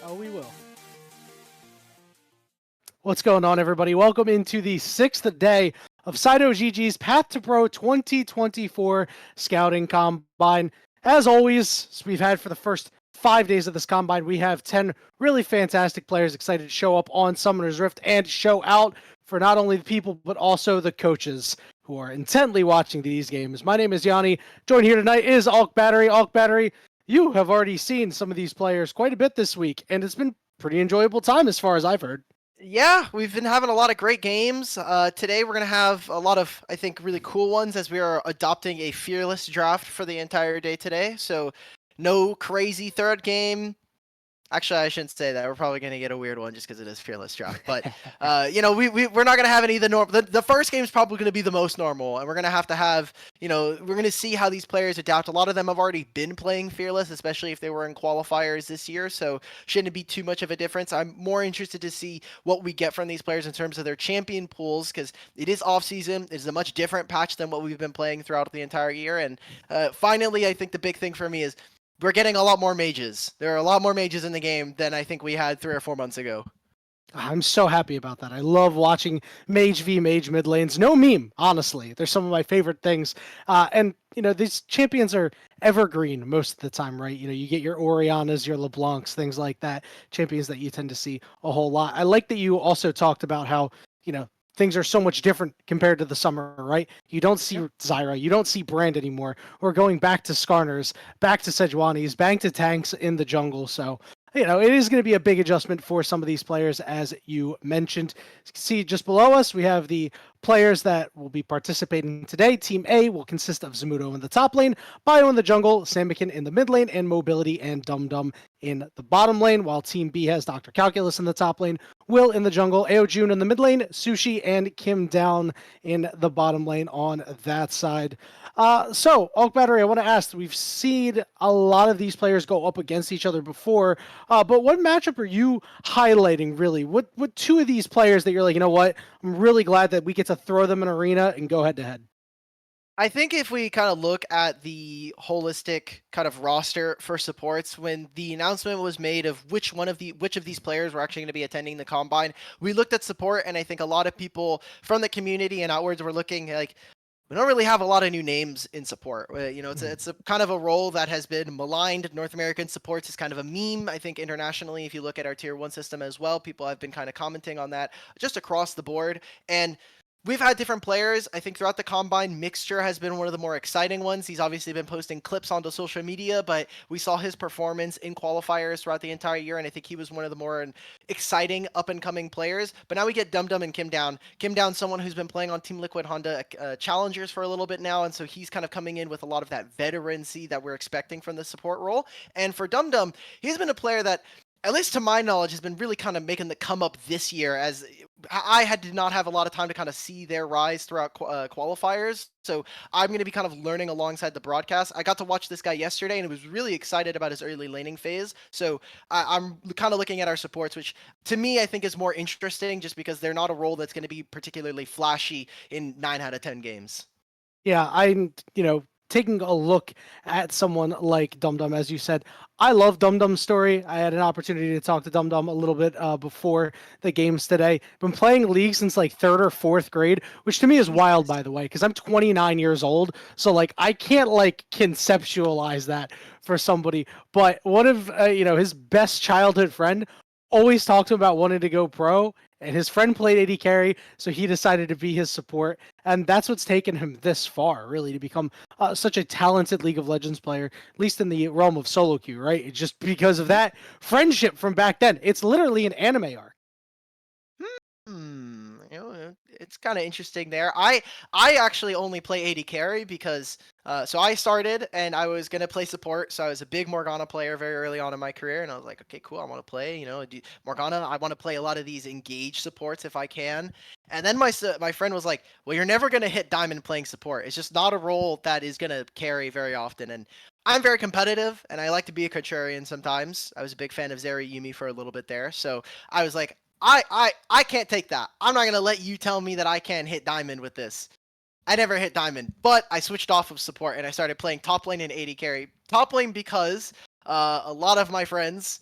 Oh, we will. What's going on, everybody? Welcome into the sixth day of Cyto GG's Path to Pro 2024 Scouting Combine. As always, as we've had for the first 5 days of this combine, we have 10 really fantastic players excited to show up on Summoner's Rift and show out for not only the people, but also the coaches who are intently watching these games. My name is Yanni. Joined here tonight is Alk Battery. Alk Battery, you have already seen some of these players quite a bit this week, and it's been pretty enjoyable time as far as I've heard. Yeah, we've been having a lot of great games. Today we're going to have a lot of, I think, really cool ones as we are adopting a fearless draft for the entire day today. So no crazy third game. Actually, I shouldn't say that. We're probably going to get a weird one just because it is fearless draft. But, we're not going to have any of the normal. The first game is probably going to be the most normal. And we're going to have, we're going to see how these players adapt. A lot of them have already been playing fearless, especially if they were in qualifiers this year. So shouldn't be too much of a difference. I'm more interested to see what we get from these players in terms of their champion pools because it is off season. It is a much different patch than what we've been playing throughout the entire year. And finally, I think the big thing for me is we're getting a lot more mages. There are a lot more mages in the game than I think we had 3 or 4 months ago. I'm so happy about that. I love watching Mage v Mage mid lanes. No meme, honestly. They're some of my favorite things. And, these champions are evergreen most of the time, right? You get your Orianas, your LeBlancs, things like that. Champions that you tend to see a whole lot. I like that you also talked about how, things are so much different compared to the summer, right? You don't see Zyra, you don't see Brand anymore. We're going back to Skarners, back to Sejuani's, back to tanks in the jungle. So, it is going to be a big adjustment for some of these players, as you mentioned. See, just below us, we have the players that will be participating today. Team A will consist of Zamudo in the top lane, Bio in the jungle, Samikin in the mid lane, and Mobility and Dum Dum in the bottom lane, while Team B has Dr. Calculus in the top lane, Will in the jungle, Aojun in the mid lane, Sushi and Kim down in the bottom lane on that side. So, Oak Battery, I want to ask, we've seen a lot of these players go up against each other before, but what matchup are you highlighting, really? What two of these players that you're like, you know what, I'm really glad that we get to throw them in arena and go head-to-head? I think if we kind of look at the holistic kind of roster for supports, when the announcement was made of which of these players were actually going to be attending the combine, we looked at support, and I think a lot of people from the community and outwards were looking like, we don't really have a lot of new names in support. It's a kind of a role that has been maligned. North American supports is kind of a meme. I think internationally, if you look at our tier 1 system as well, people have been kind of commenting on that just across the board. And we've had different players. I think throughout the combine, Mixture has been one of the more exciting ones. He's obviously been posting clips onto social media, but we saw his performance in qualifiers throughout the entire year, and I think he was one of the more exciting up-and-coming players. But now we get Dum Dum and Kim Down. Kim Down, someone who's been playing on Team Liquid Honda Challengers for a little bit now, and so he's kind of coming in with a lot of that veterancy that we're expecting from the support role. And for Dum Dum, he's been a player that, at least to my knowledge, has been really kind of making the come up this year, as did not have a lot of time to kind of see their rise throughout qualifiers. So I'm going to be kind of learning alongside the broadcast. I got to watch this guy yesterday and was really excited about his early laning phase. So I'm kind of looking at our supports, which to me, I think is more interesting just because they're not a role that's going to be particularly flashy in 9 out of 10 games. Yeah, I'm, taking a look at someone like Dum Dum, as you said. I love Dum Dum's story. I had an opportunity to talk to Dum Dum a little bit before the games today. Been playing League since like 3rd or 4th grade, which to me is wild, by the way, because I'm 29 years old. So like I can't like conceptualize that for somebody. But one of his best childhood friend always talked to him about wanting to go pro, and his friend played AD carry, so he decided to be his support, and that's what's taken him this far, really, to become such a talented League of Legends player, at least in the realm of solo queue, right? It's just because of that friendship from back then. It's literally an anime arc. It's kind of interesting there. I actually only play AD carry because so I started and I was gonna play support. So I was a big Morgana player very early on in my career, and I was like, okay, cool, I want to play. Morgana. I want to play a lot of these engage supports if I can. And then my friend was like, well, you're never gonna hit diamond playing support. It's just not a role that is gonna carry very often. And I'm very competitive, and I like to be a contrarian sometimes. I was a big fan of Zeri Yumi for a little bit there, so I was like, I can't take that. I'm not gonna let you tell me that I can't hit diamond with this. I never hit diamond, but I switched off of support and I started playing top lane and AD carry. Top lane because a lot of my friends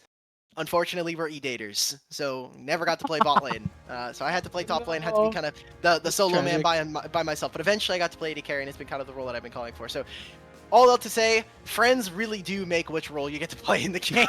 unfortunately, we're E-daters, so never got to play bot lane. So I had to play top lane, had to be No. kind of the That's solo man tragic. by myself. But eventually I got to play AD carry, and it's been kind of the role that I've been calling for. So all that to say, friends really do make which role you get to play in the game.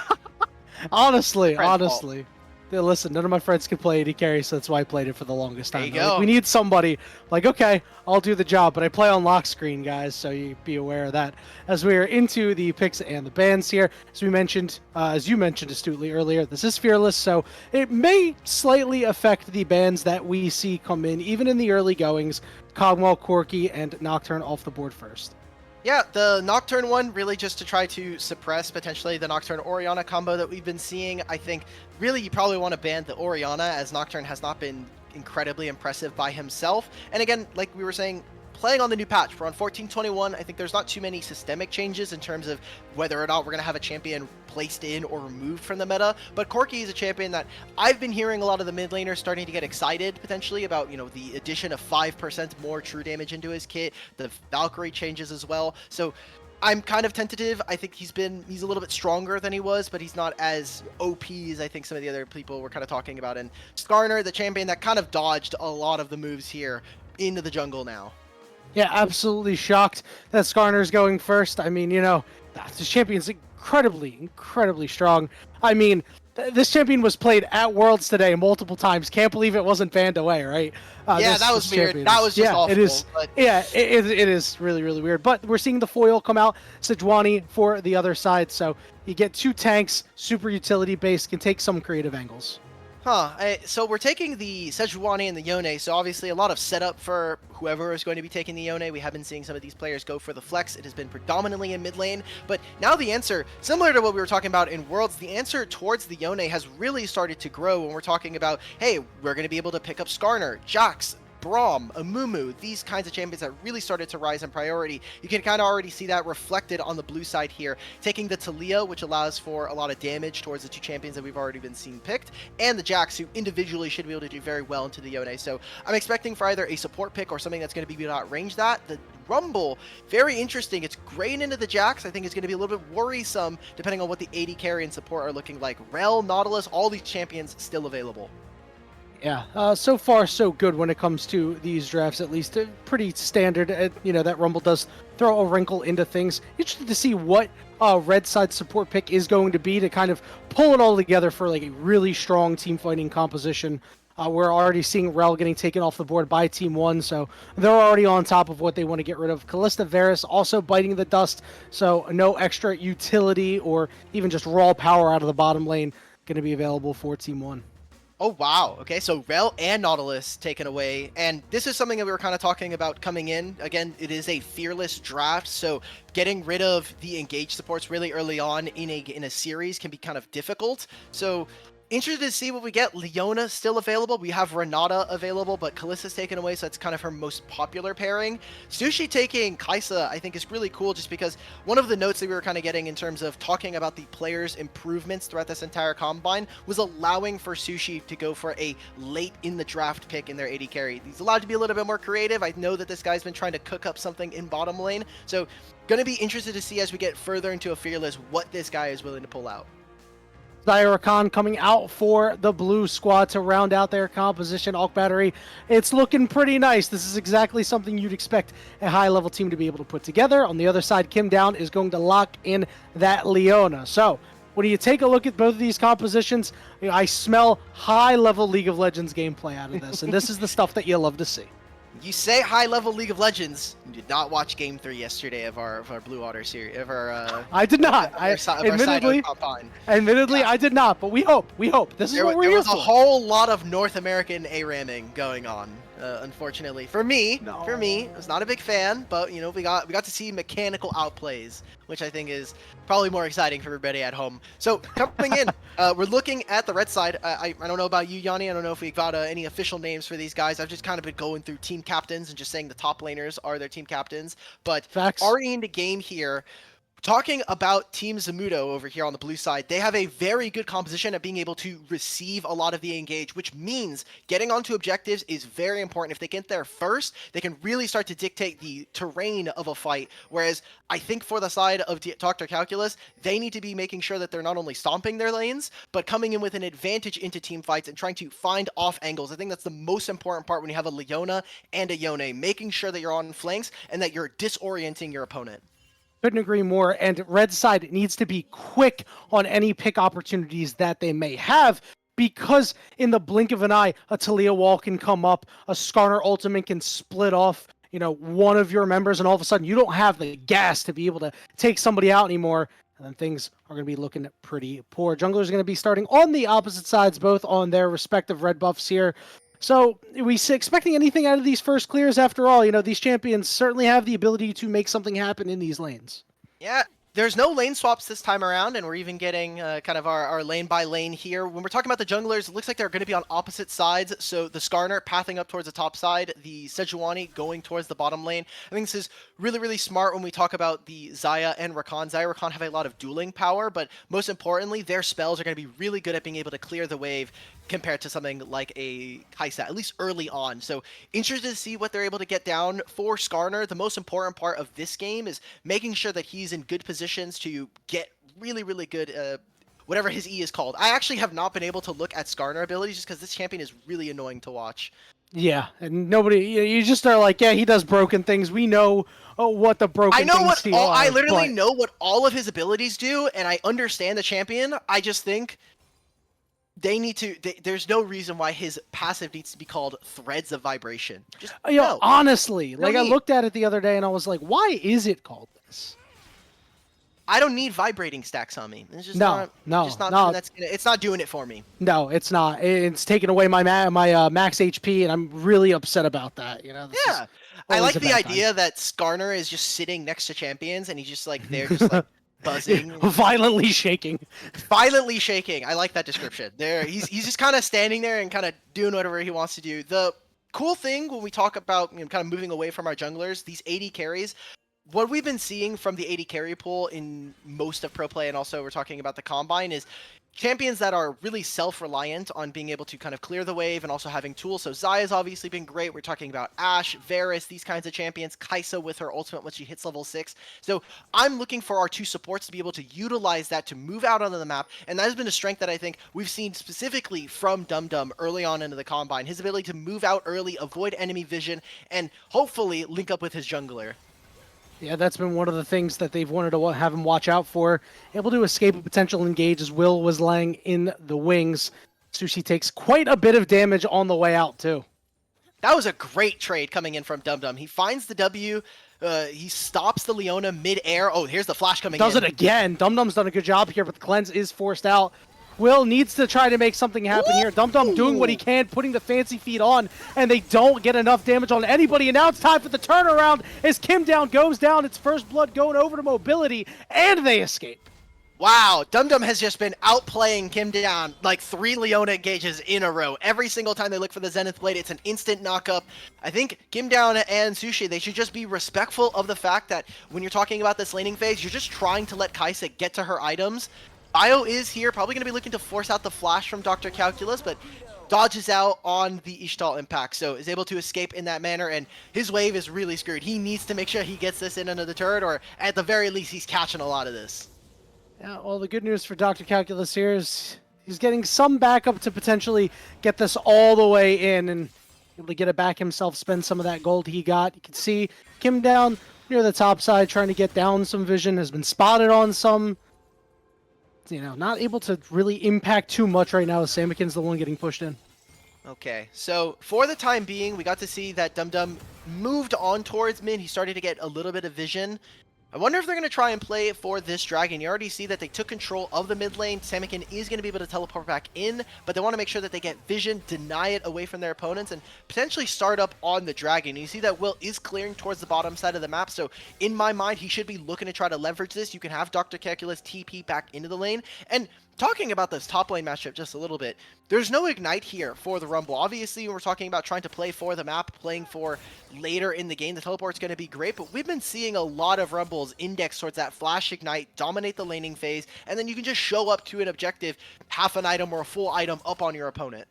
Honestly, Friends' fault. honestly. Yeah, listen, none of my friends could play AD carry, so that's why I played it for the longest There time. you They're like, we go. need somebody. Like, okay, I'll do the job, but I play on lock screen, guys, so you be aware of that. As we are into the picks and the bans here, as we mentioned, as you mentioned astutely earlier, this is Fearless, so it may slightly affect the bans that we see come in, even in the early goings. Cogwell, Corki, and Nocturne off the board first. Yeah, the Nocturne one really just to try to suppress potentially the Nocturne Orianna combo that we've been seeing. I think really you probably want to ban the Orianna, as Nocturne has not been incredibly impressive by himself. And again, like we were saying, playing on the new patch, we're on 14.21. I think there's not too many systemic changes in terms of whether or not we're going to have a champion placed in or removed from the meta. But Corki is a champion that I've been hearing a lot of the mid laners starting to get excited potentially about, the addition of 5% more true damage into his kit, the Valkyrie changes as well. So I'm kind of tentative. I think he's a little bit stronger than he was, but he's not as OP as I think some of the other people were kind of talking about. And Skarner, the champion that kind of dodged a lot of the moves here into the jungle now. Yeah, absolutely shocked that Skarner's going first. I mean, this champion's incredibly, incredibly strong. I mean, this champion was played at Worlds today multiple times. Can't believe it wasn't banned away, right? Yeah, that was weird. That was just awful. It is. But... Yeah, it is really, really weird. But we're seeing the foil come out, Sejuani for the other side. So you get two tanks, super utility based, can take some creative angles. So we're taking the Sejuani and the Yone, so obviously a lot of setup for whoever is going to be taking the Yone. We have been seeing some of these players go for the flex. It has been predominantly in mid lane, but now the answer, similar to what we were talking about in Worlds, the answer towards the Yone has really started to grow when we're talking about, hey, we're going to be able to pick up Skarner, Jax, Braum, Amumu, these kinds of champions that really started to rise in priority. You can kind of already see that reflected on the blue side here. Taking the Talia, which allows for a lot of damage towards the two champions that we've already been seeing picked, and the Jax, who individually should be able to do very well into the Yone. So I'm expecting for either a support pick or something that's going to be able to outrange that. The Rumble, very interesting. It's great into the Jax. I think it's going to be a little bit worrisome depending on what the AD carry and support are looking like. Rel, Nautilus, all these champions still available. Yeah, so far so good when it comes to these drafts, at least. Pretty standard. That Rumble does throw a wrinkle into things. Interested to see what red side support pick is going to be to kind of pull it all together for like a really strong team fighting composition. We're already seeing Rel getting taken off the board by Team 1, so they're already on top of what they want to get rid of. Callista Varus also biting the dust, so no extra utility or even just raw power out of the bottom lane going to be available for Team 1. Oh, wow. Okay, so Rel and Nautilus taken away. And this is something that we were kind of talking about coming in. Again, it is a fearless draft, so getting rid of the engage supports really early on in a series can be kind of difficult. So interested to see what we get. Leona still available. We have Renata available, but Callista's taken away, so that's kind of her most popular pairing. Sushi taking Kaisa, I think, is really cool just because one of the notes that we were kind of getting in terms of talking about the players' improvements throughout this entire Combine was allowing for Sushi to go for a late in the draft pick in their AD carry. He's allowed to be a little bit more creative. I know that this guy's been trying to cook up something in bottom lane, so going to be interested to see as we get further into a Fearless what this guy is willing to pull out. Zyra Khan coming out for the blue squad to round out their composition. Alk Battery, it's looking pretty nice. This is exactly something you'd expect a high-level team to be able to put together. On the other side, Kim Down is going to lock in that Leona. So when you take a look at both of these compositions, I smell high-level League of Legends gameplay out of this, and this is the stuff that you love to see. You say high-level League of Legends. You did not watch Game 3 yesterday of our Blue Water series. I did not. Admittedly, yeah. I did not. But we hope. This is what we're here for. There was a whole lot of North American ARAMing going on. Unfortunately, for me, I was not a big fan, but we got to see mechanical outplays, which I think is probably more exciting for everybody at home. So coming in, we're looking at the red side. I don't know about you, Yanni. I don't know if we got any official names for these guys. I've just kind of been going through team captains and just saying the top laners are their team captains. But Facts. already into game here, Talking about Team Zamudo over here on the blue side, they have a very good composition at being able to receive a lot of the engage, which means getting onto objectives is very important. If they get there first, they can really start to dictate the terrain of a fight. Whereas I think for the side of Dr. Calculus, they need to be making sure that they're not only stomping their lanes, but coming in with an advantage into team fights and trying to find off angles. I think that's the most important part when you have a Leona and a Yone, making sure that you're on flanks and that you're disorienting your opponent. Couldn't agree more. And red side needs to be quick on any pick opportunities that they may have, because in the blink of an eye, a Talia wall can come up, a Skarner ultimate can split off, one of your members, and all of a sudden you don't have the gas to be able to take somebody out anymore. And then things are going to be looking pretty poor. Junglers are going to be starting on the opposite sides, both on their respective red buffs here. So, are we expecting anything out of these first clears? After all, these champions certainly have the ability to make something happen in these lanes. Yeah, there's no lane swaps this time around, and we're even getting kind of our lane by lane here. When we're talking about the junglers, it looks like they're going to be on opposite sides. So the Skarner pathing up towards the top side, the Sejuani going towards the bottom lane. I think this is really, really smart when we talk about the Xayah and Rakan. Xayah and Rakan have a lot of dueling power, but most importantly, their spells are going to be really good at being able to clear the wave compared to something like a Kai'Sa, at least early on. So interested to see what they're able to get down for Skarner. The most important part of this game is making sure that he's in good positions to get really, really good, whatever his E is called. I actually have not been able to look at Skarner abilities just because this champion is really annoying to watch. Yeah, and nobody, you just are like, yeah, he does broken things. We know what the broken things I literally know what all of his abilities do, and I understand the champion. I just think they need to. There's no reason why his passive needs to be called Threads of Vibration. Just no. Honestly, No I need. looked at it the other day and I was like, why is it called this? I don't need vibrating stacks on me. It's just No. it's not doing it for me. No, it's not. It's taking away my max HP, and I'm really upset about that. Yeah, I like the idea that Skarner is just sitting next to champions, and he's just like they're just like buzzing, violently shaking. Violently shaking. I like that description. He's just kind of standing there and kind of doing whatever he wants to do. The cool thing when we talk about kind of moving away from our junglers, these AD carries. What we've been seeing from the AD carry pool in most of pro play, and also we're talking about the Combine, is champions that are really self-reliant on being able to kind of clear the wave and also having tools. So Xayah's obviously been great. We're talking about Ashe, Varus, these kinds of champions. Kai'Sa with her ultimate when she hits level 6. So I'm looking for our two supports to be able to utilize that to move out onto the map. And that has been a strength that I think we've seen specifically from DumDum early on into the Combine. His ability to move out early, avoid enemy vision, and hopefully link up with his jungler. Yeah, that's been one of the things that they've wanted to have him watch out for. Able to escape a potential engage as Will was laying in the wings. Sushi takes quite a bit of damage on the way out, too. That was a great trade coming in from DumDum. He finds the W. He stops the Leona mid-air. Oh, here's the flash coming in. Does it again. DumDum's done a good job here, but the cleanse is forced out. Will needs to try to make something happen here. DumDum doing what he can, putting the fancy feet on, and they don't get enough damage on anybody. And now it's time for the turnaround as Kim Down goes down. It's First Blood going over to Mobility, and they escape. Wow, DumDum has just been outplaying Kim Down like 3 Leona engages in a row. Every single time they look for the Zenith Blade, it's an instant knock-up. I think Kim Down and Sushi, they should just be respectful of the fact that when you're talking about this laning phase, you're just trying to let Kai'Sa get to her items. Bio is here, probably going to be looking to force out the flash from Dr. Calculus, but dodges out on the Ishtal impact, so is able to escape in that manner, and his wave is really screwed. He needs to make sure he gets this in under the turret, or at the very least, he's catching a lot of this. Yeah, well, the good news for Dr. Calculus here is he's getting some backup to potentially get this all the way in and able to get it back himself, spend some of that gold he got. You can see Kim Down near the top side trying to get down some vision, has been spotted on some. Not able to really impact too much right now as Samakin's the one getting pushed in. Okay, so for the time being, we got to see that DumDum moved on towards mid. He started to get a little bit of vision. I wonder if they're going to try and play it for this dragon. You already see that they took control of the mid lane. Samakin is going to be able to teleport back in, but they want to make sure that they get vision, deny it away from their opponents, and potentially start up on the dragon. You see that Will is clearing towards the bottom side of the map, so in my mind, he should be looking to try to leverage this. You can have Dr. Calculus TP back into the lane, and talking about this top lane matchup just a little bit, there's no ignite here for the Rumble. Obviously, when we're talking about trying to play for the map, playing for later in the game, the teleport's going to be great, but we've been seeing a lot of Rumbles index towards that flash ignite, dominate the laning phase, and then you can just show up to an objective, half an item or a full item up on your opponent.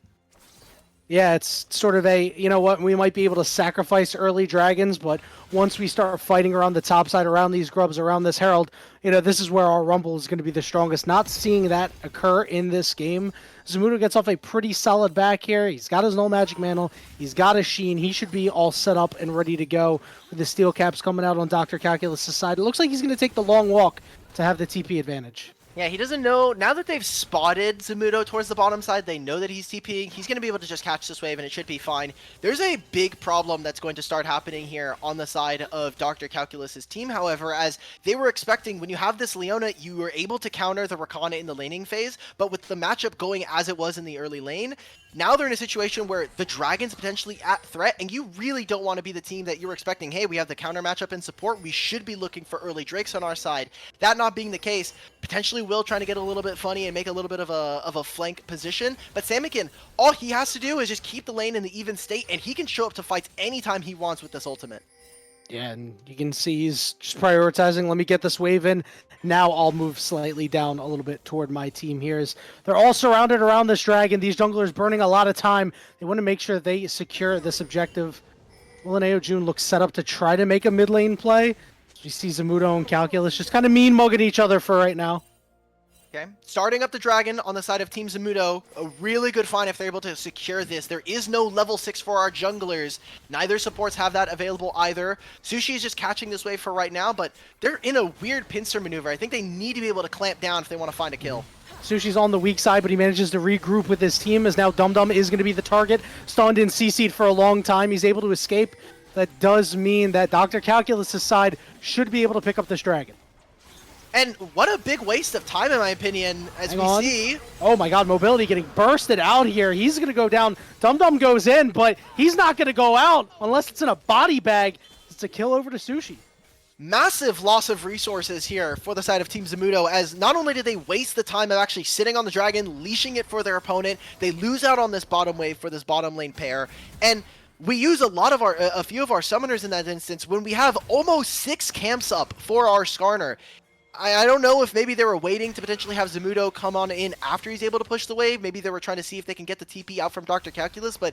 Yeah, it's sort of a, you know what, we might be able to sacrifice early dragons, but once we start fighting around the top side, around these grubs, around this herald, you know, this is where our Rumble is going to be the strongest. Not seeing that occur in this game. Zamudo gets off a pretty solid back here. He's got his null magic mantle. He's got a sheen. He should be all set up and ready to go with the steel caps coming out on Dr. Calculus' side. It looks like he's going to take the long walk to have the TP advantage. Yeah, he doesn't know. Now that they've spotted Zamudo towards the bottom side, they know that he's TPing. He's going to be able to just catch this wave, and it should be fine. There's a big problem that's going to start happening here on the side of Dr. Calculus' team, however, as they were expecting, when you have this Leona, you were able to counter the Rakana in the laning phase, but with the matchup going as it was in the early lane, now they're in a situation where the Dragon's potentially at threat, and you really don't want to be the team that you were expecting. Hey, we have the counter matchup in support. We should be looking for early Drakes on our side. That not being the case, potentially Will trying to get a little bit funny and make a little bit of a flank position. But Samikin, all he has to do is just keep the lane in the even state, and he can show up to fights anytime he wants with this ultimate. Yeah, and you can see he's just prioritizing, let me get this wave in. Now I'll move slightly down a little bit toward my team here. As they're all surrounded around this dragon. These junglers burning a lot of time. They want to make sure they secure this objective. Will and Aojun look set up to try to make a mid lane play. We see Zamudo and Calculus just kind of mean mugging each other for right now. Okay, starting up the dragon on the side of Team Zamudo, a really good find if they're able to secure this. There is no level 6 for our junglers. Neither supports have that available either. Sushi is just catching this wave for right now, but they're in a weird pincer maneuver. I think they need to be able to clamp down if they want to find a kill. Sushi's on the weak side, but he manages to regroup with his team, as now Dum Dum is going to be the target. Stunned and CC'd for a long time. He's able to escape. That does mean that Dr. Calculus' side should be able to pick up this dragon. And what a big waste of time, in my opinion, as we see. Oh my god, mobility getting bursted out here. He's going to go down. Dum Dum goes in, but he's not going to go out unless it's in a body bag. It's a kill over to Sushi. Massive loss of resources here for the side of Team Zamudo, as not only did they waste the time of actually sitting on the dragon, leashing it for their opponent, they lose out on this bottom wave for this bottom lane pair. And we use a few of our summoners in that instance when we have almost 6 camps up for our Skarner. I don't know if maybe they were waiting to potentially have Zamudo come on in after he's able to push the wave. Maybe they were trying to see if they can get the TP out from Dr. Calculus, but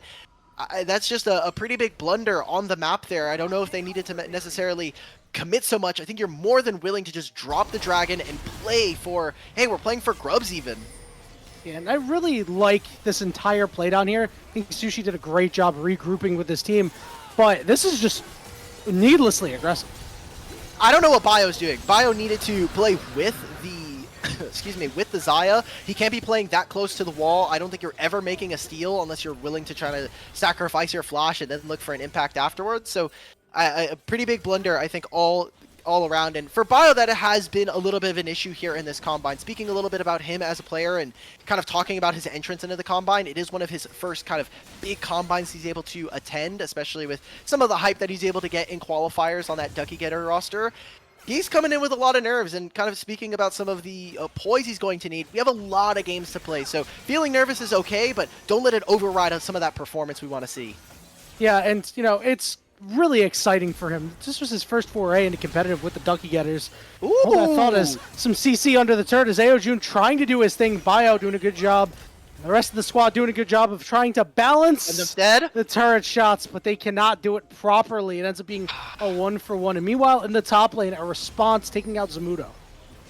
that's just a pretty big blunder on the map there. I don't know if they needed to necessarily commit so much. I think you're more than willing to just drop the dragon and play for, hey, we're playing for grubs even. Yeah, and I really like this entire playdown here. I think Sushi did a great job regrouping with his team, but this is just needlessly aggressive. I don't know what Bio's doing. Bio needed to play with the, excuse me, with the Xayah. He can't be playing that close to the wall. I don't think you're ever making a steal unless you're willing to try to sacrifice your flash and then look for an impact afterwards. So a pretty big blunder, I think, all around. And for Bio, that has been a little bit of an issue here in this Combine. Speaking a little bit about him as a player and kind of talking about his entrance into the Combine, it is one of his first kind of big Combines he's able to attend, especially with some of the hype that he's able to get in qualifiers on that Ducky Getter roster. He's coming in with a lot of nerves, and kind of speaking about some of the poise he's going to need. We have a lot of games to play, so feeling nervous is okay, but don't let it override on some of that performance we want to see. Yeah, and, you know, it's really exciting for him. This was his first foray into competitive with the Ducky Getters. Ooh. All that thought is some CC under the turret as Aojun trying to do his thing. Bio doing a good job. The rest of the squad doing a good job of trying to balance the turret shots, but they cannot do it properly. It ends up being a 1-for-1. And meanwhile, in the top lane, a response taking out Zamudo.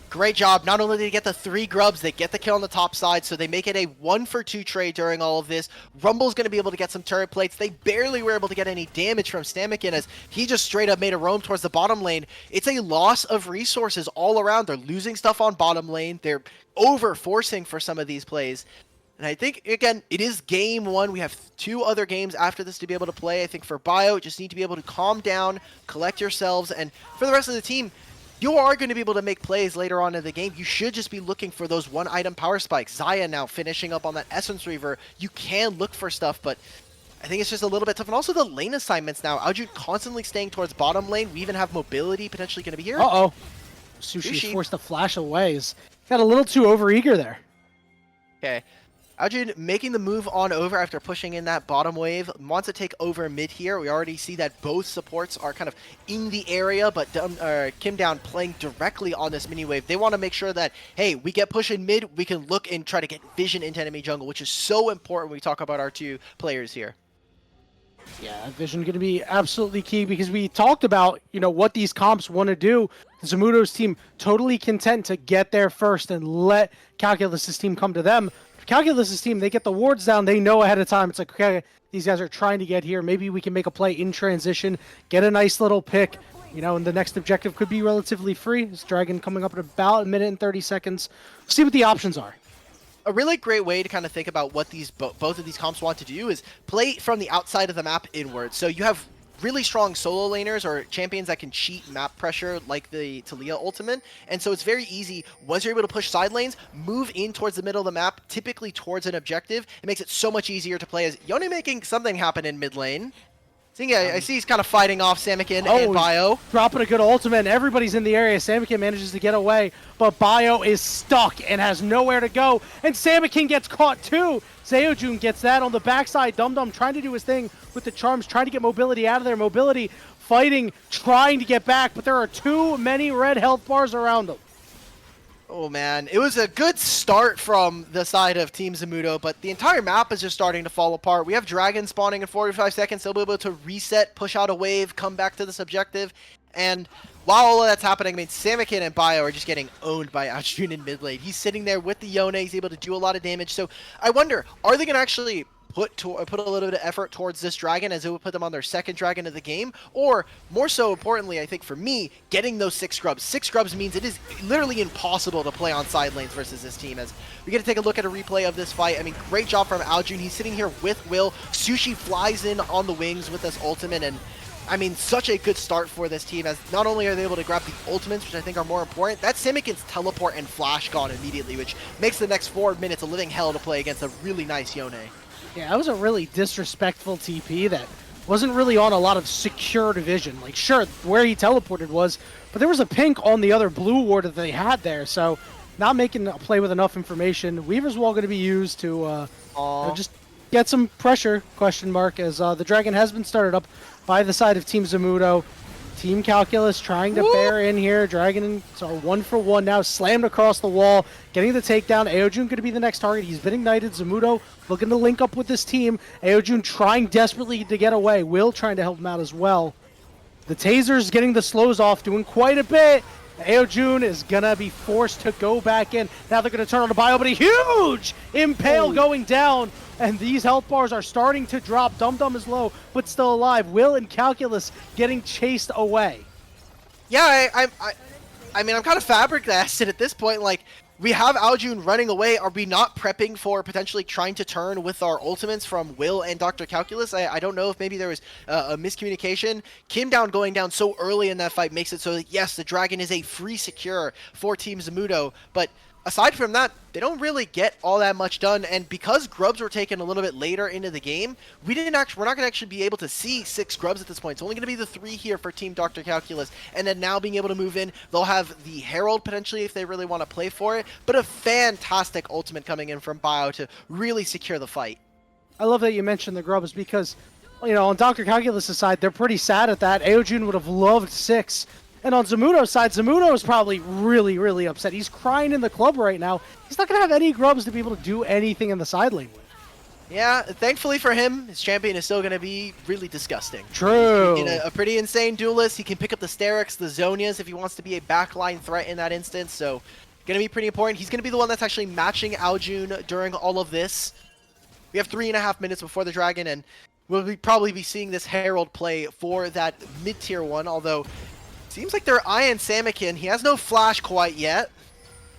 Great job. Not only did they get the 3 grubs, they get the kill on the top side, so they make it a 1-for-2 trade during all of this. Rumble's going to be able to get some turret plates. They barely were able to get any damage from Stamikin as he just straight up made a roam towards the bottom lane. It's a loss of resources all around. They're losing stuff on bottom lane. They're over-forcing for some of these plays. And I think, again, it is game 1. We have 2 other games after this to be able to play. I think for Bio, just need to be able to calm down, collect yourselves, and for the rest of the team, you are going to be able to make plays later on in the game. You should just be looking for those 1-item power spikes. Xayah now finishing up on that Essence Reaver. You can look for stuff, but I think it's just a little bit tough. And also the lane assignments now. Aojun constantly staying towards bottom lane. We even have mobility potentially going to be here. Uh-oh. Sushi is forced to flash away. He's got a little too overeager there. Okay. Aljun making the move on over after pushing in that bottom wave. Wants to take over mid here. We already see that both supports are kind of in the area, but Kim Down playing directly on this mini wave. They want to make sure that, hey, we get push in mid, we can look and try to get vision into enemy jungle, which is so important when we talk about our two players here. Yeah, vision going to be absolutely key because we talked about, what these comps want to do. Zamudo's team totally content to get there first and let Calculus's team come to them. Calculus's team, they get the wards down. They know ahead of time. It's like, okay, these guys are trying to get here. Maybe we can make a play in transition, get a nice little pick, and the next objective could be relatively free. This Dragon coming up in about 1 minute and 30 seconds. See what the options are. A really great way to kind of think about what these both of these comps want to do is play from the outside of the map inward. So you have really strong solo laners or champions that can cheat map pressure like the Talia ultimate, and so it's very easy once you're able to push side lanes, move in towards the middle of the map, typically towards an objective. It makes it so much easier to play as Yone making something happen in mid lane. I see he's kind of fighting off Samikin and Bio. Dropping a good ultimate, and everybody's in the area. Samikin manages to get away, but Bio is stuck and has nowhere to go, and Samikin gets caught too. Seojun gets that on the backside. Dum Dum trying to do his thing with the charms, trying to get mobility out of there. Mobility fighting, trying to get back, but there are too many red health bars around him. Oh man, it was a good start from the side of Team Zamudo, but the entire map is just starting to fall apart. We have Dragon spawning in 45 seconds. They'll be able to reset, push out a wave, come back to this objective. And while all of that's happening, Samikin and Bio are just getting owned by Aljun in mid lane. He's sitting there with the Yone. He's able to do a lot of damage. So I wonder, are they going to actually put a little bit of effort towards this Dragon as it would put them on their second Dragon of the game? Or, more so importantly, I think for me, getting those 6 scrubs. 6 scrubs means it is literally impossible to play on side lanes versus this team. As we get to take a look at a replay of this fight. Great job from Aljun. He's sitting here with Will. Sushi flies in on the wings with this ultimate, and such a good start for this team, as not only are they able to grab the ultimates, which I think are more important, that's Samikin's teleport and flash gone immediately, which makes the next 4 minutes a living hell to play against a really nice Yone. Yeah, that was a really disrespectful TP that wasn't really on a lot of secured vision. Like, sure, where he teleported was, but there was a pink on the other blue ward that they had there, so not making a play with enough information. Weaver's Wall going to be used to just get some pressure, question mark, as the Dragon has been started up by the side of Team Zamudo. Team Calculus trying to bear in here. Dragon, so 1-for-1 now, slammed across the wall, getting the takedown. Aojun going to be the next target. He's been ignited. Zamudo looking to link up with this team. Aojun trying desperately to get away. Will trying to help him out as well. The Taser's getting the slows off, doing quite a bit. Aojun is going to be forced to go back in. Now they're going to turn on the Bio, but a huge impale going down. And these health bars are starting to drop. Dum Dum is low, but still alive. Will and Calculus getting chased away. Yeah, I'm kind of flabbergasted at this point. Like, we have Aljun running away. Are we not prepping for potentially trying to turn with our ultimates from Will and Dr. Calculus? I don't know if maybe there was a miscommunication. Kim Down going down so early in that fight makes it so that, yes, the Dragon is a free secure for Team Zamudo, but aside from that, they don't really get all that much done, and because grubs were taken a little bit later into the game, we're not going to actually be able to see 6 grubs at this point. It's only going to be the 3 here for Team Dr. Calculus, and then now being able to move in, they'll have the Herald potentially if they really want to play for it, but a fantastic ultimate coming in from Bio to really secure the fight. I love that you mentioned the grubs because, on Dr. Calculus' side, they're pretty sad at that. Aojun would have loved 6. And on Zamudo's side, Zamudo is probably really, really upset. He's crying in the club right now. He's not going to have any grubs to be able to do anything in the side lane with. Yeah, thankfully for him, his champion is still going to be really disgusting. True. He's a pretty insane duelist. He can pick up the Sterix, the Zonias, if he wants to be a backline threat in that instance. So, going to be pretty important. He's going to be the one that's actually matching Aljun during all of this. We have 3.5 minutes before the Dragon, and we'll probably be seeing this Herald play for that mid-tier one, although seems like they're eyeing Samikin. He has no flash quite yet.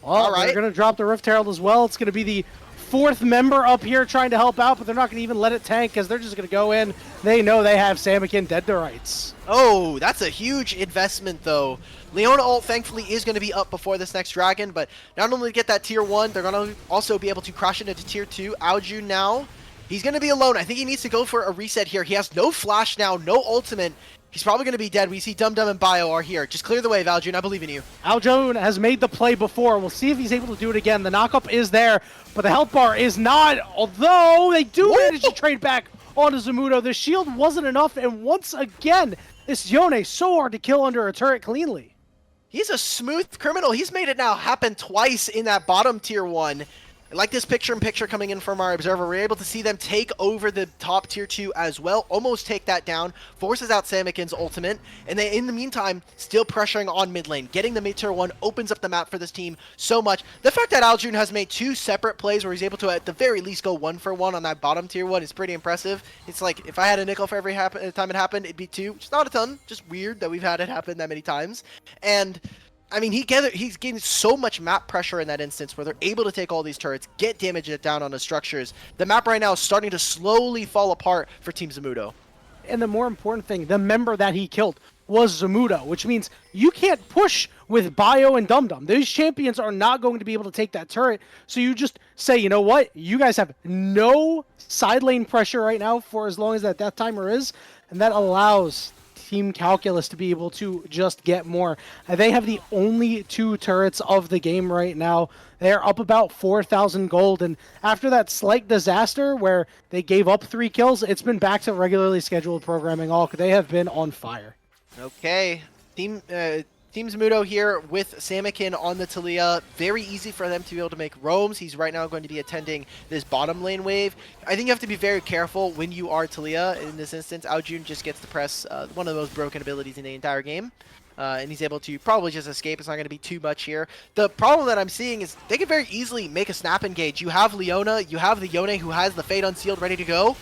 Well, all right. They're going to drop the Rift Herald as well. It's going to be the 4th member up here trying to help out, but they're not going to even let it tank because they're just going to go in. They know they have Samikin dead to rights. Oh, that's a huge investment, though. Leona ult, thankfully, is going to be up before this next Dragon, but not only to get that tier 1, they're going to also be able to crash into tier 2. Aojun now, he's going to be alone. I think he needs to go for a reset here. He has no flash now, no ultimate. He's probably going to be dead. We see Dum Dum and Bio are here. Just clear the way, Valjun. I believe in you. Aljun has made the play before. We'll see if he's able to do it again. The knockup is there, but the health bar is not. Although they do manage to trade back onto Zamudo. The shield wasn't enough, and once again, this Yone so hard to kill under a turret cleanly. He's a smooth criminal. He's made it now happen twice in that bottom tier 1. I like this picture-in-picture coming in from our observer. We're able to see them take over the top tier 2 as well, almost take that down, forces out Samikin's ultimate, and they, in the meantime, still pressuring on mid lane. Getting the mid tier 1 opens up the map for this team so much. The fact that Aljun has made 2 separate plays where he's able to, at the very least, go 1-for-1 on that bottom tier 1 is pretty impressive. It's like, if I had a nickel for every time it happened, it'd be 2. Just not a ton, just weird that we've had it happen that many times. And I mean, he's getting so much map pressure in that instance where they're able to take all these turrets, get damage down on the structures. The map right now is starting to slowly fall apart for Team Zamudo. And the more important thing, the member that he killed was Zamudo, which means you can't push with Bio and Dum Dum. These champions are not going to be able to take that turret, so you just say, you know what? You guys have no side lane pressure right now for as long as that death timer is, and that allows Team Calculus to be able to just get more. They have the only 2 turrets of the game right now. They're up about 4,000 gold, and after that slight disaster where they gave up 3 kills, it's been back to regularly scheduled programming. They have been on fire. Okay, Team Zamudo here with Samikin on the Taliyah. Very easy for them to be able to make roams. He's right now going to be attending this bottom lane wave. I think you have to be very careful when you are Taliyah. In this instance, Aljun just gets to press one of the most broken abilities in the entire game. And he's able to probably just escape. It's not going to be too much here. The problem that I'm seeing is they can very easily make a snap engage. You have Leona, you have the Yone who has the Fate Unsealed ready to go.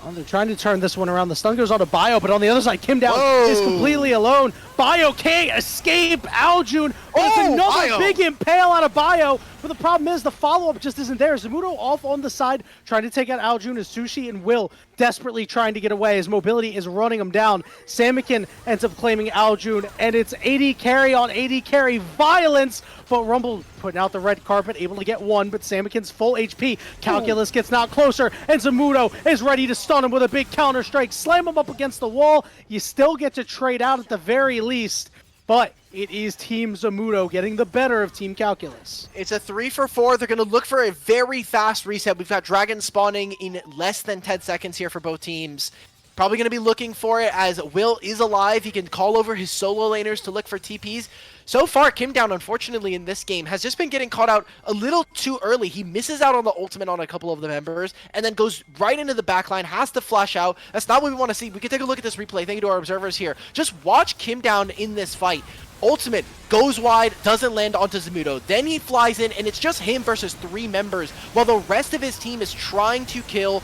Oh, they're trying to turn this one around. The stun goes on to Bio, but on the other side, Kim Down is completely alone. Bio can't escape Aljun. It's another big impale out of Bio. But the problem is the follow-up just isn't there. Zamudo off on the side, trying to take out Aljun as Sushi and Will desperately trying to get away. His mobility is running him down. Samikin ends up claiming Aljun, and it's AD carry on AD carry violence. But Rumble putting out the red carpet, able to get one, but Samikin's full HP. Calculus gets knocked closer, and Zamudo is ready to stun him with a big counter strike. Slam him up against the wall. You still get to trade out at the very least, but it is Team Zamudo getting the better of Team Calculus. It's a 3-for-4. They're going to look for a very fast reset. We've got Dragon spawning in less than 10 seconds here for both teams. Probably going to be looking for it as Will is alive. He can call over his solo laners to look for TPs. So far, Kim Down, unfortunately, in this game, has just been getting caught out a little too early. He misses out on the ultimate on a couple of the members, and then goes right into the backline, has to flash out. That's not what we want to see. We can take a look at this replay. Thank you to our observers here. Just watch Kim Down in this fight. Ultimate goes wide, doesn't land onto Zamudo. Then he flies in, and it's just him versus 3 members, while the rest of his team is trying to kill.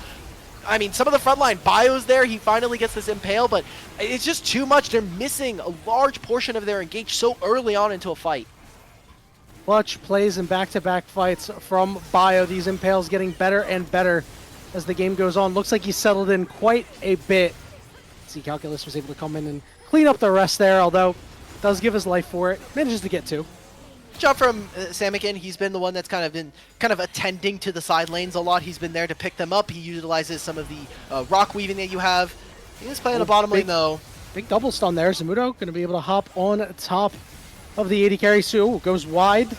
I mean, some of the frontline Bio's there. He finally gets this impale, but it's just too much. They're missing a large portion of their engage so early on into a fight. Clutch plays in back-to-back fights from Bio. These impales getting better and better as the game goes on. Looks like he's settled in quite a bit. See, Calculus was able to come in and clean up the rest there, although does give his life for it. Manages to get 2. Good job from Samikin. He's been the one that's kind of attending to the side lanes a lot. He's been there to pick them up. He utilizes some of the rock weaving that you have. He is playing a bottom lane though. Big double stun there. Zamudo going to be able to hop on top of the AD carry. Sue goes wide.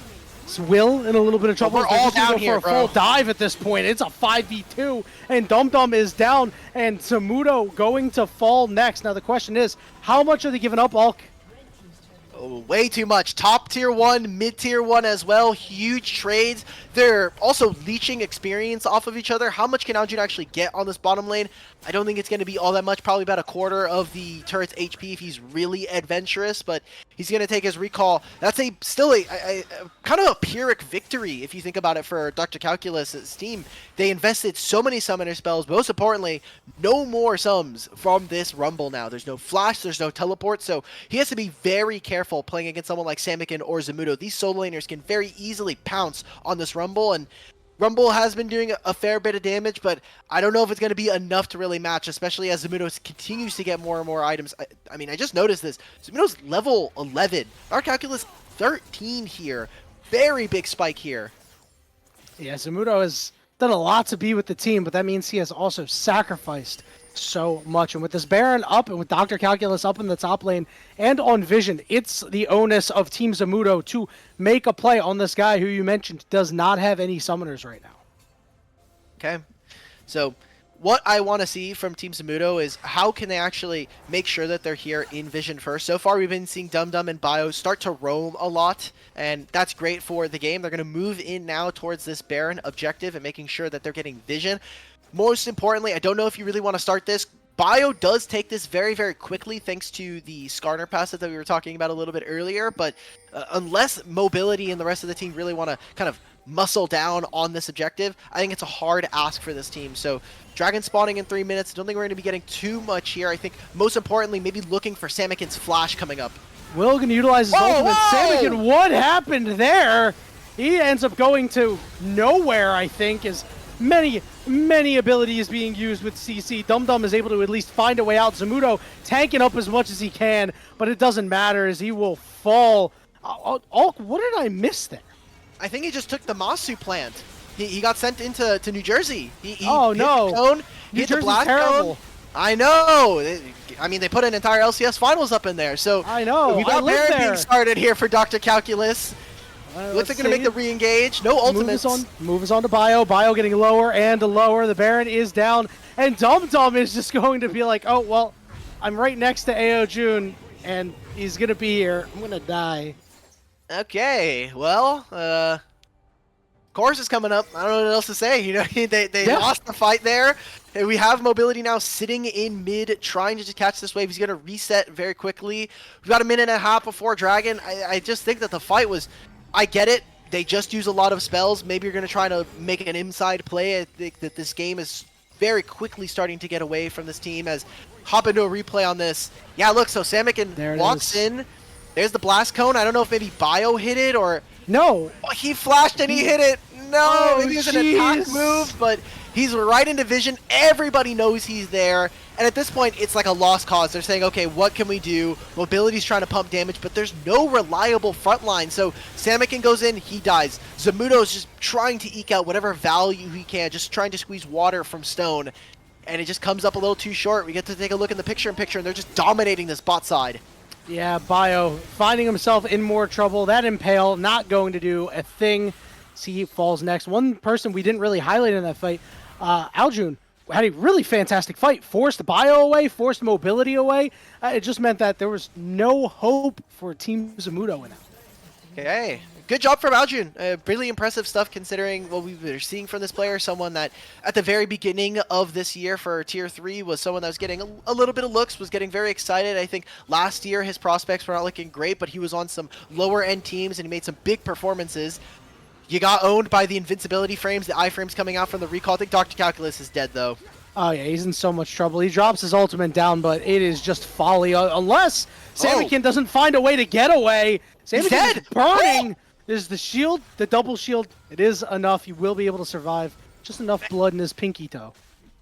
It's Will in a little bit of trouble. We're all down here, for a full dive at this point. It's a 5v2, and Dum Dum is down, and Zamudo going to fall next. Now the question is, how much are they giving up, Ulk? Oh, way too much. Top tier 1, mid tier 1 as well. Huge trades. They're also leeching experience off of each other. How much can Aljun actually get on this bottom lane? I don't think it's going to be all that much. Probably about a quarter of the turret's HP if he's really adventurous, but he's going to take his recall. That's still a kind of a Pyrrhic victory if you think about it for Dr. Calculus' team. They invested so many summoner spells. Most importantly, no more sums from this Rumble now. There's no flash, there's no teleport, so he has to be very careful playing against someone like Samikin or Zamudo. These solo laners can very easily pounce on this Rumble, and Rumble has been doing a fair bit of damage, but I don't know if it's going to be enough to really match, especially as Zamudo continues to get more and more items. I mean, I just noticed this. Zamudo's level 11. Our Calculus 13 here. Very big spike here. Yeah, Zamudo has done a lot to be with the team, but that means he has also sacrificed so much. And with this Baron up and with Dr. Calculus up in the top lane and on Vision, it's the onus of Team Zamudo to make a play on this guy who you mentioned does not have any summoners right now. Okay, so what I want to see from Team Zamudo is how can they actually make sure that they're here in Vision first. So far, we've been seeing Dum Dum and Bio start to roam a lot, and that's great for the game. They're going to move in now towards this Baron objective and making sure that they're getting Vision. Most importantly, I don't know if you really want to start this. Bio does take this very, very quickly thanks to the Skarner passive that we were talking about a little bit earlier, but unless Mobility and the rest of the team really want to kind of muscle down on this objective, I think it's a hard ask for this team. So Dragon spawning in 3 minutes. Don't think we're going to be getting too much here. I think most importantly, maybe looking for Samikin's flash coming up. Will going to utilize his ultimate. Samikin, what happened there? He ends up going to nowhere, I think, as many abilities being used with CC. Dum Dum is able to at least find a way out. Zamudo tanking up as much as he can, but it doesn't matter as he will fall. What did I miss there? I think he just took the Masu plant. He got sent into New Jersey. He oh hit no! The cone, New hit Jersey's the blast terrible. Cone. I know. I mean, they put an entire LCS finals up in there. So I know. We got Baron being started here for Dr. Calculus. Looks like going to make the re-engage. No ultimates. Moves on to Bio. Bio getting lower and lower. The Baron is down. And Dum Dum is just going to be like, oh, well, I'm right next to AO June, and he's going to be here. I'm going to die. Okay, well, Course is coming up. I don't know what else to say. You know, they lost the fight there. And we have Mobility now sitting in mid, trying to just catch this wave. He's going to reset very quickly. We've got a minute and a half before Dragon. I just think that the fight was... I get it. They just use a lot of spells. Maybe you're going to try to make an inside play. I think that this game is very quickly starting to get away from this team as hop into a replay on this. Yeah, look, so Samikin walks in. There's the blast cone. I don't know if maybe Bio hit it or... No. Oh, he flashed and he hit it. No, maybe it was an attack move, but he's right into Vision. Everybody knows he's there. And at this point, it's like a lost cause. They're saying, okay, what can we do? Mobility's trying to pump damage, but there's no reliable front line. So Samikin goes in, he dies. Zamudo's just trying to eke out whatever value he can, just trying to squeeze water from Stone. And it just comes up a little too short. We get to take a look in the picture-in-picture, and they're just dominating this bot side. Yeah, Bio finding himself in more trouble. That Impale not going to do a thing. See, falls next. One person we didn't really highlight in that fight, Aljun, had a really fantastic fight. Forced Bio away, forced Mobility away. It just meant that there was no hope for Team Zamudo in that. Okay. Good job from Aljun. Really impressive stuff considering what we were seeing from this player. Someone that at the very beginning of this year for Tier 3 was someone that was getting a little bit of looks, was getting very excited. I think last year his prospects were not looking great, but he was on some lower end teams and he made some big performances. You got owned by the invincibility frames, the iframes coming out from the recall. I think Dr. Calculus is dead though. Oh yeah, he's in so much trouble. He drops his ultimate down, but it is just folly. Unless Samikin doesn't find a way to get away. Samikin is burning. There's the shield, the double shield. It is enough. You will be able to survive. Just enough blood in his pinky toe.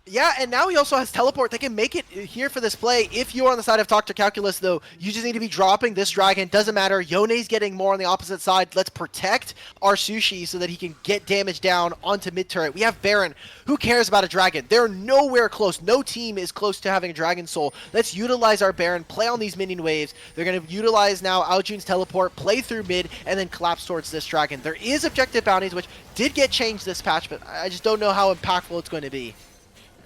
Yeah, and now he also has teleport. They can make it here for this play. If you're on the side of Dr. Calculus, though, you just need to be dropping this dragon. Doesn't matter. Yone's getting more on the opposite side. Let's protect our Sushi so that he can get damage down onto mid-turret. We have Baron. Who cares about a dragon? They're nowhere close. No team is close to having a dragon soul. Let's utilize our Baron, play on these minion waves. They're going to utilize now Aljun's teleport, play through mid, and then collapse towards this dragon. There is objective bounties, which did get changed this patch, but I just don't know how impactful it's going to be.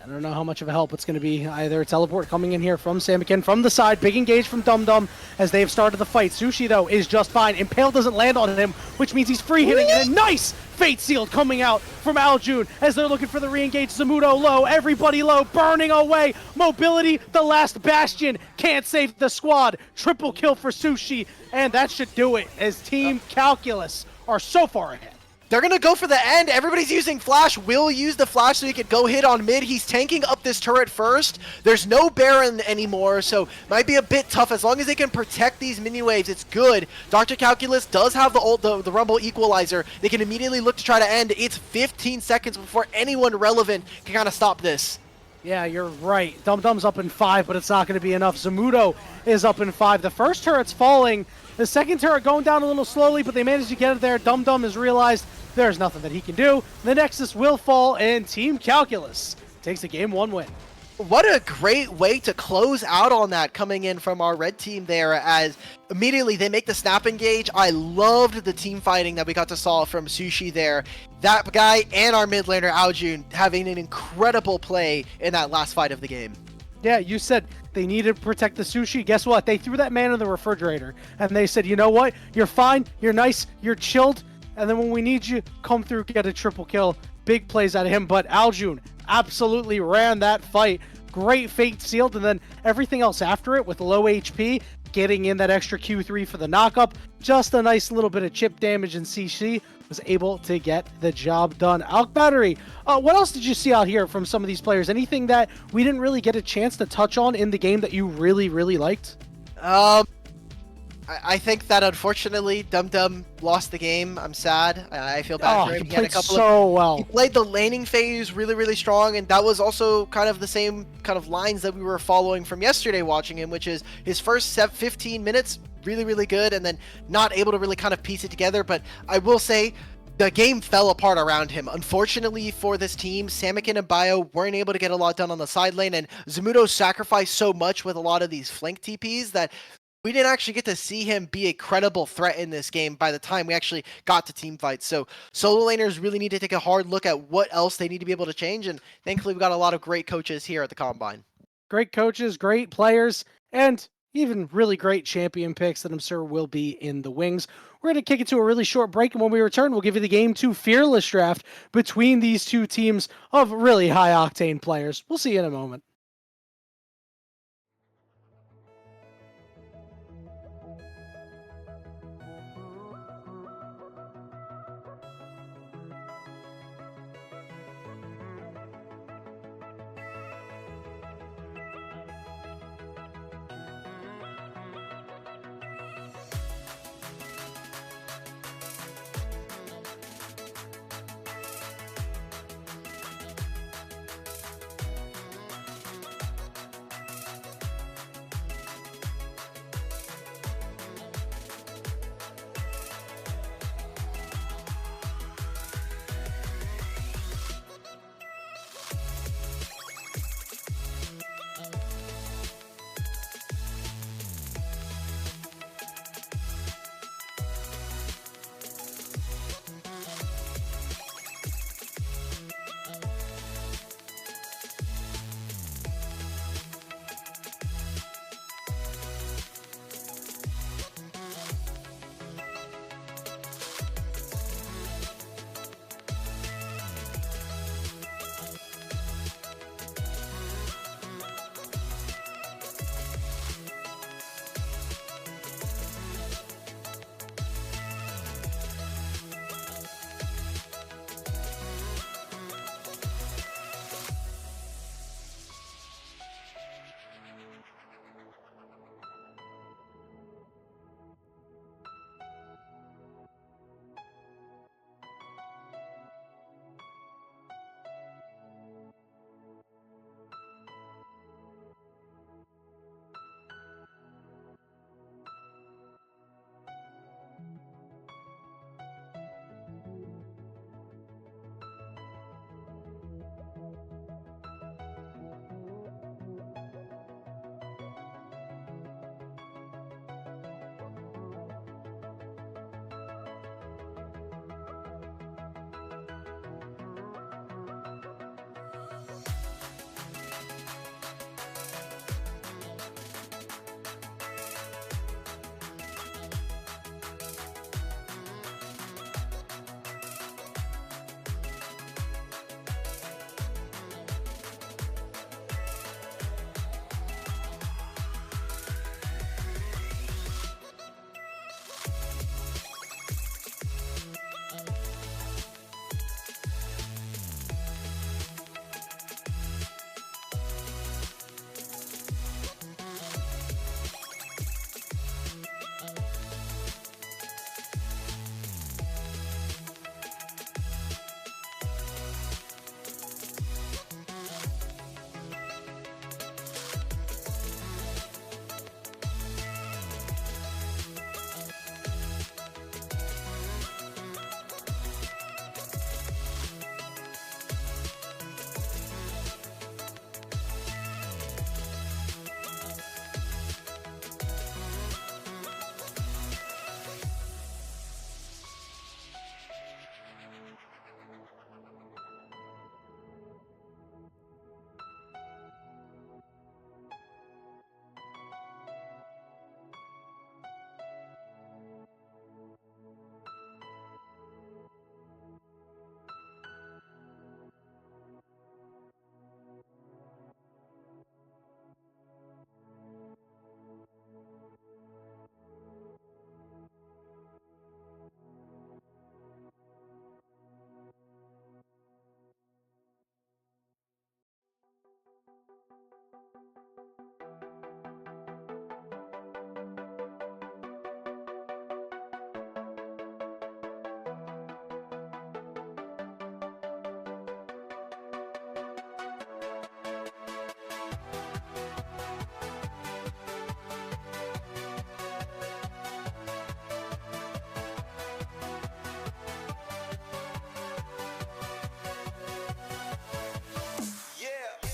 I don't know how much of a help it's going to be. Either a teleport coming in here from Samikin from the side. Big engage from Dum Dum as they've started the fight. Sushi, though, is just fine. Impale doesn't land on him, which means he's free hitting. And a nice Fate Sealed coming out from Aljun as they're looking for the re-engage. Zamudo low. Everybody low. Burning away. Mobility, the last bastion. Can't save the squad. Triple kill for Sushi. And that should do it as Team Calculus are so far ahead. They're going to go for the end. Everybody's using flash. Will use the flash so he could go hit on mid. He's tanking up this turret first. There's no Baron anymore, so might be a bit tough. As long as they can protect these mini waves, it's good. Dr. Calculus does have the Rumble Equalizer. They can immediately look to try to end. It's 15 seconds before anyone relevant can kind of stop this. Yeah, you're right. Dum Dum's up in 5, but it's not going to be enough. Zamudo is up in 5. The first turret's falling. The second turret going down a little slowly, but they managed to get it there. Dum Dum has realized there's nothing that he can do. The Nexus will fall, and Team Calculus takes the game 1 win. What a great way to close out on that, coming in from our red team there, as immediately they make the snap engage. I loved the team fighting that we got to saw from Sushi there. That guy and our mid laner Aljun having an incredible play in that last fight of the game. Yeah, you said they needed to protect the Sushi. Guess what? They threw that man in the refrigerator, and they said, you know what? You're fine, you're nice, you're chilled, and then when we need you, come through, get a triple kill. Big plays out of him, but Aljun absolutely ran that fight. Great fate sealed, and then everything else after it with low HP, getting in that extra Q3 for the knockup. Just a nice little bit of chip damage, and CC was able to get the job done. Alk Battery, what else did you see out here from some of these players? Anything that we didn't really get a chance to touch on in the game that you really, really liked? I think that unfortunately Dum Dum lost the game. I'm sad. I feel bad for him. He played so well. He played the laning phase really, really strong, and that was also kind of the same kind of lines that we were following from yesterday watching him, which is his first 15 minutes, really, really good, and then not able to really kind of piece it together. But I will say, the game fell apart around him. Unfortunately for this team, Samikin and Bio weren't able to get a lot done on the side lane, and Zamudo sacrificed so much with a lot of these flank TPs that we didn't actually get to see him be a credible threat in this game by the time we actually got to team fights. So solo laners really need to take a hard look at what else they need to be able to change, and thankfully we got a lot of great coaches here at the Combine. Great coaches, great players, and even really great champion picks that I'm sure will be in the wings. We're going to kick it to a really short break, and when we return, we'll give you the Game 2 Fearless draft between these two teams of really high-octane players. We'll see you in a moment. Yeah.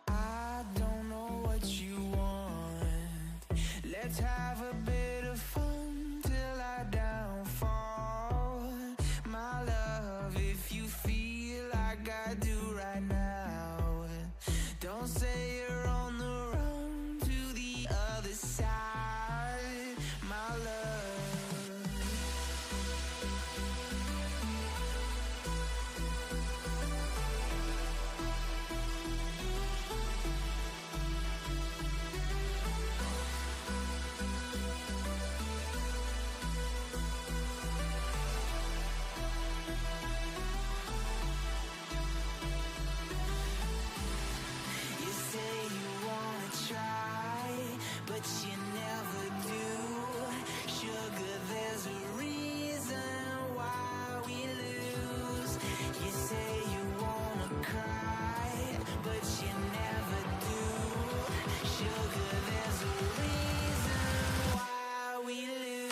I don't know what you want. Let's have a bit of fun till I downfall. My love, if you feel like I do right now, don't say you're on the run to the other side. My love. You say you wanna try, but you never do. Sugar, there's a reason why we lose. You say you wanna cry, but you never do. Sugar, there's a reason why we lose.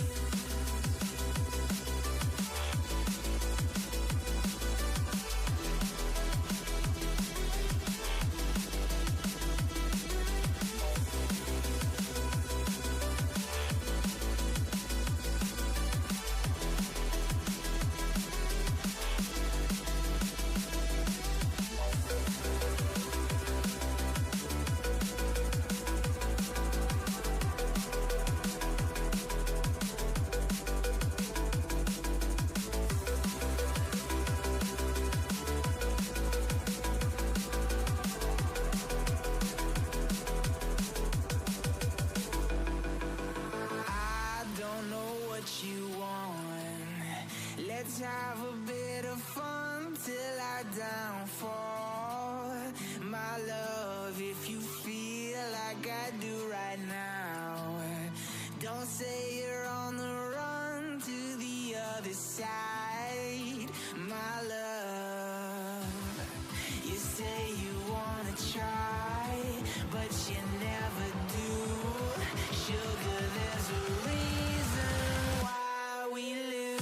I don't know what you want. Let's have a bit of fun till I downfall. My love, if you feel like I do right now, don't say you're on the run to the other side. My love, you say you wanna try, but you never do. Sugar, there's a reason why we lose.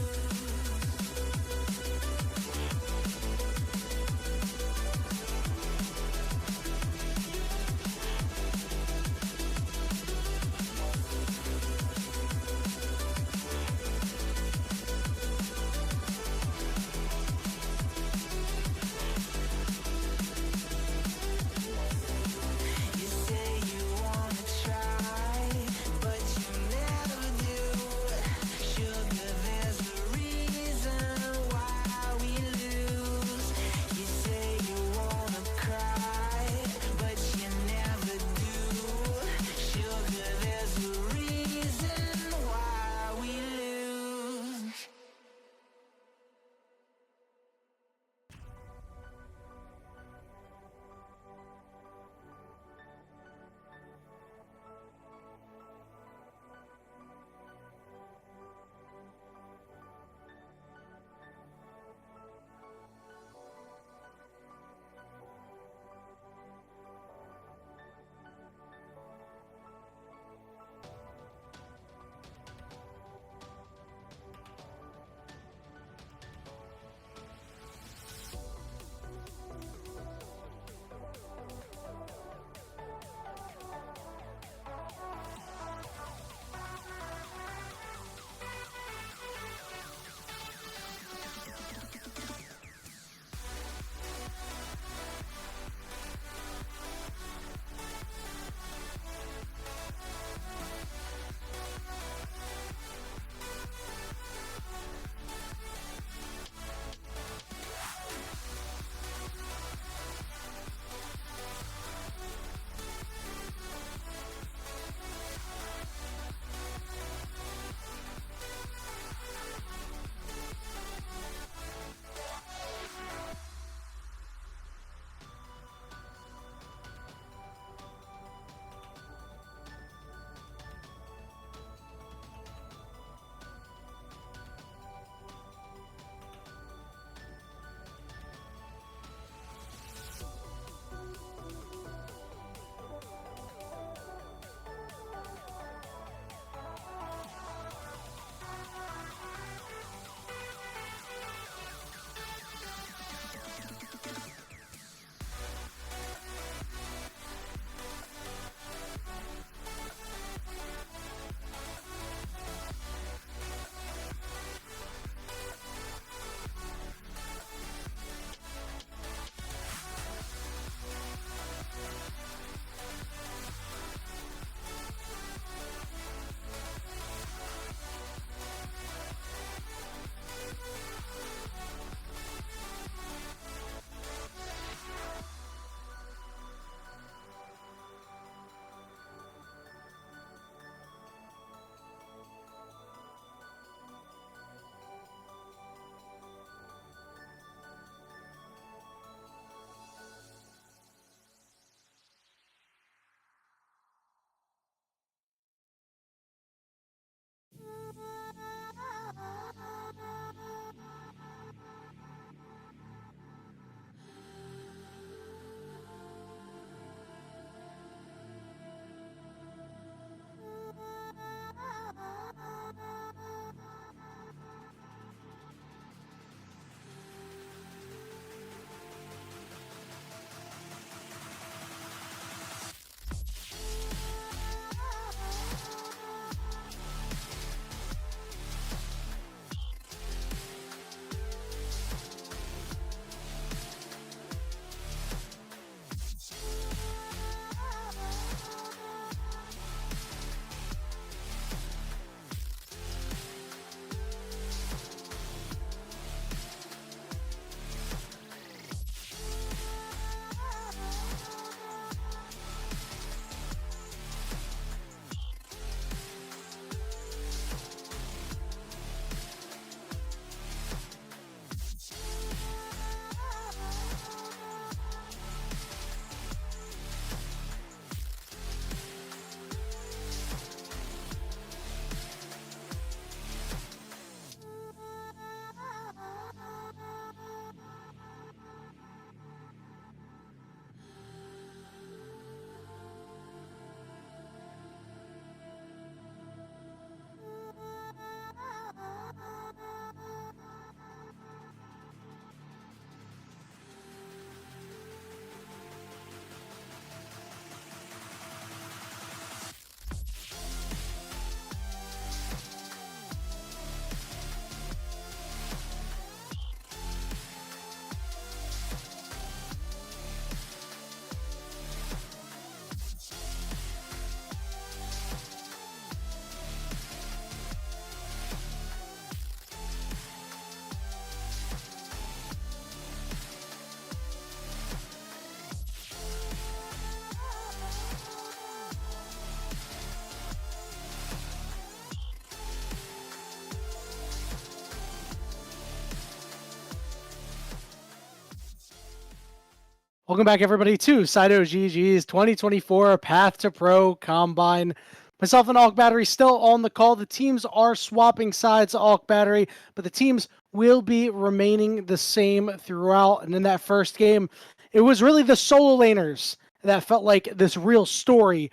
Welcome back, everybody, to Saito GG's 2024 Path to Pro Combine. Myself and Alk Battery still on the call. The teams are swapping sides, Alk Battery, but the teams will be remaining the same throughout. And in that first game, it was really the solo laners that felt like this real story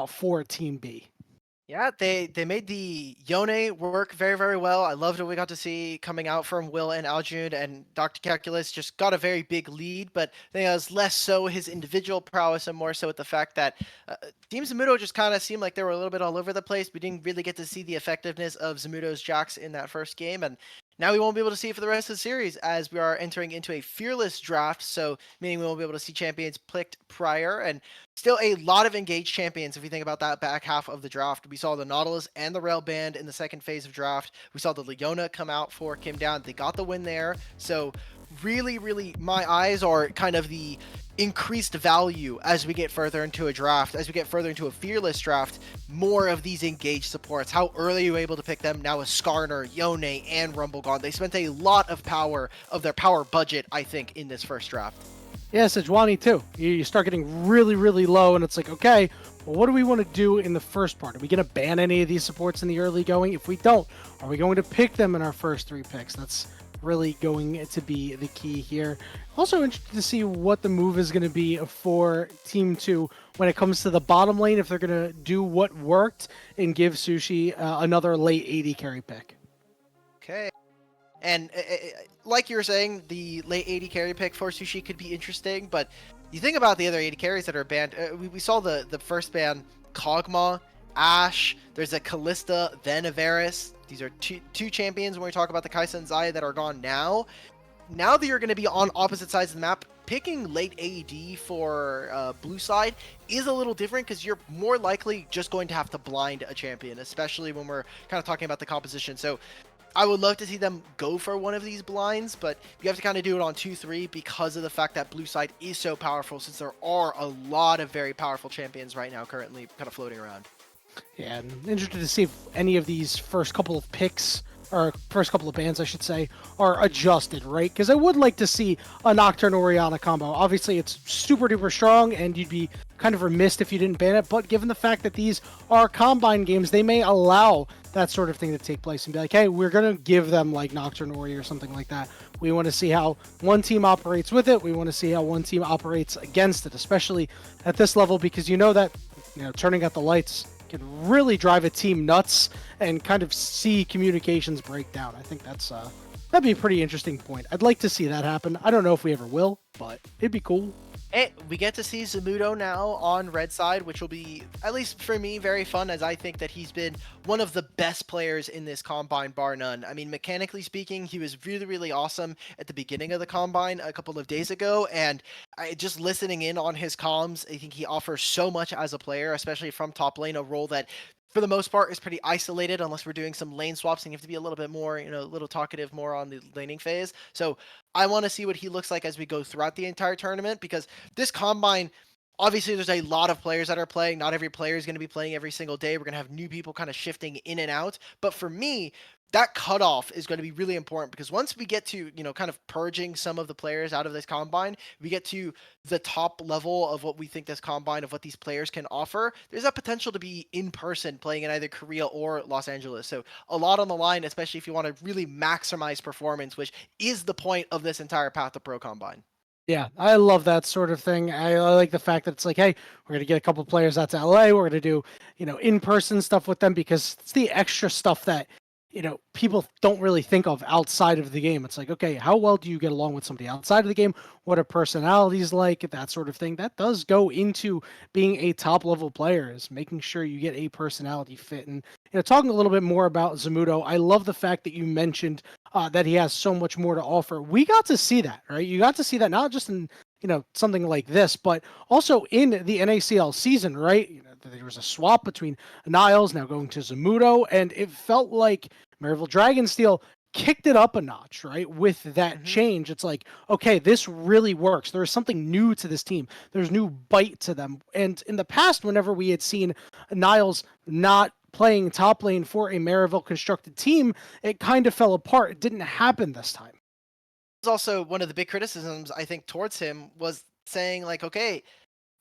for Team B. Yeah, they made the Yone work very, very well. I loved what we got to see coming out from Will and Aljun, and Dr. Calculus just got a very big lead, but I think it was less so his individual prowess and more so with the fact that Team Zamudo just kind of seemed like they were a little bit all over the place. We didn't really get to see the effectiveness of Zamudo's Jax in that first game, and now we won't be able to see it for the rest of the series as we are entering into a fearless draft, so meaning we won't be able to see champions picked prior, and still a lot of engaged champions if you think about that back half of the draft. We saw the Nautilus and the Rail Band in the second phase of draft. We saw the Leona come out for Kim Down. They got the win there. So really, really, my eyes are kind of the increased value as we get further into a draft, as we get further into a fearless draft, more of these engaged supports. How early are you able to pick them? Now with Skarner, Yone, and Rumblegaunt. They spent a lot of power of their power budget, I think, in this first draft. Yeah, Sejuani too. You start getting really, really low, and it's like, okay, well, what do we want to do in the first part? Are we going to ban any of these supports in the early going? If we don't, are we going to pick them in our first 3 picks? That's really going to be the key here. Also interested to see what the move is going to be for Team 2 when it comes to the bottom lane, if they're going to do what worked and give Sushi another late 80 carry pick. Okay. And like you were saying, the late 80 carry pick for Sushi could be interesting, but you think about the other 80 carries that are banned. We saw the first ban, Kog'Maw, Ashe, there's a Callista, then a Varus. These are two champions when we talk about the Kaisa and Zaya that are gone now. Now that you're going to be on opposite sides of the map, picking late AD for blue side is a little different because you're more likely just going to have to blind a champion, especially when we're kind of talking about the composition. So I would love to see them go for one of these blinds, but you have to kind of do it on 2-3 because of the fact that blue side is so powerful, since there are a lot of very powerful champions right now currently kind of floating around. Yeah, and interested to see if any of these first couple of picks, or first couple of bans, I should say, are adjusted, right? Because I would like to see a Nocturne Orianna combo. Obviously, it's super duper strong, and you'd be kind of remiss if you didn't ban it, but given the fact that these are Combine games, they may allow that sort of thing to take place and be like, hey, we're going to give them like Nocturne Ori or something like that. We want to see how one team operates with it. We want to see how one team operates against it, especially at this level, because you know that, turning out the lights can really drive a team nuts and kind of see communications break down. I think that'd be a pretty interesting point. I'd like to see that happen. I don't know if we ever will, but it'd be cool. Hey, we get to see Zamudo now on red side, which will be, at least for me, very fun, as I think that he's been one of the best players in this Combine, bar none. I mean, mechanically speaking, he was really, really awesome at the beginning of the Combine a couple of days ago, and just listening in on his comms, I think he offers so much as a player, especially from top lane, a role that for the most part is pretty isolated unless we're doing some lane swaps and you have to be a little bit more, a little talkative more on the laning phase. So I want to see what he looks like as we go throughout the entire tournament, because this Combine, obviously there's a lot of players that are playing. Not every player is going to be playing every single day. We're going to have new people kind of shifting in and out. But for me, that cutoff is going to be really important, because once we get to, kind of purging some of the players out of this Combine, we get to the top level of what we think this Combine, of what these players can offer. There's that potential to be in person playing in either Korea or Los Angeles. So a lot on the line, especially if you want to really maximize performance, which is the point of this entire Path2Pro Combine. Yeah, I love that sort of thing. I like the fact that it's like, hey, we're going to get a couple players out to LA. We're going to do, in-person stuff with them, because it's the extra stuff that, people don't really think of outside of the game. It's like, okay, how well do you get along with somebody outside of the game? What are personalities like? That sort of thing. That does go into being a top level player, is making sure you get a personality fit. And, talking a little bit more about Zamudo, I love the fact that you mentioned that he has so much more to offer. We got to see that, right? You got to see that not just in, something like this, but also in the NACL season, right? There was a swap between Niles now going to Zamudo, and it felt like Maryville Dragonsteel kicked it up a notch, right? With that change, it's like, okay, this really works. There is something new to this team. There's new bite to them. And in the past, whenever we had seen Niles not playing top lane for a Maryville constructed team, it kind of fell apart. It didn't happen this time. Also, one of the big criticisms I think towards him was saying like, okay,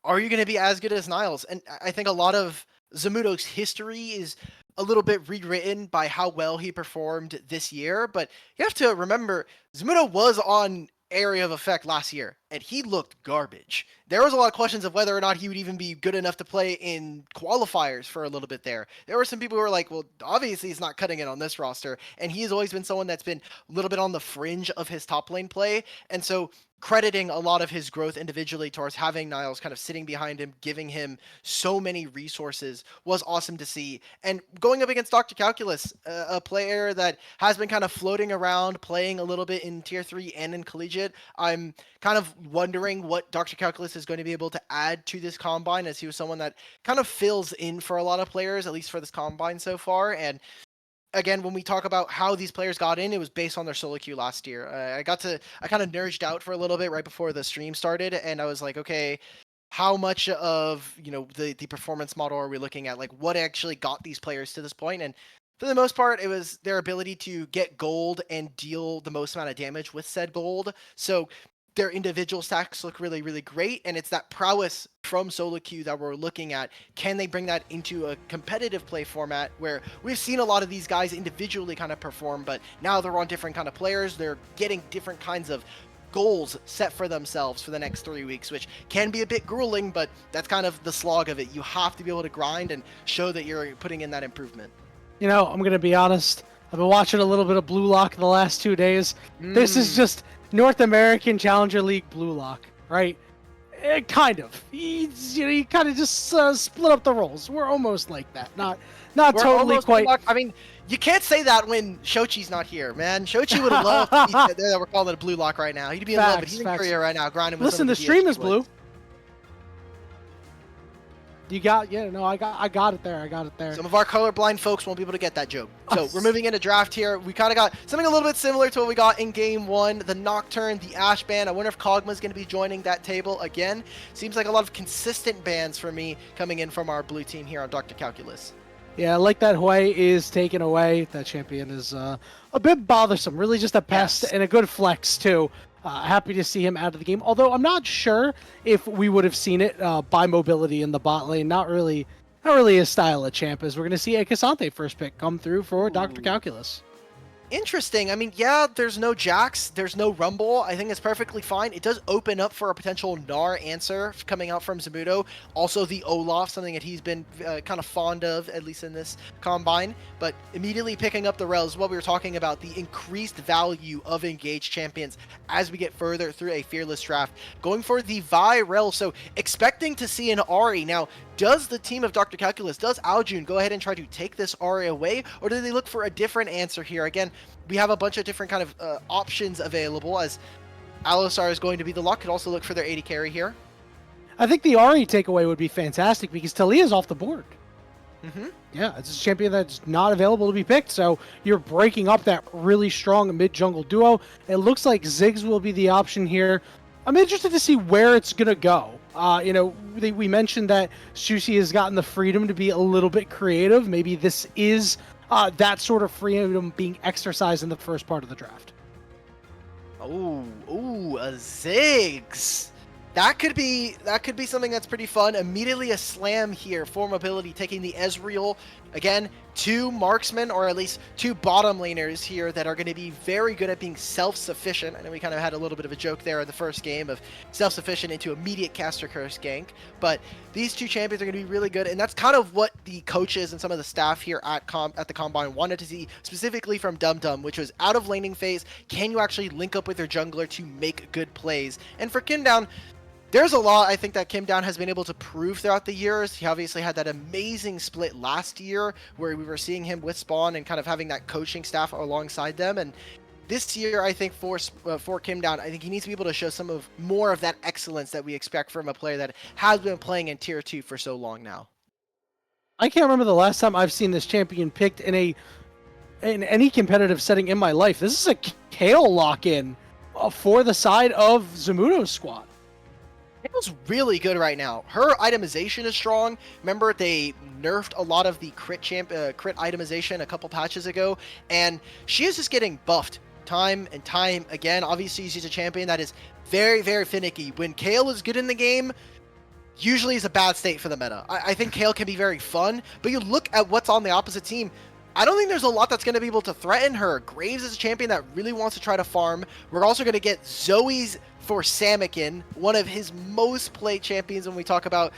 are you going to be as good as Niles? And I think a lot of Zamudo's history is a little bit rewritten by how well he performed this year. But you have to remember, Zamudo was on Area of Effect last year, and he looked garbage. There was a lot of questions of whether or not he would even be good enough to play in qualifiers for a little bit there. There were some people who were like, well, obviously he's not cutting it on this roster, and he has always been someone that's been a little bit on the fringe of his top lane play. And so crediting a lot of his growth individually towards having Niles kind of sitting behind him, giving him so many resources was awesome to see. And going up against Dr. Calculus, a player that has been kind of floating around, playing a little bit in Tier 3 and in Collegiate, I'm kind of wondering what Dr. Calculus is going to be able to add to this Combine, as he was someone that kind of fills in for a lot of players, at least for this Combine so far. And again, when we talk about how these players got in, it was based on their solo queue last year. I kind of nerded out for a little bit right before the stream started, and I was like, okay, how much of, the performance model are we looking at? Like, what actually got these players to this point? And for the most part, it was their ability to get gold and deal the most amount of damage with said gold. So their individual stacks look really, really great, and it's that prowess from solo queue that we're looking at. Can they bring that into a competitive play format where we've seen a lot of these guys individually kind of perform, but now they're on different kind of players, they're getting different kinds of goals set for themselves for the next 3 weeks, which can be a bit grueling, but that's kind of the slog of it. You have to be able to grind and show that you're putting in that improvement. I'm going to be honest. I've been watching a little bit of Blue Lock the last 2 days. This is just North American Challenger League Blue Lock, right? Kind of. You kind of just split up the roles. We're almost like that. Not We're totally quite. I mean, you can't say that when Shochi's not here, man. Shochi would have loved to be there. That we're calling it a Blue Lock right now. He'd be in love, but he's in Korea right now, grinding with Listen, the stream is blue. You got, I got it there. I got it there. Some of our colorblind folks won't be able to get that joke. So we're moving into draft here. We kind of got something a little bit similar to what we got in game 1. The Nocturne, the Ash band. I wonder if Kogma's going to be joining that table again. Seems like a lot of consistent bans for me coming in from our blue team here on Dr. Calculus. Yeah, I like that Hui is taken away. That champion is a bit bothersome. Really just a pest and a good flex, too. Happy to see him out of the game. Although I'm not sure if we would have seen it by mobility in the bot lane. Not really his style of champ. As we're going to see a Cassante first pick come through for Dr. Calculus. Interesting. I mean, yeah, there's no Jax, there's no Rumble. I think it's perfectly fine. It does open up for a potential Gnar answer coming out from Zamudo. Also the Olaf, something that he's been kind of fond of, at least in this Combine. But immediately picking up the Rels, what we were talking about, the increased value of engaged champions as we get further through a Fearless draft. Going for the Vi Rel, so expecting to see an Ahri. Now, does the team of Dr. Calculus, does Aljun go ahead and try to take this Ahri away, or do they look for a different answer here? Again, we have a bunch of different kind of options available, as Alistar is going to be the lock. Could also look for their AD carry here. I think the Ahri takeaway would be fantastic because Talia's off the board. Mm-hmm. Yeah, it's a champion that's not available to be picked, so you're breaking up that really strong mid-jungle duo. It looks like Ziggs will be the option here. I'm interested to see where it's going to go. We mentioned that Sushi has gotten the freedom to be a little bit creative. Maybe this is that sort of freedom being exercised in the first part of the draft. Ooh, a Ziggs. That could be something that's pretty fun. Immediately a slam here for mobility, taking the Ezreal. Again, 2 marksmen, or at least 2 bottom laners here that are going to be very good at being self-sufficient. I know we kind of had a little bit of a joke there in the first game of self-sufficient into immediate caster curse gank, but these 2 champions are going to be really good, and that's kind of what the coaches and some of the staff here at the Combine wanted to see, specifically from Dum Dum, which was out of laning phase. Can you actually link up with your jungler to make good plays? And for Kimdown, there's a lot I think that Kimdown has been able to prove throughout the years. He obviously had that amazing split last year where we were seeing him with Spawn and kind of having that coaching staff alongside them. And this year, I think for Kimdown, I think he needs to be able to show more of that excellence that we expect from a player that has been playing in Tier 2 for so long now. I can't remember the last time I've seen this champion picked in any competitive setting in my life. This is a Kale lock-in for the side of Zamudo's squad. Kale's really good right now. Her itemization is strong. Remember, they nerfed a lot of the crit itemization a couple patches ago, and she is just getting buffed time and time again. Obviously, he's a champion that is very, very finicky. When Kayle is good in the game, usually is a bad state for the meta. I think Kayle can be very fun, but you look at what's on the opposite team, I don't think there's a lot that's going to be able to threaten her. Graves is a champion that really wants to try to farm. We're also going to get Zoe's for Samikin, one of his most played champions when we talk about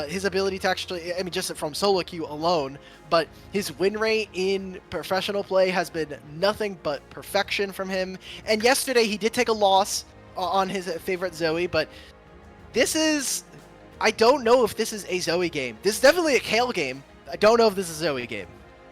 his ability to actually, I mean, just from solo queue alone, but his win rate in professional play has been nothing but perfection from him. And yesterday he did take a loss on his favorite Zoe, but this is, I don't know if this is a Zoe game. This is definitely a Kayle game. I don't know if this is a Zoe game.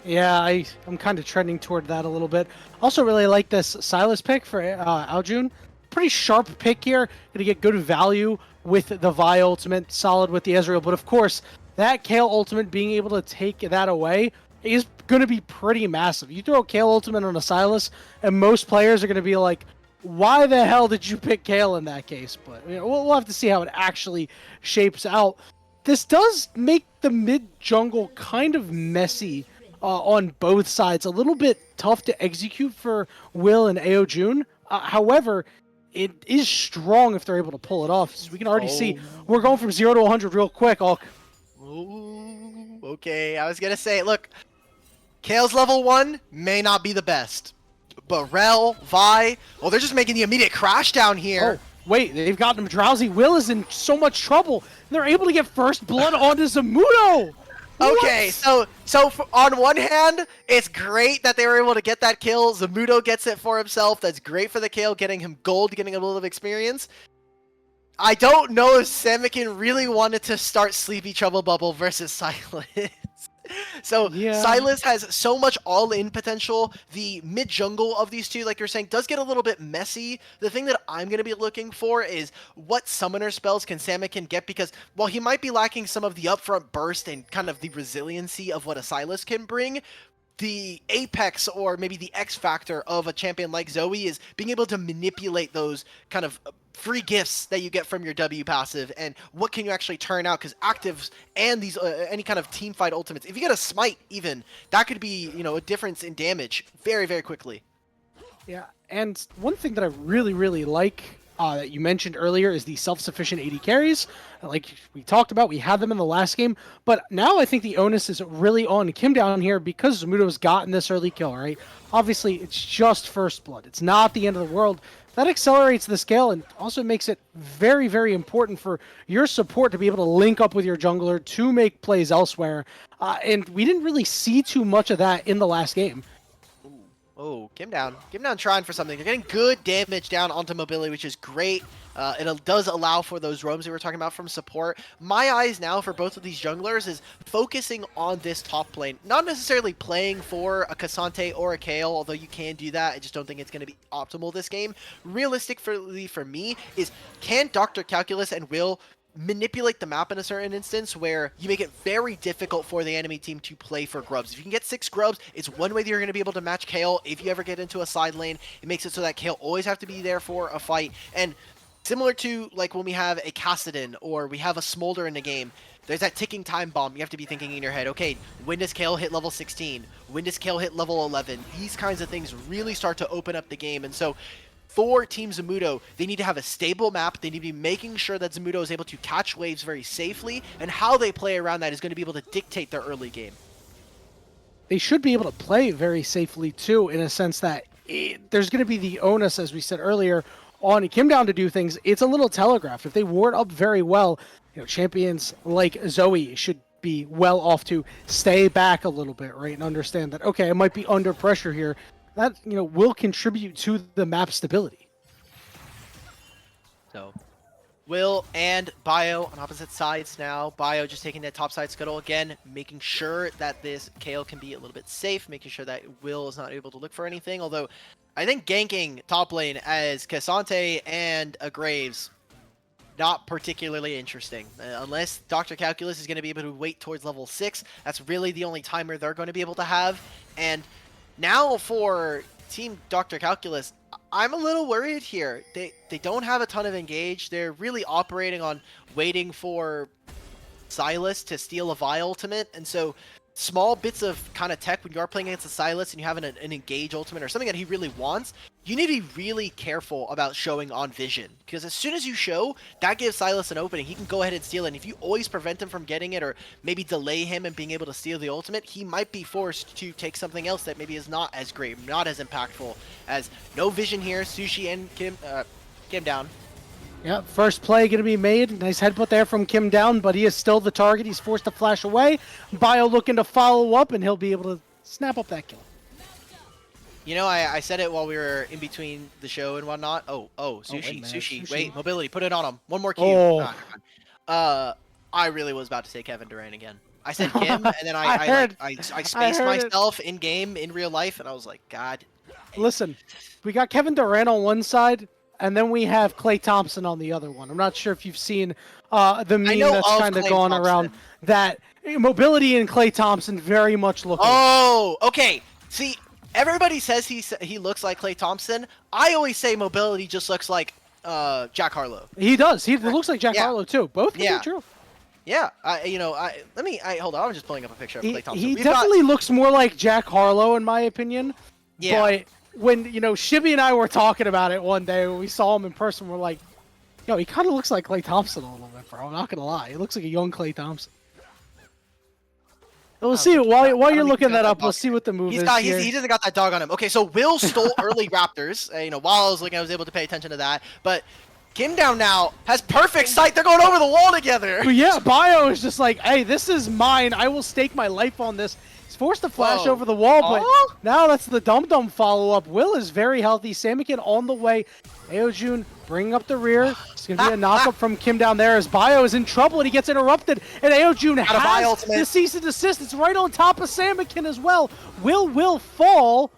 Yeah, I'm kind of trending toward that a little bit. Also really like this Sylas pick for Aljun. Pretty sharp pick here. Going to get good value with the Vi ultimate, solid with the Ezreal. But of course, that Kayle ultimate, being able to take that away is going to be pretty massive. You throw a Kayle ultimate on a Sylas, and most players are going to be like, why the hell did you pick Kayle in that case? But you know, we'll have to see how it actually shapes out. This does make the mid jungle kind of messy on both sides. A little bit tough to execute for Will and Aojun. However, it is strong if they're able to pull it off. So we can already see we're going from 0 to 100 real quick. Ooh, okay, I was going to say, look, Kayle's level 1 may not be the best. But Rel, Vi, well, they're just making the immediate crash down here. Oh, wait, they've gotten him drowsy. Will is in so much trouble. They're able to get first blood onto Zamudo. Okay, so on one hand, it's great that they were able to get that kill. Zamudo gets it for himself. That's great for the Kayle, getting him gold, getting a little of experience. I don't know if Samikin really wanted to start Sleepy Trouble Bubble versus Sylas. So yeah. Sylas has so much all-in potential. The mid-jungle of these two, like you're saying, does get a little bit messy. The thing that I'm going to be looking for is what summoner spells can Samikin get, because while he might be lacking some of the upfront burst and kind of the resiliency of what a Sylas can bring, the apex or maybe the X factor of a champion like Zoe is being able to manipulate those kind of free gifts that you get from your W passive, and what can you actually turn out, because actives and these any kind of team fight ultimates, if you get a smite even, that could be, you know, a difference in damage very, very quickly. Yeah, and one thing that I really like that you mentioned earlier is the self-sufficient AD carries. Like we talked about, we had them in the last game, but now I think the onus is really on Kim down here because Zamudo's gotten this early kill, right? Obviously, it's just first blood. It's not the end of the world. That accelerates the scale and also makes it very, very important for your support to be able to link up with your jungler to make plays elsewhere. And we didn't really see too much of that in the last game. Oh, Kim down trying for something. They're getting good damage down onto mobility, which is great. It does allow for those roams that we were talking about from support. My eyes now for both of these junglers is focusing on this top lane. Not necessarily playing for a Cassante or a Kayle, although you can do that. I just don't think it's going to be optimal this game. Realistically for me is, can Dr. Calculus and Will manipulate the map in a certain instance where you make it very difficult for the enemy team to play for grubs. If you can get 6 grubs, it's one way that you're going to be able to match Kayle. If you ever get into a side lane, it makes it so that Kayle always have to be there for a fight. And similar to like when we have a Kassadin or we have a Smolder in the game, there's that ticking time bomb. You have to be thinking in your head, okay, when does Kayle hit level 16? When does Kayle hit level 11? These kinds of things really start to open up the game. And so for Team Zamudo, they need to have a stable map. They need to be making sure that Zamudo is able to catch waves very safely, and how they play around that is going to be able to dictate their early game. They should be able to play very safely too, in a sense that there's going to be the onus, as we said earlier, on Kim down to do things. It's a little telegraphed. If they ward up very well, you know, champions like Zoe should be well off to stay back a little bit, right, and understand that, okay, I might be under pressure here. That, you know, will contribute to the map stability. So, Will and Bio on opposite sides now. Bio just taking that top side scuttle again, making sure that this Kayle can be a little bit safe, making sure that Will is not able to look for anything. Although, I think ganking top lane as Cassante and a Graves, not particularly interesting. Unless Dr. Calculus is going to be able to wait towards level 6, that's really the only timer they're going to be able to have. And now for Team Dr. Calculus, I'm a little worried here. They don't have a ton of engage. They're really operating on waiting for Sylas to steal a Vi ultimate, and so small bits of kind of tech when you are playing against a Sylas and you have an engage ultimate or something that he really wants, you need to be really careful about showing on vision, because as soon as you show, that gives Sylas an opening. He can go ahead and steal it, and if you always prevent him from getting it, or maybe delay him and being able to steal the ultimate, he might be forced to take something else that maybe is not as great, not as impactful. As no vision here, Sushi and Kim down. Yeah, first play going to be made. Nice headbutt there from Kim down, but he is still the target. He's forced to flash away. Bio looking to follow up, and he'll be able to snap up that kill. You know, I said it while we were in between the show and whatnot. Sushi. Sushi. Wait, mobility, put it on him. One more Q. I really was about to say Kevin Durant again. I said Kim, and then I spaced myself in game, in real life, and I was like, God. Listen, we got Kevin Durant on one side, and then we have Klay Thompson on the other one. I'm not sure if you've seen the meme that's kind of going around that mobility and Klay Thompson very much look. Oh, okay. See, everybody says he looks like Klay Thompson. I always say mobility just looks like Jack Harlow. He does. He looks like Jack Harlow too. Both can be true. Yeah, hold on. I'm just pulling up a picture of Klay Thompson. He definitely looks more like Jack Harlow in my opinion. Yeah. But when Shibby and I were talking about it one day when we saw him in person, we're like, yo, he kind of looks like Klay Thompson a little bit, bro. I'm not gonna lie. He looks like a young Klay Thompson. We'll see. While you're looking that up, we'll see what the move is here. He doesn't got that dog on him. Okay, so Will stole early Raptors. While I was looking, I was able to pay attention to that. But Kim down now has perfect sight. They're going over the wall together. But yeah, Bio is just like, hey, this is mine. I will stake my life on this. He's forced to flash over the wall, but now that's the Dum-Dum follow-up. Will is very healthy. Samikin on the way. Aojun bringing up the rear. It's going to be a knock-up from Kim down there as Bio is in trouble and he gets interrupted. And Aojun has the cease and desist. It's right on top of Samikin as well. Will fall,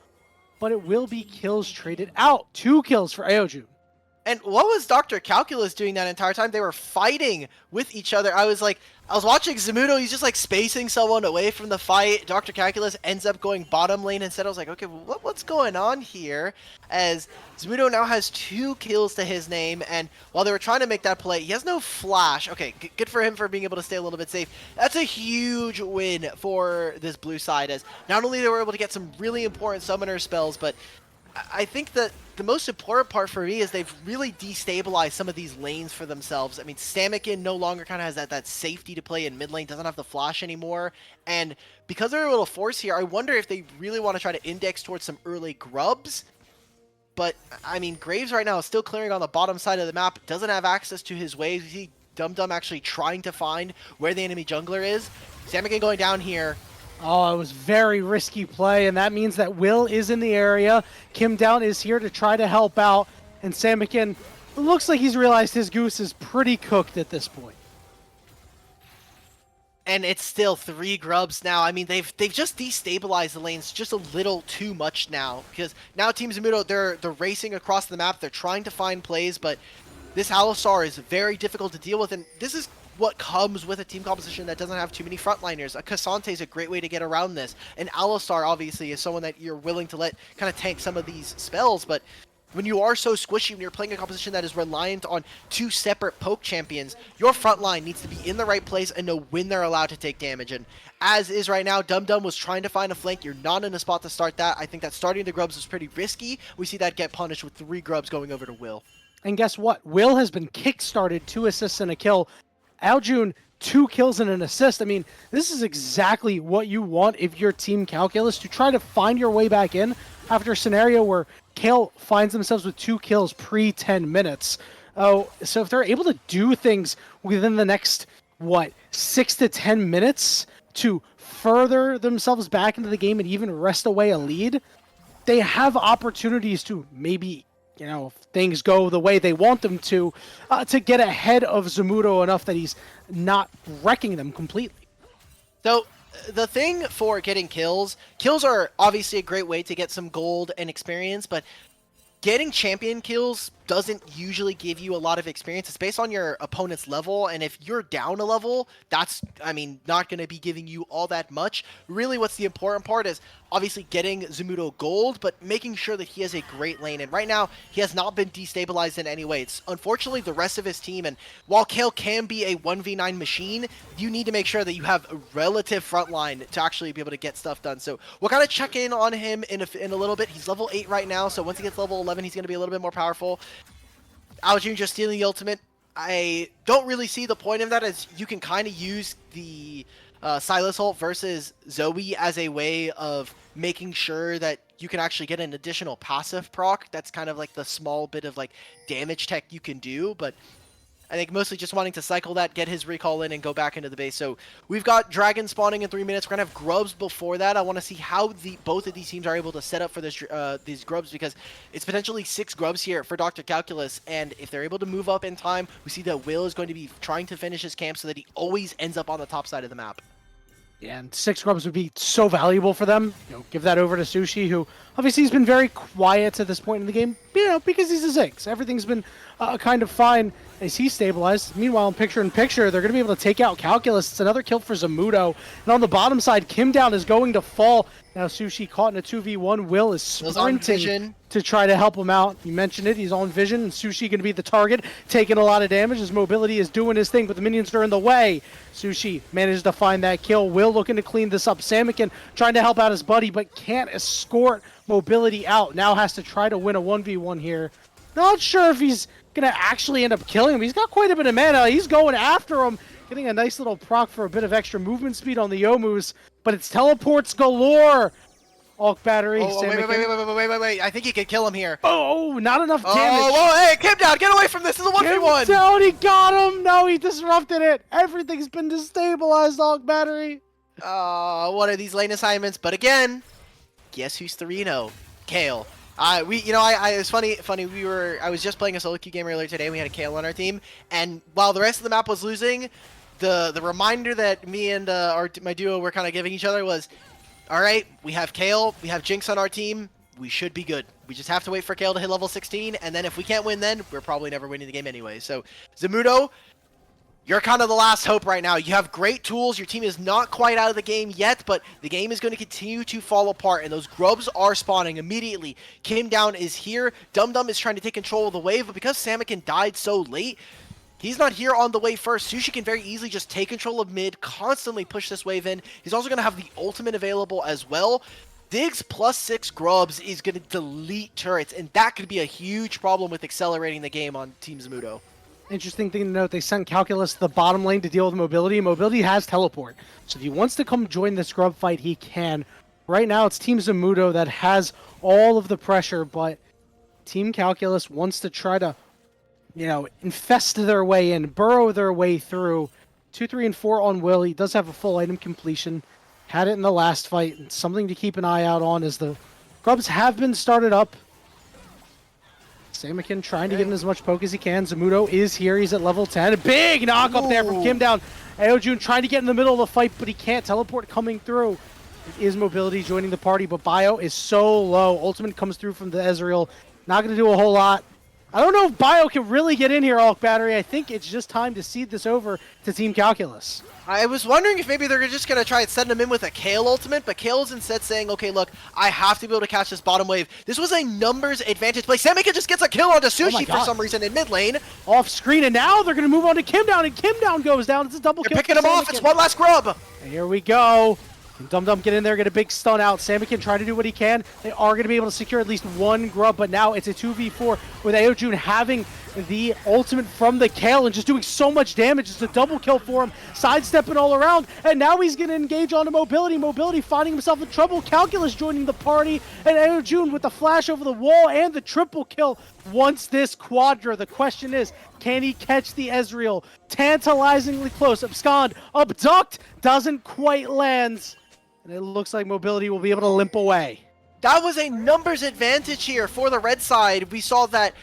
but it will be kills traded out. 2 kills for Aojun. And what was Dr. Calculus doing that entire time? They were fighting with each other. I was watching Zamudo. He's just like spacing someone away from the fight. Dr. Calculus ends up going bottom lane instead. I was like, okay, well, what's going on here? As Zamudo now has 2 kills to his name. And while they were trying to make that play, he has no flash. Okay, good for him for being able to stay a little bit safe. That's a huge win for this blue side, as not only they were able to get some really important summoner spells, but I think that the most important part for me is they've really destabilized some of these lanes for themselves. I mean, Samikin no longer kind of has that safety to play in mid lane, doesn't have the flash anymore. And because they're able to force here, I wonder if they really want to try to index towards some early grubs. But, I mean, Graves right now is still clearing on the bottom side of the map, doesn't have access to his waves. You see Dum-Dum actually trying to find where the enemy jungler is. Samikin going down here. Oh, it was very risky play, and that means that Will is in the area. Kim down is here to try to help out, and Samikin looks like he's realized his goose is pretty cooked at this point. And it's still 3 grubs now. I mean, they've just destabilized the lanes just a little too much now, because now Team Zamudo, they're racing across the map. They're trying to find plays, but this Alistar is very difficult to deal with, and this is what comes with a team composition that doesn't have too many frontliners. A Cassante is a great way to get around this. And Alistar, obviously, is someone that you're willing to let kind of tank some of these spells. But when you are so squishy, when you're playing a composition that is reliant on 2 separate poke champions, your frontline needs to be in the right place and know when they're allowed to take damage. And as is right now, Dum-Dum was trying to find a flank. You're not in a spot to start that. I think that starting the grubs was pretty risky. We see that get punished with 3 grubs going over to Will. And guess what? Will has been kick-started, 2 assists and a kill. Aojun, 2 kills and an assist. I mean, this is exactly what you want if you're Team Calculus, to try to find your way back in after a scenario where Kale finds themselves with 2 kills pre-10 minutes. Oh, so if they're able to do things within the next, 6 to 10 minutes to further themselves back into the game and even wrest away a lead, they have opportunities to maybe, if things go the way they want them to get ahead of Zamudo enough that he's not wrecking them completely. So the thing for getting kills are obviously a great way to get some gold and experience, but getting champion kills doesn't usually give you a lot of experience. It's based on your opponent's level, and if you're down a level, that's, not going to be giving you all that much. Really, what's the important part is obviously getting Zamudo gold, but making sure that he has a great lane. And right now, he has not been destabilized in any way. It's unfortunately the rest of his team. And while Kale can be a 1v9 machine, you need to make sure that you have a relative front line to actually be able to get stuff done. So we'll kind of check in on him in a little bit. He's level 8 right now, so once he gets level 11, he's going to be a little bit more powerful. Aojun just stealing the ultimate. I don't really see the point of that, as you can kind of use the Silas ult versus Zoe as a way of making sure that you can actually get an additional passive proc. That's kind of like the small bit of like damage tech you can do, but I think mostly just wanting to cycle that, get his recall in, and go back into the base. So we've got Dragon spawning in 3 minutes. We're going to have Grubs before that. I want to see how both of these teams are able to set up for this these Grubs, because it's potentially 6 Grubs here for Dr. Calculus. And if they're able to move up in time, we see that Will is going to be trying to finish his camp so that he always ends up on the top side of the map. Yeah, and 6 Grubs would be so valuable for them. Give that over to Sushi, who obviously has been very quiet to this point in the game, because he's a 6. Everything's been kind of fine as he stabilized. Meanwhile, in picture, they're going to be able to take out Calculus. It's another kill for Zamudo. And on the bottom side, Kim Down is going to fall. Now Sushi caught in a 2v1. Will is sprinting to try to help him out. You mentioned it. He's on vision, and Sushi going to be the target, taking a lot of damage. His mobility is doing his thing, but the minions are in the way. Sushi manages to find that kill. Will looking to clean this up. Samikin trying to help out his buddy, but can't escort mobility out. Now has to try to win a 1v1 here. Not sure if he's going to actually end up killing him. He's got quite a bit of mana. He's going after him, getting a nice little proc for a bit of extra movement speed on the Yomus, but it's teleports galore. Ulk battery. Oh, wait. I think he could kill him here. Oh, not enough damage. Oh, hey, Kim Down, get away from this. This is a 1v1. Kim Down, he got him. No, he disrupted it. Everything's been destabilized, Ulk battery. What are these lane assignments? But again, guess who's 3-0? Kale. It was funny. I was just playing a solo queue game earlier today. And we had a Kale on our team, and while the rest of the map was losing, the reminder that me and my duo were kind of giving each other was, all right, we have Kale, we have Jinx on our team. We should be good. We just have to wait for Kale to hit level 16, and then if we can't win, then we're probably never winning the game anyway. So Zamudo, you're kind of the last hope right now. You have great tools. Your team is not quite out of the game yet, but the game is going to continue to fall apart, and those Grubs are spawning immediately. Kim Down is here. Dum Dum is trying to take control of the wave, but because Samikin died so late, he's not here on the wave first. Sushi can very easily just take control of mid, constantly push this wave in. He's also going to have the ultimate available as well. Diggs plus 6 Grubs is going to delete turrets, and that could be a huge problem with accelerating the game on Team Zamudo. Interesting thing to note, they sent Calculus to the bottom lane to deal with Mobility. Mobility has teleport, so if he wants to come join this Grub fight, he can. Right now, it's Team Zamudo that has all of the pressure, but Team Calculus wants to try to, infest their way in, burrow their way through. 2, 3, and 4 on Will. He does have a full item completion. Had it in the last fight. And something to keep an eye out on as the Grubs have been started up. Samikin trying to get in as much poke as he can. Zamudo is here. He's at level 10. A big knock up there from Kim Down. Aojun trying to get in the middle of the fight, but he can't. Teleport coming through. It is Mobility joining the party, but Bio is so low. Ultimate comes through from the Ezreal. Not going to do a whole lot. I don't know if Bio can really get in here, Ulk Battery. I think it's just time to cede this over to Team Calculus. I was wondering if maybe they're just going to try and send him in with a Kale ultimate, but Kale is instead saying, okay, look, I have to be able to catch this bottom wave. This was a numbers advantage play. Samikin just gets a kill onto Sushi for some reason in mid lane. Off screen, and now they're going to move on to Kim Down, and Kim Down goes down. It's a double kill. You're picking him off. It's one last Grub. And here we go. Dum Dum get in there, get a big stun out. Samikin try to do what he can. They are going to be able to secure at least one Grub, but now it's a 2v4 with Aojun having the ultimate from the Kale and just doing so much damage. It's a double kill for him, sidestepping all around, and now he's going to engage onto Mobility. Mobility finding himself in trouble. Calculus joining the party, and Aojun with the flash over the wall and the triple kill wants this quadra. The question is, can he catch the Ezreal? Tantalizingly close. Abscond, abduct, doesn't quite land. And it looks like Mobility will be able to limp away. That was a numbers advantage here for the red side. We saw that,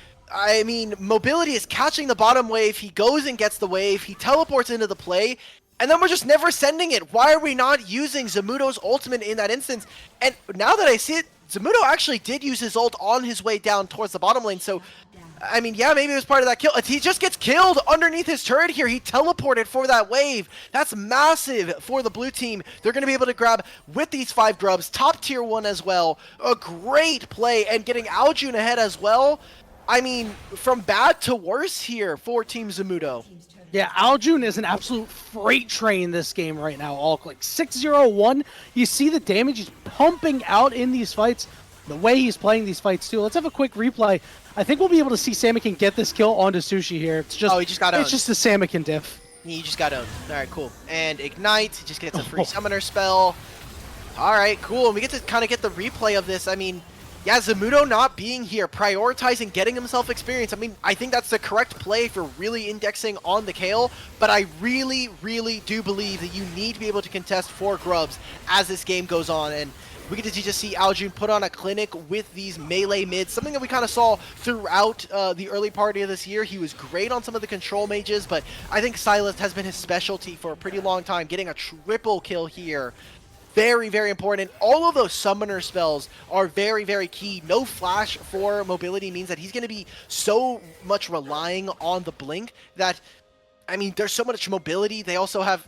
Mobility is catching the bottom wave. He goes and gets the wave. He teleports into the play. And then we're just never sending it. Why are we not using Zamudo's ultimate in that instance? And now that I see it, Zamudo actually did use his ult on his way down towards the bottom lane. So I mean, yeah, maybe it was part of that kill. He just gets killed underneath his turret here. He teleported for that wave. That's massive for the blue team. They're going to be able to grab with these 5 grubs, top tier 1 as well. A great play, and getting Aljun ahead as well. I mean, from bad to worse here for Team Zamudo. Yeah, Aljun is an absolute freight train this game right now. All like 6-0-1. You see the damage he's pumping out in these fights. The way he's playing these fights too. Let's have a quick replay. I think we'll be able to see Samikin get this kill onto Sushi here. It's just, he just got owned. It's just a Samikin diff. He just got owned. All right, cool. And Ignite, he just gets a free summoner spell. All right, cool. And we get to kind of get the replay of this. I mean, yeah, Zamudo not being here, prioritizing getting himself experience. I mean, I think that's the correct play for really indexing on the Kayle, but I really, really do believe that you need to be able to contest 4 grubs as this game goes on. And we get to just see Aljun put on a clinic with these melee mids, something that we kind of saw throughout the early part of this year. He was great on some of the control mages, but I think Sylas has been his specialty for a pretty long time. Getting a triple kill here, very, very important. All of those summoner spells are very, very key. No flash for mobility means that he's going to be so much relying on the blink that, I mean, there's so much mobility. They also have,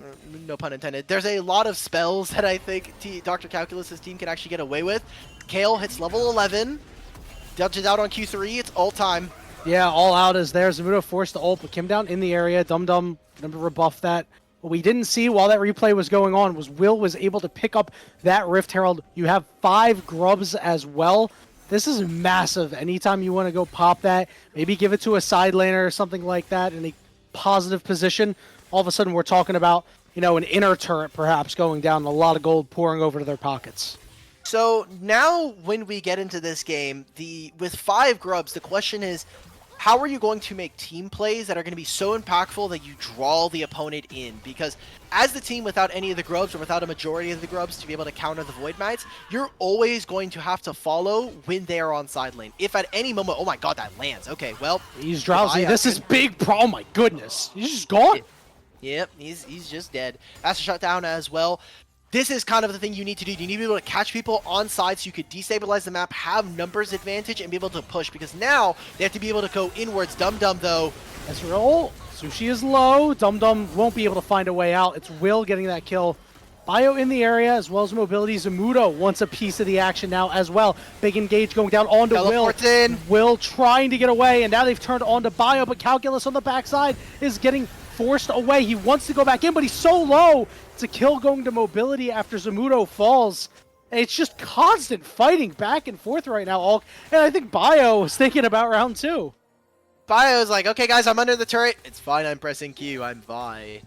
no pun intended, there's a lot of spells that I think Dr. Calculus's team can actually get away with. Kayle hits level 11, dodges out on Q3, it's all time. Yeah, all out is there. Zamudo forced the ult, but came down in the area. Dum Dum gonna rebuff that. What we didn't see while that replay was going on was Will was able to pick up that Rift Herald. You have 5 grubs as well. This is massive. Anytime you want to go pop that, maybe give it to a side laner or something like that in a positive position, all of a sudden we're talking about, you know, an inner turret perhaps going down, a lot of gold pouring over to their pockets. So now when we get into this game, with 5 grubs, the question is, how are you going to make team plays that are going to be so impactful that you draw the opponent in? Because as the team without any of the grubs, or without a majority of the grubs to be able to counter the Void Knights, you're always going to have to follow when they are on side lane. If at any moment, oh my god, that lands. Okay, well. He's drowsy. This is big oh my goodness. He's just gone. Yep, he's just dead. That's a shutdown as well. This is kind of the thing you need to do. You need to be able to catch people on side so you could destabilize the map, have numbers advantage, and be able to push. Because now they have to be able to go inwards. Dum Dum, though. Let's roll. Sushi is low. Dum Dum won't be able to find a way out. It's Will getting that kill. Bio in the area, as well as mobility. Zamudo wants a piece of the action now as well. Big engage going down onto Teleports Will. In. Will trying to get away, and now they've turned onto Bio, but Calculus on the backside is getting forced away. He wants to go back in, but he's so low. It's a kill going to mobility after Zamudo falls. And it's just constant fighting back and forth right now, Ulk. And I think Bio is thinking about round 2. Bio's like, okay, guys, I'm under the turret. It's fine, I'm pressing Q. I'm Vi.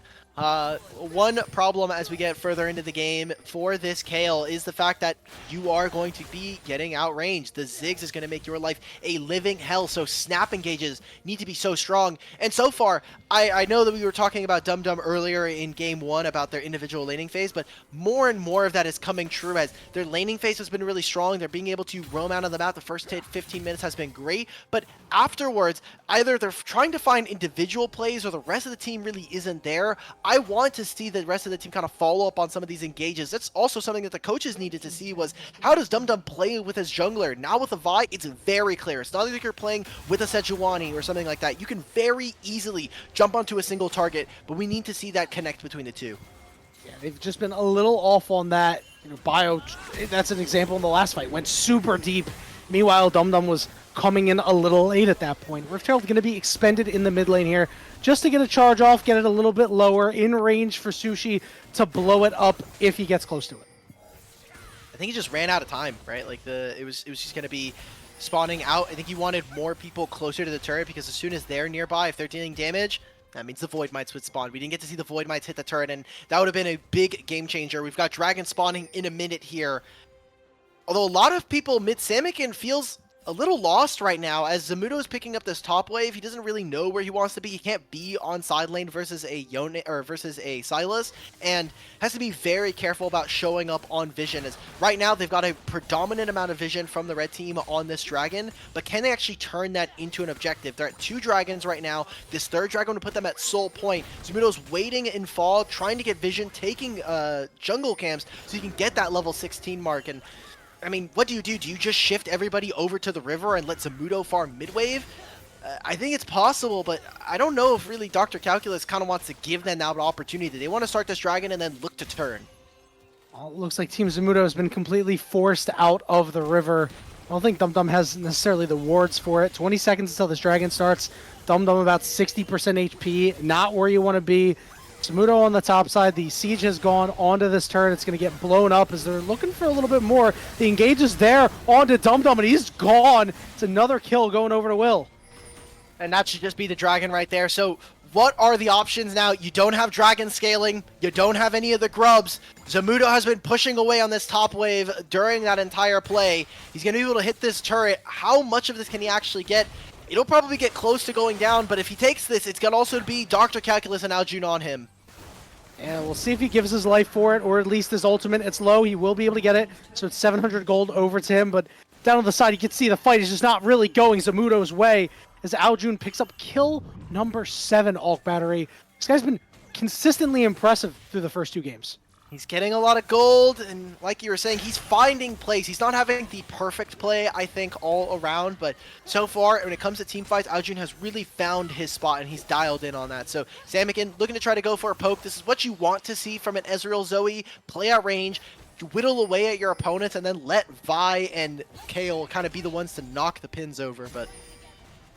One problem as we get further into the game for this Kayle is the fact that you are going to be getting outranged. The Ziggs is going to make your life a living hell, so snap engages need to be so strong. And so far, I know that we were talking about Dum Dum earlier in game 1 about their individual laning phase, but more and more of that is coming true as their laning phase has been really strong. They're being able to roam out of the map. The first 15 minutes has been great, but afterwards, either they're trying to find individual plays or the rest of the team really isn't there. I want to see the rest of the team kind of follow up on some of these engages. That's also something that the coaches needed to see was, how does Dum Dum play with his jungler? Now with a Vi, it's very clear. It's not like you're playing with a Sejuani or something like that. You can very easily jump onto a single target, but we need to see that connect between the two. Yeah, they've just been a little off on that. You know, Bio, that's an example in the last fight, went super deep. Meanwhile, Dum Dum was coming in a little late at that point. Rift Herald going to be expended in the mid lane here just to get a charge off, get it a little bit lower, in range for Sushi to blow it up if he gets close to it. I think he just ran out of time, right? Like it was just going to be spawning out. I think he wanted more people closer to the turret because as soon as they're nearby, if they're dealing damage, that means the Void Mites would spawn. We didn't get to see the Void Mites hit the turret, and that would have been a big game changer. We've got Dragon spawning in a minute here. Although a lot of people, Samikin feels a little lost right now as Zamudo is picking up this top wave. He doesn't really know where he wants to be. He can't be on side lane versus a Yone or versus a Sylas, and has to be very careful about showing up on vision. As right now they've got a predominant amount of vision from the red team on this dragon, but can they actually turn that into an objective? They're at 2 dragons right now. This 3rd dragon would put them at soul point. Zamudo's waiting in fall, trying to get vision, taking jungle camps so he can get that level 16 mark. And I mean, what do? Do you just shift everybody over to the river and let Zamudo farm mid-wave? I think it's possible, but I don't know if really Dr. Calculus kind of wants to give them that opportunity. They want to start this dragon and then look to turn. Well, it looks like Team Zamudo has been completely forced out of the river. I don't think Dum has necessarily the wards for it. 20 seconds until this dragon starts. Dum about 60% HP, not where you want to be. Zamudo on the top side. The siege has gone onto this turret. It's going to get blown up as they're looking for a little bit more. The engage is there onto Dum and he's gone. It's another kill going over to Will. And that should just be the dragon right there. So what are the options now? You don't have dragon scaling. You don't have any of the grubs. Zamudo has been pushing away on this top wave during that entire play. He's going to be able to hit this turret. How much of this can he actually get? It'll probably get close to going down, but if he takes this, it's going to also be Dr. Calculus and Aljun on him. And we'll see if he gives his life for it, or at least his ultimate. It's low. He will be able to get it. So it's 700 gold over to him, but down on the side, you can see the fight is just not really going Zamudo's way as Aljun picks up kill number 7 Alk Battery. This guy's been consistently impressive through the first 2 games. He's getting a lot of gold, and like you were saying, he's finding plays. He's not having the perfect play, I think, all around, but so far, when it comes to team fights, Aljun has really found his spot, and he's dialed in on that. So, Samikin looking to try to go for a poke. This is what you want to see from an Ezreal Zoe. Play out range, whittle away at your opponents, and then let Vi and Kale kind of be the ones to knock the pins over, but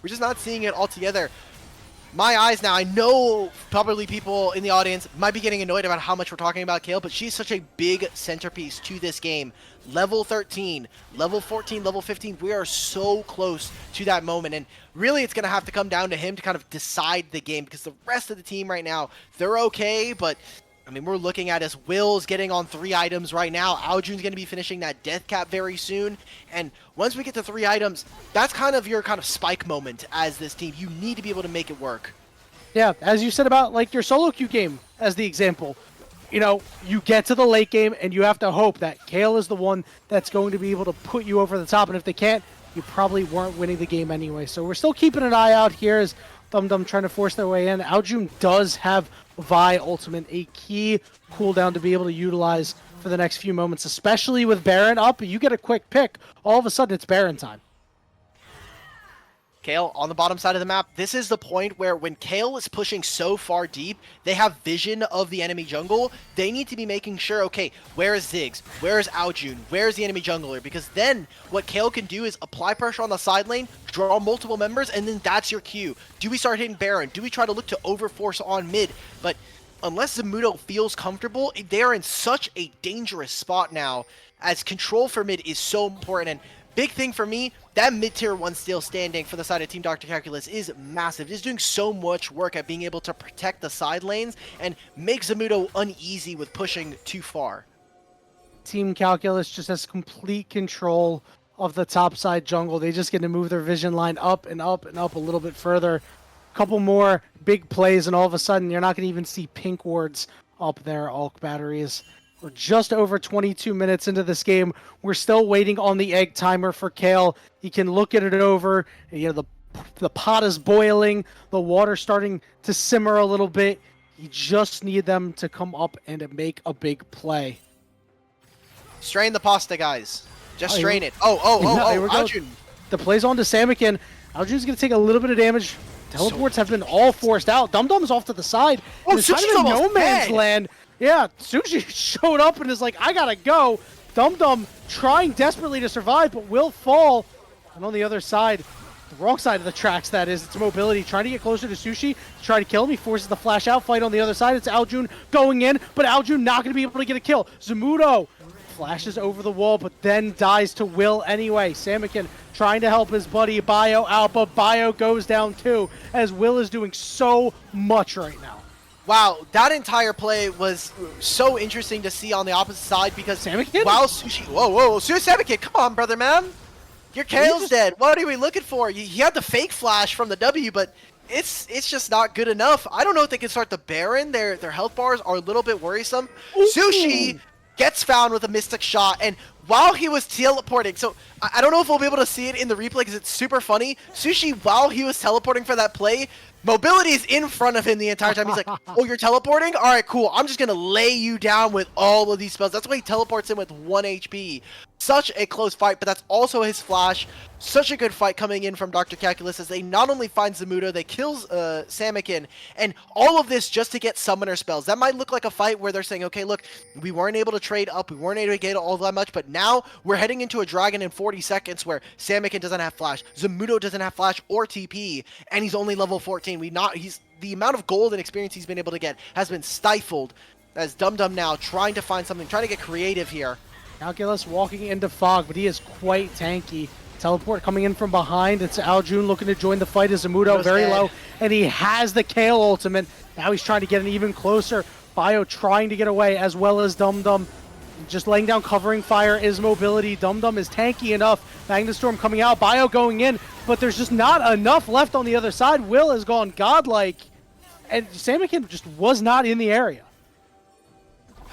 we're just not seeing it all together. My eyes now, I know probably people in the audience might be getting annoyed about how much we're talking about Kale, but she's such a big centerpiece to this game. Level 13, level 14, level 15, we are so close to that moment, and really it's going to have to come down to him to kind of decide the game, because the rest of the team right now, they're okay, but I mean, we're looking at as Will's getting on 3 items right now. Aljun's going to be finishing that death cap very soon. And once we get to 3 items, that's kind of your spike moment as this team. You need to be able to make it work. Yeah, as you said about like your solo queue game as the example. You know, you get to the late game and you have to hope that Kale is the one that's going to be able to put you over the top. And if they can't, you probably weren't winning the game anyway. So we're still keeping an eye out here as Dum trying to force their way in. Aljun does have Vi ultimate, a key cooldown to be able to utilize for the next few moments, especially with Baron up. You get a quick pick, all of a sudden it's Baron time. Kale on the bottom side of the map. This is the point where when Kale is pushing so far deep, they have vision of the enemy jungle. They need to be making sure, okay, where is Ziggs? Where is Aljun? Where is the enemy jungler? Because then what Kale can do is apply pressure on the side lane, draw multiple members, and then that's your cue. Do we start hitting Baron? Do we try to look to overforce on mid? But unless Zamudo feels comfortable, they are in such a dangerous spot now, as control for mid is so important. And big thing for me, that mid-tier 1 still standing for the side of Team Dr. Calculus is massive. He's doing so much work at being able to protect the side lanes and make Zamudo uneasy with pushing too far. Team Calculus just has complete control of the top side jungle. They just get to move their vision line up and up and up a little bit further. Couple more big plays and all of a sudden you're not going to even see pink wards up there, Alk batteries. We're just over 22 minutes into this game. We're still waiting on the egg timer for Kale. He can look at it over. You know, the pot is boiling. The water's starting to simmer a little bit. You just need them to come up and make a big play. Strain the pasta, guys. Just strain it. Here we go. Aljun. The play's on to Samikin. Aljun's going to take a little bit of damage. Teleports have been all forced out. Dum's off to the side. Oh, it's kind Sushi's of a no almost man's dead. land. Yeah, Sushi showed up and is like, I gotta go. Dum trying desperately to survive, but will fall. And on the other side, the wrong side of the tracks, that is, it's mobility. Trying to get closer to Sushi, to try to kill him. He forces the flash out fight on the other side. It's Aljun going in, but Aljun not going to be able to get a kill. Zamudo flashes over the wall, but then dies to Will anyway. Samikin trying to help his buddy Bio out, but Bio goes down too, as Will is doing so much right now. Wow, that entire play was so interesting to see on the opposite side because Samikin? while Sushi... Whoa, Samikin, come on, brother, man. Your Kale's dead. What are we looking for? He had the fake flash from the W, but it's just not good enough. I don't know if they can start the Baron. Their health bars are a little bit worrisome. Ooh. Sushi gets found with a Mystic Shot, and while he was teleporting, so I don't know if we'll be able to see it in the replay because it's super funny. Sushi, while he was teleporting for that play, mobility is in front of him the entire time. He's like, oh, you're teleporting? All right, cool. I'm just going to lay you down with all of these spells. That's why he teleports in with 1 HP. Such a close fight, but that's also his flash. Such a good fight coming in from Dr. Calculus as they not only find Zamudo, they kills Samikin, and all of this just to get summoner spells. That might look like a fight where they're saying, okay, look, we weren't able to trade up, we weren't able to get all that much, but now we're heading into a dragon in 40 seconds where Samikin doesn't have flash, Zamudo doesn't have flash or TP, and he's only level 14. The amount of gold and experience he's been able to get has been stifled as Dum Dum now trying to find something, trying to get creative here. Calculus walking into Fog, but he is quite tanky. Teleport coming in from behind. It's Aljun looking to join the fight as Zamudo very low, and he has the Kale ultimate. Now he's trying to get an even closer. Bio trying to get away, as well as Dum Dum. Just laying down covering fire is mobility. Dum Dum is tanky enough. Magnastorm coming out, Bio going in, but there's just not enough left on the other side. Will has gone godlike, and Samikin just was not in the area.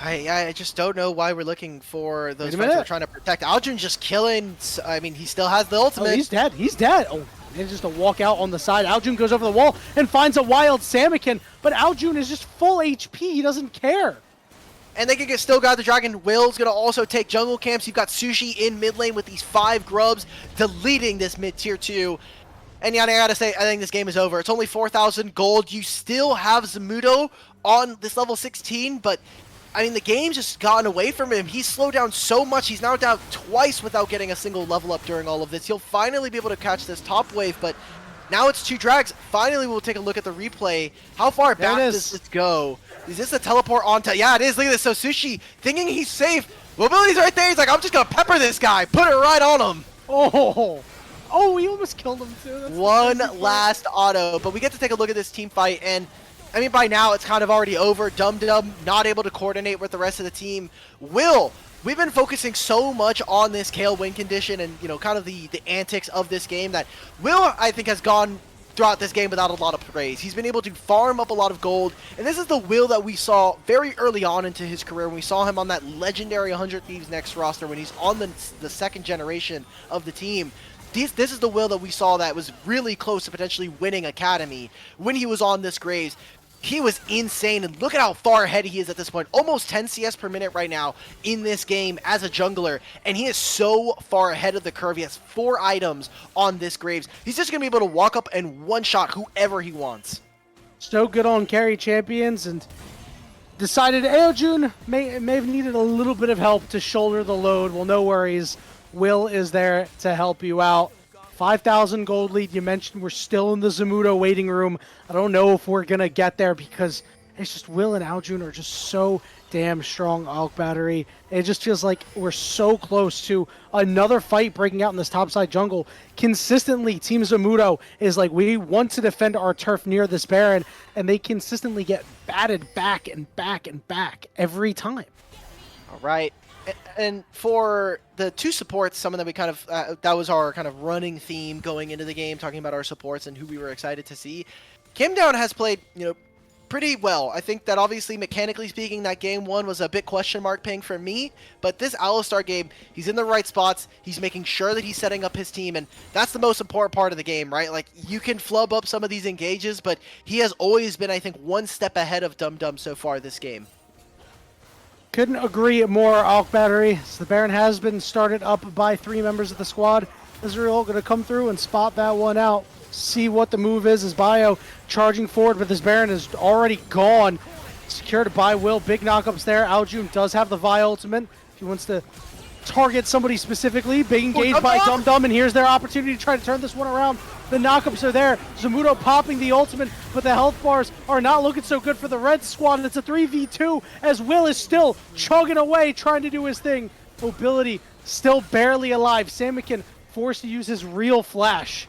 I just don't know why we're looking for those fights we're trying to protect. Aljun just killing. I mean, he still has the ultimate. Oh, he's dead. He's dead. Oh, and just a walk out on the side. Aljun goes over the wall and finds a wild Samikin, but Aljun is just full HP. He doesn't care. And they can still got the dragon. Will's going to also take jungle camps. You've got Sushi in mid lane with these 5 grubs, deleting this mid tier 2. And yeah, I gotta say, I think this game is over. It's only 4,000 gold. You still have Zamudo on this level 16, but I mean, the game's just gotten away from him. He's slowed down so much. He's now down twice without getting a single level up during all of this. He'll finally be able to catch this top wave, but now it's 2 drags. Finally, we'll take a look at the replay. How far back does this go? Is this a teleport onto? Yeah, it is. Look at this. So Sushi, thinking he's safe. Mobility's right there. He's like, I'm just going to pepper this guy. Put it right on him. Oh, he almost killed him too. That's one last auto, but we get to take a look at this team fight, and I mean, by now, it's kind of already over. Dum Dum not able to coordinate with the rest of the team. Will, we've been focusing so much on this Kale win condition and, you know, kind of the antics of this game that Will, I think, has gone throughout this game without a lot of praise. He's been able to farm up a lot of gold, and this is the Will that we saw very early on into his career when we saw him on that legendary 100 Thieves Next roster when he's on the second generation of the team. This is the Will that we saw that was really close to potentially winning Academy when he was on this Graves. He was insane, and look at how far ahead he is at this point. Almost 10 CS per minute right now in this game as a jungler, and he is so far ahead of the curve. He has 4 items on this Graves. He's just going to be able to walk up and one-shot whoever he wants. So good on carry champions, and decided Aojun may have needed a little bit of help to shoulder the load. Well, no worries. Will is there to help you out. 5,000 gold lead. You mentioned we're still in the Zamudo waiting room. I don't know if we're going to get there because it's just Will and Aljun are just so damn strong. Alk battery. It just feels like we're so close to another fight breaking out in this topside jungle. Consistently, Team Zamudo is like, we want to defend our turf near this Baron, and they consistently get batted back and back and back every time. All right. And for the 2 supports, someone that we kind of, that was our kind of running theme going into the game, talking about our supports and who we were excited to see. Camdown has played, you know, pretty well. I think that obviously, mechanically speaking, that game 1 was a bit question mark ping for me, but this Alistar game, he's in the right spots, he's making sure that he's setting up his team, and that's the most important part of the game, right? Like, you can flub up some of these engages, but he has always been, I think, 1 step ahead of Dum Dum so far this game. Couldn't agree more, Alk battery. So the Baron has been started up by 3 members of the squad. Israel going to come through and spot that one out. See what the move is as Bio charging forward, but this Baron is already gone. Secured by Will. Big knockups there. Aljun does have the Vi ultimate. If he wants to target somebody specifically. Big engage by Dum Dum, and here's their opportunity to try to turn this one around. The knockups are there. Zamudo popping the ultimate, but the health bars are not looking so good for the red squad, and it's a 3v2 as Will is still chugging away, trying to do his thing. Mobility still barely alive. Samikin forced to use his real flash.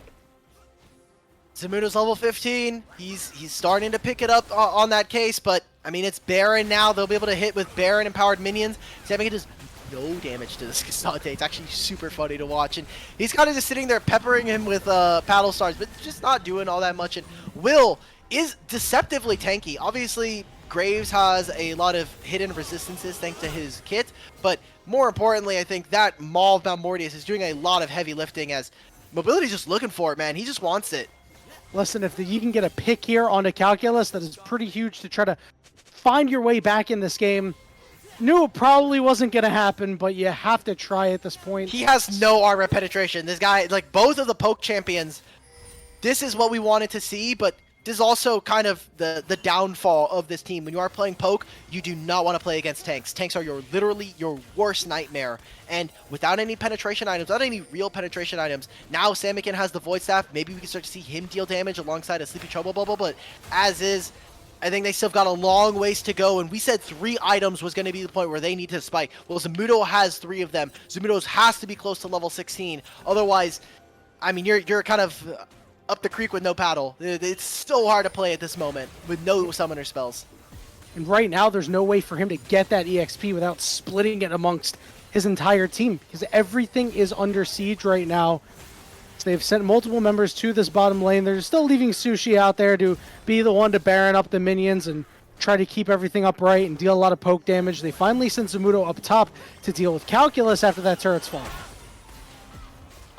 Zamudo's level 15. He's starting to pick it up on that case, but I mean, it's Baron now. They'll be able to hit with Baron empowered minions. Samikin does no damage to this Cassante. It's actually super funny to watch, and he's kind of just sitting there peppering him with paddle stars, but just not doing all that much. And Will is deceptively tanky. Obviously, Graves has a lot of hidden resistances thanks to his kit, but more importantly, I think that Maul of Malmortius is doing a lot of heavy lifting as Mobility's just looking for it, man. He just wants it. Listen, if you can get a pick here on a Calculus, that is pretty huge to try to find your way back in this game. Knew it probably wasn't going to happen, but you have to try at this point. He has no armor penetration. This guy, like both of the poke champions, this is what we wanted to see, but this is also kind of the downfall of this team. When you are playing poke, you do not want to play against tanks. Tanks are literally your worst nightmare. And without any penetration items, without any real penetration items, now Samikin has the Void Staff. Maybe we can start to see him deal damage alongside a Sleepy Trouble Bubble, but as is, I think they still got a long ways to go, and we said 3 items was going to be the point where they need to spike. Well, Zamudo has 3 of them. Zamudo's has to be close to level 16. Otherwise, I mean, you're kind of up the creek with no paddle. It's so hard to play at this moment with no summoner spells. And right now, there's no way for him to get that EXP without splitting it amongst his entire team, because everything is under siege right now. So they've sent multiple members to this bottom lane. They're still leaving Sushi out there to be the one to Baron up the minions and try to keep everything upright and deal a lot of poke damage. They finally sent Zamudo up top to deal with Calculus after that turret's fall.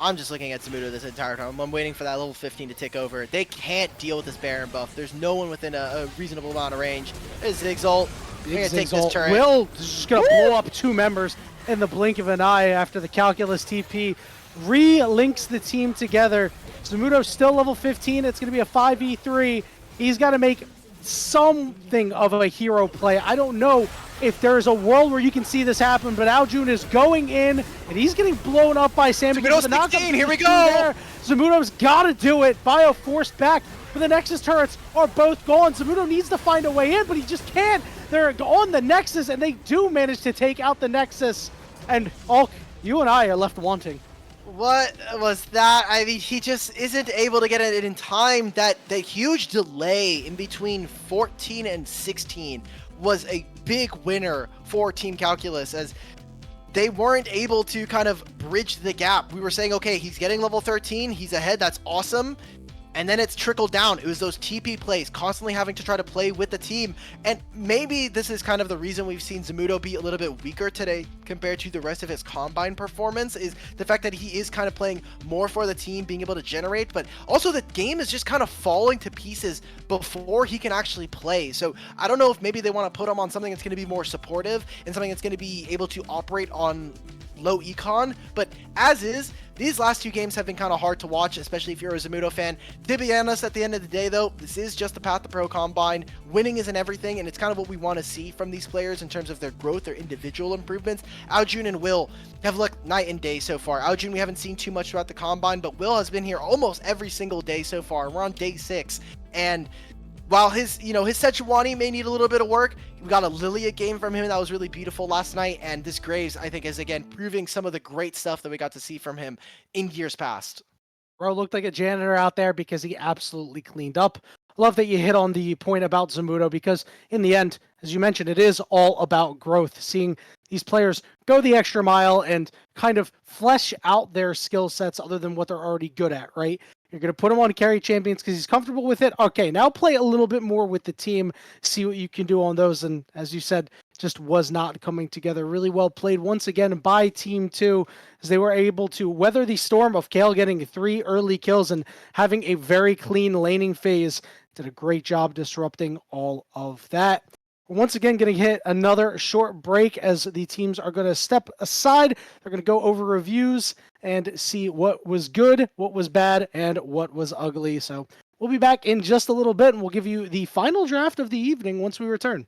I'm just looking at Zamudo this entire time. I'm waiting for that level 15 to tick over. They can't deal with this Baron buff. There's no one within a reasonable amount of range. There's Zigzolt. They're going to take this turret. Will is just going to blow up 2 members in the blink of an eye after the Calculus TP re-links the team together. Zamudo's still level 15. It's going to be a 5v3. He's got to make something of a hero play. I don't know if there's a world where you can see this happen, but Aljun is going in, and he's getting blown up by Sam. Zamudo's 16, here we go! Zamudo's got to do it. Bio forced back, but the Nexus turrets are both gone. Zamudo needs to find a way in, but he just can't. They're on the Nexus, and they do manage to take out the Nexus, and all you and I are left wanting. What was that? I mean, he just isn't able to get it in time. That huge delay in between 14 and 16 was a big winner for Team Calculus, as they weren't able to kind of bridge the gap. We were saying, okay, he's getting level 13, he's ahead, that's awesome. And then it's trickled down. It was those TP plays, constantly having to try to play with the team. And maybe this is kind of the reason we've seen Zamudo be a little bit weaker today compared to the rest of his Combine performance, is the fact that he is kind of playing more for the team, being able to generate, but also the game is just kind of falling to pieces before he can actually play. So I don't know if maybe they want to put him on something that's going to be more supportive and something that's going to be able to operate on low econ, but as is, these last 2 games have been kind of hard to watch, especially if you're a Zamudo fan. To be honest, at the end of the day though, this is just the Path2Pro Combine. Winning isn't everything, and it's kind of what we want to see from these players in terms of their growth, their individual improvements. Aljun and Will have looked night and day so far. Aljun we haven't seen too much throughout the Combine, but Will has been here almost every single day so far. We're on day 6, and while his Sejuani may need a little bit of work, we got a Lilia game from him that was really beautiful last night, and this Graves, I think, is again proving some of the great stuff that we got to see from him in years past. Bro looked like a janitor out there because he absolutely cleaned up. Love that you hit on the point about Zamudo, because in the end, as you mentioned, it is all about growth. Seeing these players go the extra mile and kind of flesh out their skill sets other than what they're already good at, right? You're going to put him on carry champions because he's comfortable with it. Okay, now play a little bit more with the team, see what you can do on those. And as you said, just was not coming together. Really well played once again by Team 2, as they were able to weather the storm of Kale getting 3 early kills and having a very clean laning phase. Did a great job disrupting all of that. Once again, going to hit another short break as the teams are going to step aside. They're going to go over reviews and see what was good, what was bad, and what was ugly. So we'll be back in just a little bit, and we'll give you the final draft of the evening once we return.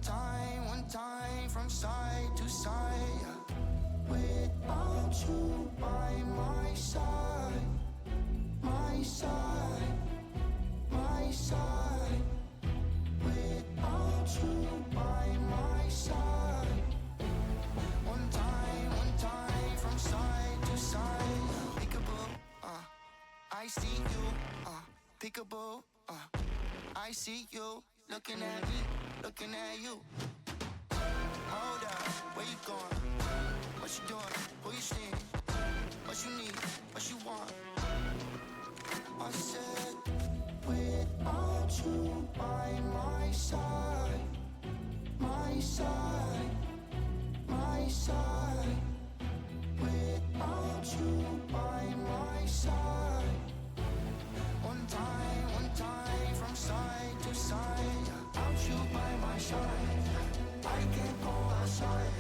one time from side to side. Without you by my side, my side, my side. Without you by my side. One time from side to side. Peekaboo, I see you, peekaboo, I see you. Looking at me, looking at you. Hold up, where you going? What you doing? Who you seeing? What you need? What you want? I said, without you by my side, my side, my side. Without you by my side. One time from side to side. Without you by my side, I can't go outside.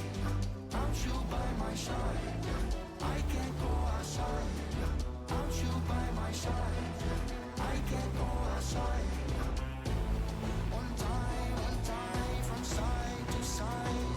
Without you by my side, I can't go outside. Without you by my side, I can't go outside. One time from side to side.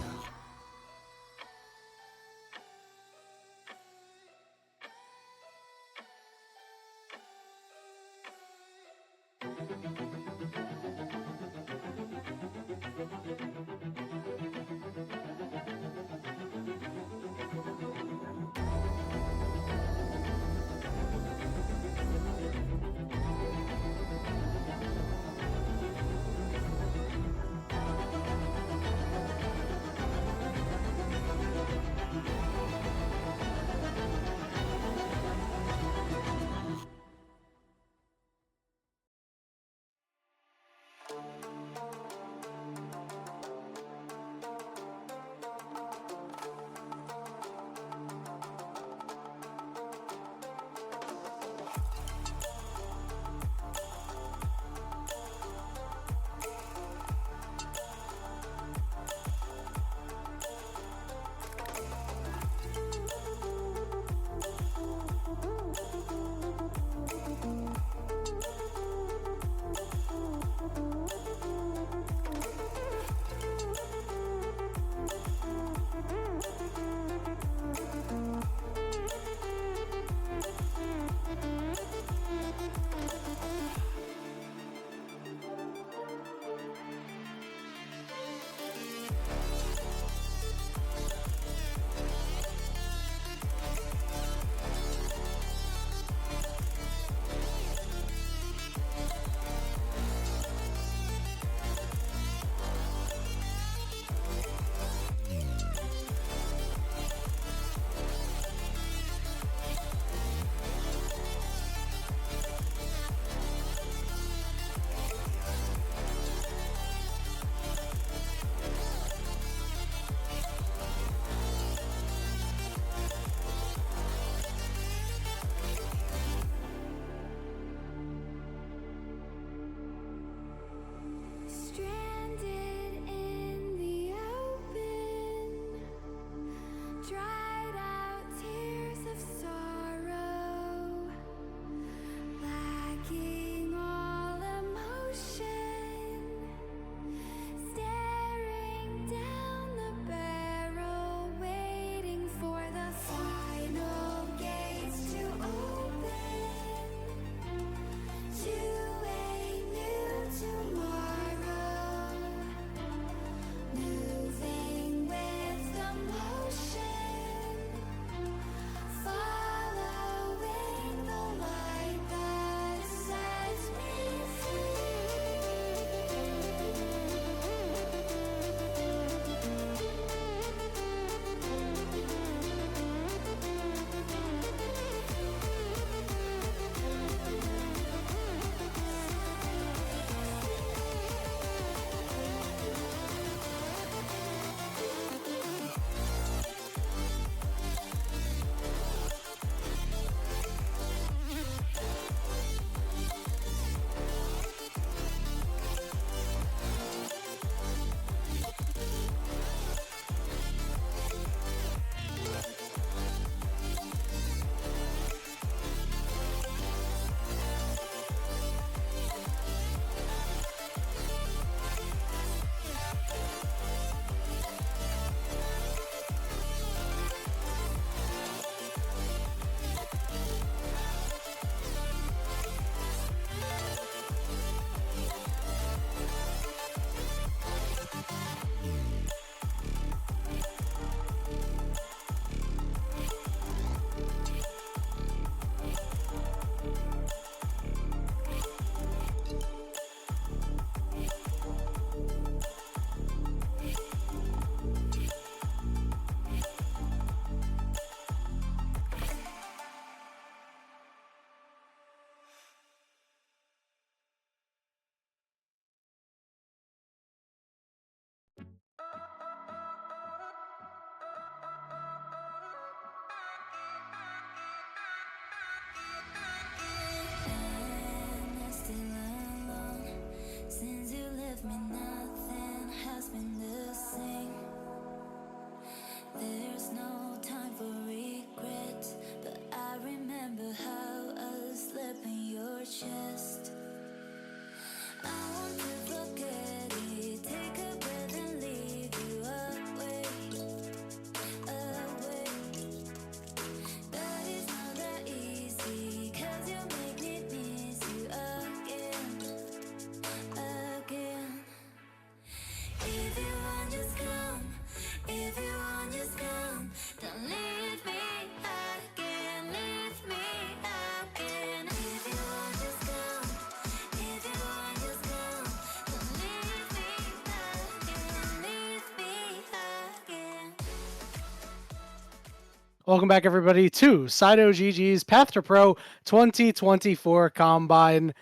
Welcome back, everybody, to Cyto GG's Path2Pro 2024 Combine.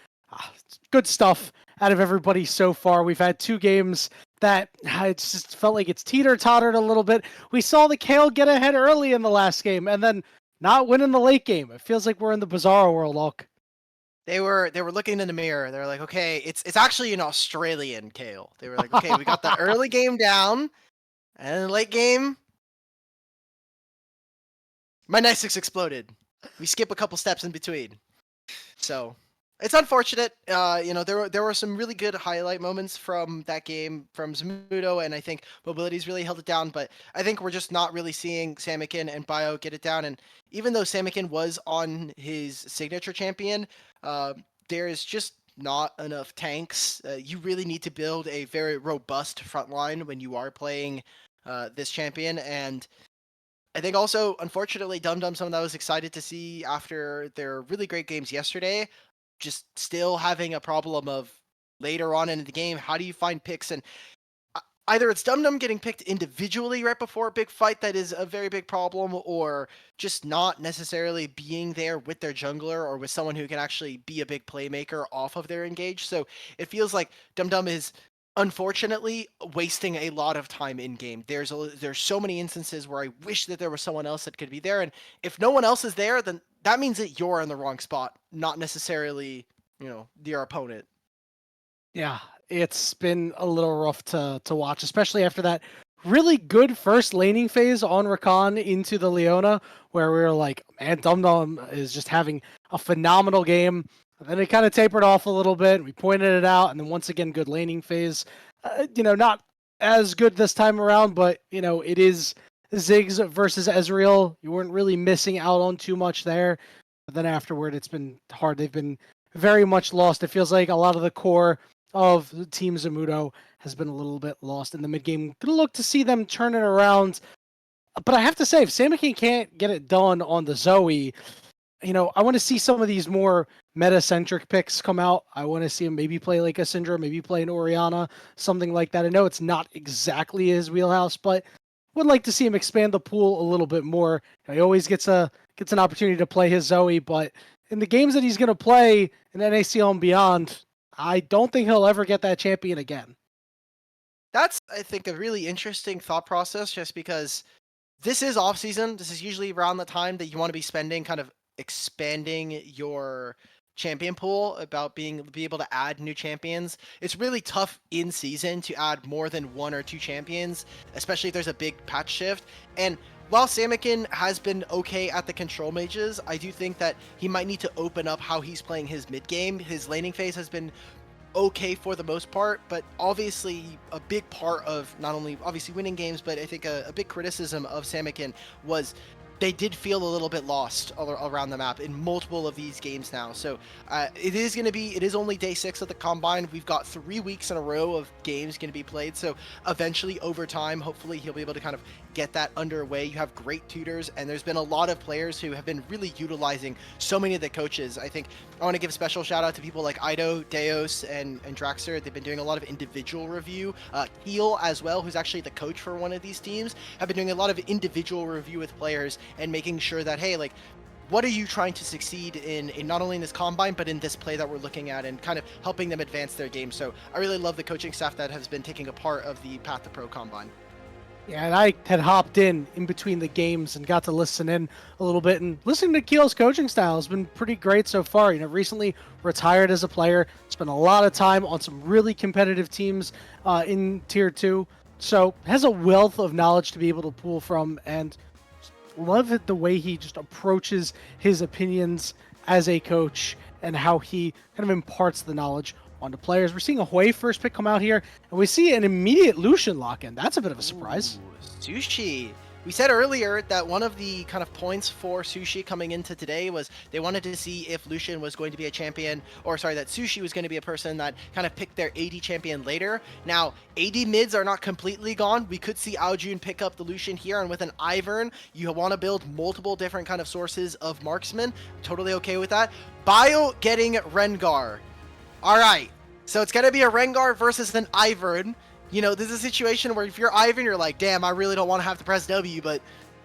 Good stuff out of everybody so far. We've had two games that it's just felt like it's teeter-tottered a little bit. We saw the Kale get ahead early in the last game and then not win in the late game. It feels like we're in the Bizarro world, Hulk. They were looking in the mirror. They're like, okay, it's actually an Australian Kale. They were like, okay, we got the early game down, and in the late game, my Nice exploded. We skip a couple steps in between. So it's unfortunate. There were some really good highlight moments from that game from Zamudo, and I think Mobility's really held it down. But I think we're just not really seeing Samikin and Bio get it down. And even though Samikin was on his signature champion, there's just not enough tanks. You really need to build a very robust front line when you are playing this champion. And I think also, unfortunately, DumDum, someone that I was excited to see after their really great games yesterday, just still having a problem of later on in the game, how do you find picks? And either it's DumDum getting picked individually right before a big fight that is a very big problem, or just not necessarily being there with their jungler or with someone who can actually be a big playmaker off of their engage. So it feels like DumDum is unfortunately wasting a lot of time in game. There's so many instances where I wish that there was someone else that could be there, and if no one else is there, then that means that you're in the wrong spot, not necessarily, your opponent. Yeah, it's been a little rough to watch, especially after that really good first laning phase on Rakan into the Leona, where we were like, man, DumDum is just having a phenomenal game. And then it kind of tapered off a little bit. We pointed it out, and then once again, good laning phase. Not as good this time around, but it is Ziggs versus Ezreal. You weren't really missing out on too much there. But then afterward, it's been hard. They've been very much lost. It feels like a lot of the core of Team Zamudo has been a little bit lost in the mid game. Gonna look to see them turn it around. But I have to say, if Samikin can't get it done on the Zoe, I want to see some of these more meta-centric picks come out. I want to see him maybe play like a Syndra, maybe play an Orianna, something like that. I know it's not exactly his wheelhouse, but would like to see him expand the pool a little bit more. He always gets an opportunity to play his Zoe, but in the games that he's going to play in NACL and beyond, I don't think he'll ever get that champion again. That's, I think, a really interesting thought process, just because this is off-season. This is usually around the time that you want to be spending kind of expanding your champion pool, about be able to add new champions. It's really tough in season to add more than one or two champions, especially if there's a big patch shift. And while Samikin has been okay at the control mages, I do think that he might need to open up how he's playing his mid game. His laning phase has been okay for the most part, but obviously a big part of not only obviously winning games, but I think a big criticism of Samikin was they did feel a little bit lost around the map in multiple of these games now. So it is only day 6 of the Combine. We've got 3 weeks in a row of games going to be played. So eventually over time, hopefully he'll be able to kind of get that underway. You have great tutors, and there's been a lot of players who have been really utilizing so many of the coaches. I think I want to give a special shout out to people like Ido, Deos, and Draxter. They've been doing a lot of individual review. Heel as well, who's actually the coach for one of these teams, have been doing a lot of individual review with players and making sure that, hey, like, what are you trying to succeed in not only in this Combine, but in this play that we're looking at, and kind of helping them advance their game. So I really love the coaching staff that has been taking a part of the Path2Pro Combine. Yeah, and I had hopped in between the games and got to listen in a little bit, and listening to Keel's coaching style has been pretty great so far. Recently retired as a player, spent a lot of time on some really competitive teams in Tier 2, so has a wealth of knowledge to be able to pull from, and love it the way he just approaches his opinions as a coach and how he kind of imparts the knowledge onto players. We're seeing a Hui first pick come out here, and we see an immediate Lucian lock-in. That's a bit of a surprise. Ooh, Sushi. We said earlier that one of the kind of points for Sushi coming into today was they wanted to see if Lucian was going to be a champion, or sorry, that Sushi was going to be a person that kind of picked their AD champion later. Now, AD mids are not completely gone. We could see Aojun pick up the Lucian here, and with an Ivern, you want to build multiple different kind of sources of marksman. Totally okay with that. Bio getting Rengar. All right, so it's going to be a Rengar versus an Ivern. This is a situation where if you're Ivern, you're like, damn, I really don't want to have to press W, but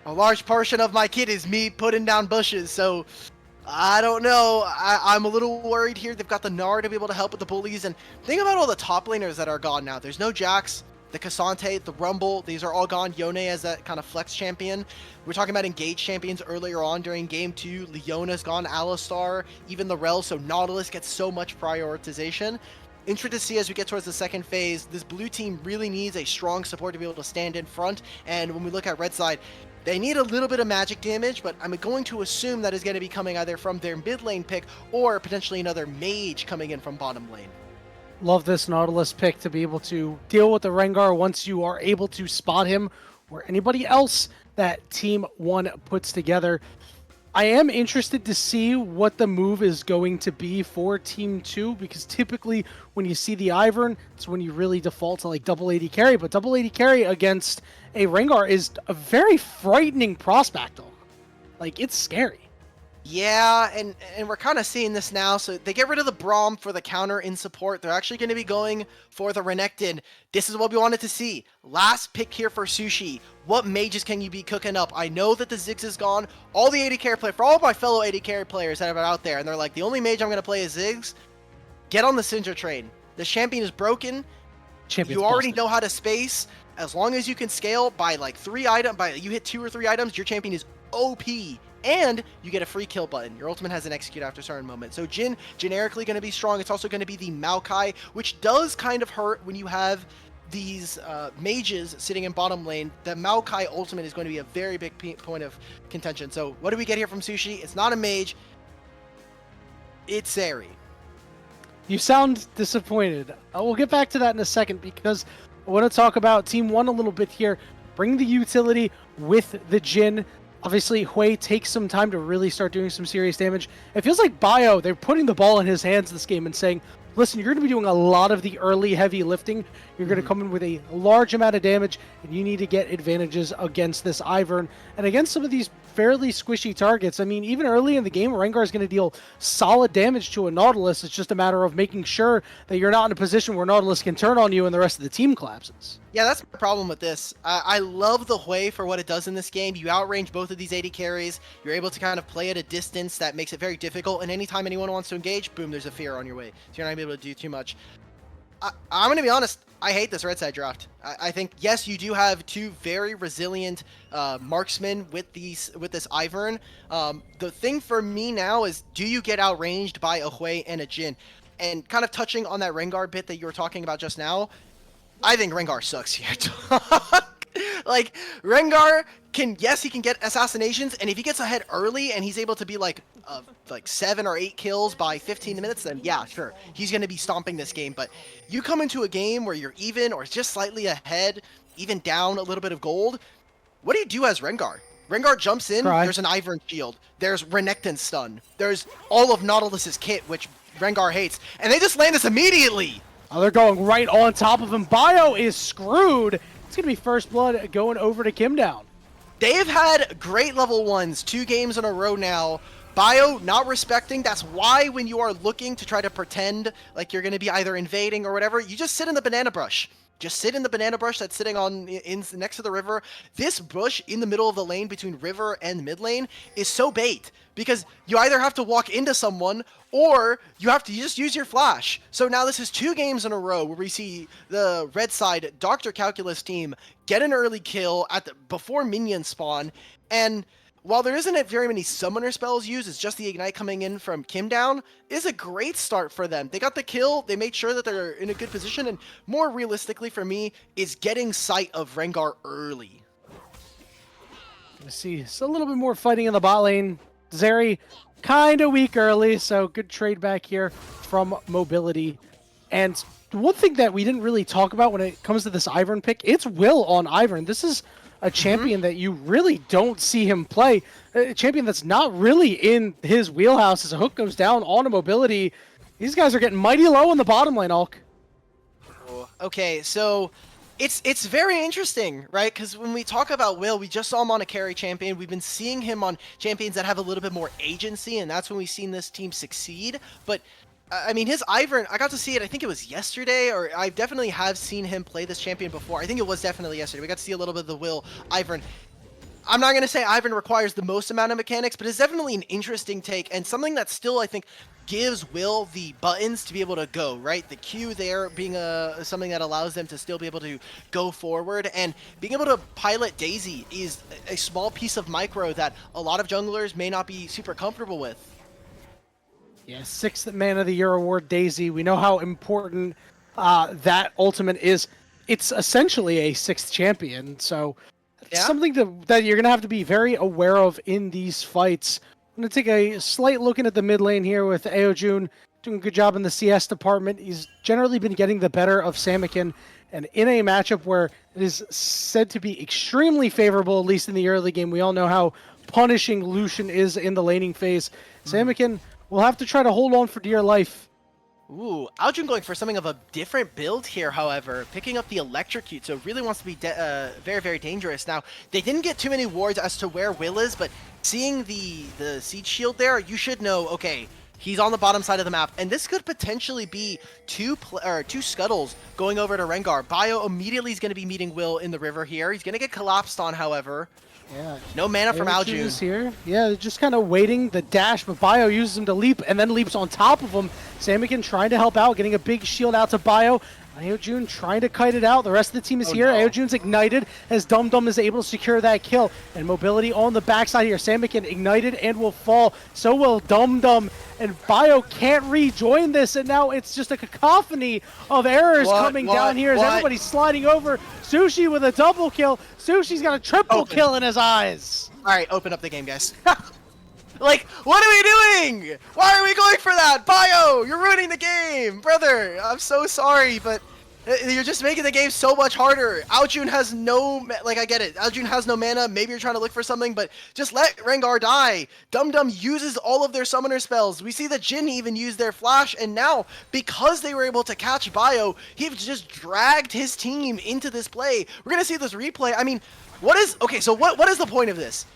A large portion of my kit is me putting down bushes, so I don't know. I'm a little worried here. They've got the Gnar to be able to help with the bullies, and think about all the top laners that are gone now. There's no Jax, the Cassante, the Rumble. These are all gone. Yone as that kind of flex champion. We're talking about engaged champions earlier on during game 2. Leona's gone, Alistar, even the Rel, so Nautilus gets so much prioritization. Interested to see as we get towards the second phase, this blue team really needs a strong support to be able to stand in front, and when we look at red side, they need a little bit of magic damage, but I'm going to assume that is going to be coming either from their mid lane pick or potentially another mage coming in from bottom lane. Love this Nautilus pick to be able to deal with the Rengar once you are able to spot him or anybody else that Team 1 puts together. I am interested to see what the move is going to be for Team 2, because typically when you see the Ivern, it's when you really default to like double AD carry, but double AD carry against a Rengar is a very frightening prospect. Like, it's scary. Yeah, and we're kind of seeing this now. So they get rid of the Braum for the counter in support. They're actually going to be going for the Renekton. This is what we wanted to see. Last pick here for Sushi. What mages can you be cooking up? I know that the Ziggs is gone. All the AD carry play for all of my fellow AD carry players that are out there, and they're like, the only mage I'm going to play is Ziggs. Get on the Syndra train. The champion is broken. You already know how to space. As long as you can scale by like 3 items, you hit 2 or 3 items, your champion is OP. And you get a free kill button. Your ultimate has an execute after a certain moment. So Jhin, generically going to be strong. It's also going to be the Maokai, which does kind of hurt when you have these mages sitting in bottom lane. The Maokai ultimate is going to be a very big point of contention. So what do we get here from Sushi? It's not a mage. It's Zeri. You sound disappointed. We'll get back to that in a second, because I want to talk about Team 1 a little bit here. Bring the utility with the Jhin. Obviously, Hui takes some time to really start doing some serious damage. It feels like Bio, they're putting the ball in his hands this game and saying, listen, you're going to be doing a lot of the early heavy lifting. You're going to come in with a large amount of damage, and you need to get advantages against this Ivern and against some of these fairly squishy targets. I mean, even early in the game, Rengar is going to deal solid damage to a Nautilus. It's just a matter of making sure that you're not in a position where Nautilus can turn on you and the rest of the team collapses. Yeah, that's the problem with this. I love the Hui for what it does in this game. You outrange both of these AD carries. You're able to kind of play at a distance that makes it very difficult. And anytime anyone wants to engage, boom, there's a fear on your way. So you're not going to be able to do too much. I'm going to be honest. I hate this red side draft. I think, yes, you do have 2 very resilient marksmen with this Ivern. The thing for me now is, do you get outranged by a Hui and a Jhin? And kind of touching on that Rengar bit that you were talking about just now, I think Rengar sucks here. Like, Rengar can, yes, he can get assassinations, and if he gets ahead early and he's able to be like 7 or 8 kills by 15 minutes, then yeah, sure, he's going to be stomping this game. But you come into a game where you're even or just slightly ahead, even down a little bit of gold, what do you do as Rengar? Rengar jumps in, there's an Ivern shield, there's Renekton stun, there's all of Nautilus's kit, which Rengar hates, and they just land this immediately! Oh, they're going right on top of him. Bio is screwed. It's going to be first blood going over to Kim Down. They've had great level 1s 2 games in a row now. Bio not respecting. That's why when you are looking to try to pretend like you're going to be either invading or whatever, you just sit in the banana brush. Just sit in the banana brush that's sitting on next to the river. This bush in the middle of the lane between river and mid lane is so bait, because you either have to walk into someone or you have to just use your flash. So now this is 2 games in a row where we see the red side Dr. Calculus team get an early kill before minions spawn, and while there isn't very many summoner spells used, it's just the Ignite coming in from Kim Down, is a great start for them. They got the kill, they made sure that they're in a good position, and more realistically for me, is getting sight of Rengar early. Let's see, it's a little bit more fighting in the bot lane. Zeri, kind of weak early, so good trade back here from Mobility. And one thing that we didn't really talk about when it comes to this Ivern pick, it's Will on Ivern. This is a champion that you really don't see him play. A champion that's not really in his wheelhouse. As a hook goes down on a Mobility, these guys are getting mighty low in the bottom lane, Ulk. Okay, so it's very interesting, right? Because when we talk about Will, we just saw him on a carry champion. We've been seeing him on champions that have a little bit more agency, and that's when we've seen this team succeed. But I mean, his Ivern, I got to see it, I think it was yesterday, or I definitely have seen him play this champion before. I think it was definitely yesterday. We got to see a little bit of the Will Ivern. I'm not going to say Ivan requires the most amount of mechanics, but it's definitely an interesting take and something that still, I think, gives Will the buttons to be able to go, right? The Q there being something that allows them to still be able to go forward, and being able to pilot Daisy is a small piece of micro that a lot of junglers may not be super comfortable with. Yeah, 6th Man of the Year award, Daisy. We know how important that ultimate is. It's essentially a 6th champion, so it's something that you're going to have to be very aware of in these fights. I'm going to take a slight look at the mid lane here with Aojun doing a good job in the CS department. He's generally been getting the better of Samikin, and in a matchup where it is said to be extremely favorable, at least in the early game, we all know how punishing Lucian is in the laning phase. Samikin will have to try to hold on for dear life. Ooh, Aojun going for something of a different build here, however, picking up the electrocute, so really wants to be very, very dangerous. Now, they didn't get too many wards as to where Will is, but seeing the siege shield there, you should know, okay, he's on the bottom side of the map, and this could potentially be two scuttles going over to Rengar. Bio immediately is going to be meeting Will in the river here. He's going to get collapsed on, however. Yeah. No mana from Aojun Aojun. Here. Yeah, just kind of waiting the dash, but Bio uses him to leap and then leaps on top of him. Samikin trying to help out, getting a big shield out to Bio. Aojun trying to kite it out. The rest of the team is here. No. Aojun's ignited as Dum Dum is able to secure that kill. And mobility on the backside here. Samikin ignited and will fall. So will Dum Dum. And Bio can't rejoin this. And now it's just a cacophony of errors coming down here as everybody's sliding over. Sushi with a double kill. Sushi's got a triple kill in his eyes. All right, open up the game, guys. Like, what are we doing? Why are we going for that? Bio, you're ruining the game. Brother, I'm so sorry, but you're just making the game so much harder. Aojun has no, like, I get it. Aojun has no mana. Maybe you're trying to look for something, but just let Rengar die. Dum Dum uses all of their summoner spells. We see that Jin even used their flash, and now, because they were able to catch Bio, he just dragged his team into this play. We're going to see this replay. I mean, what is the point of this?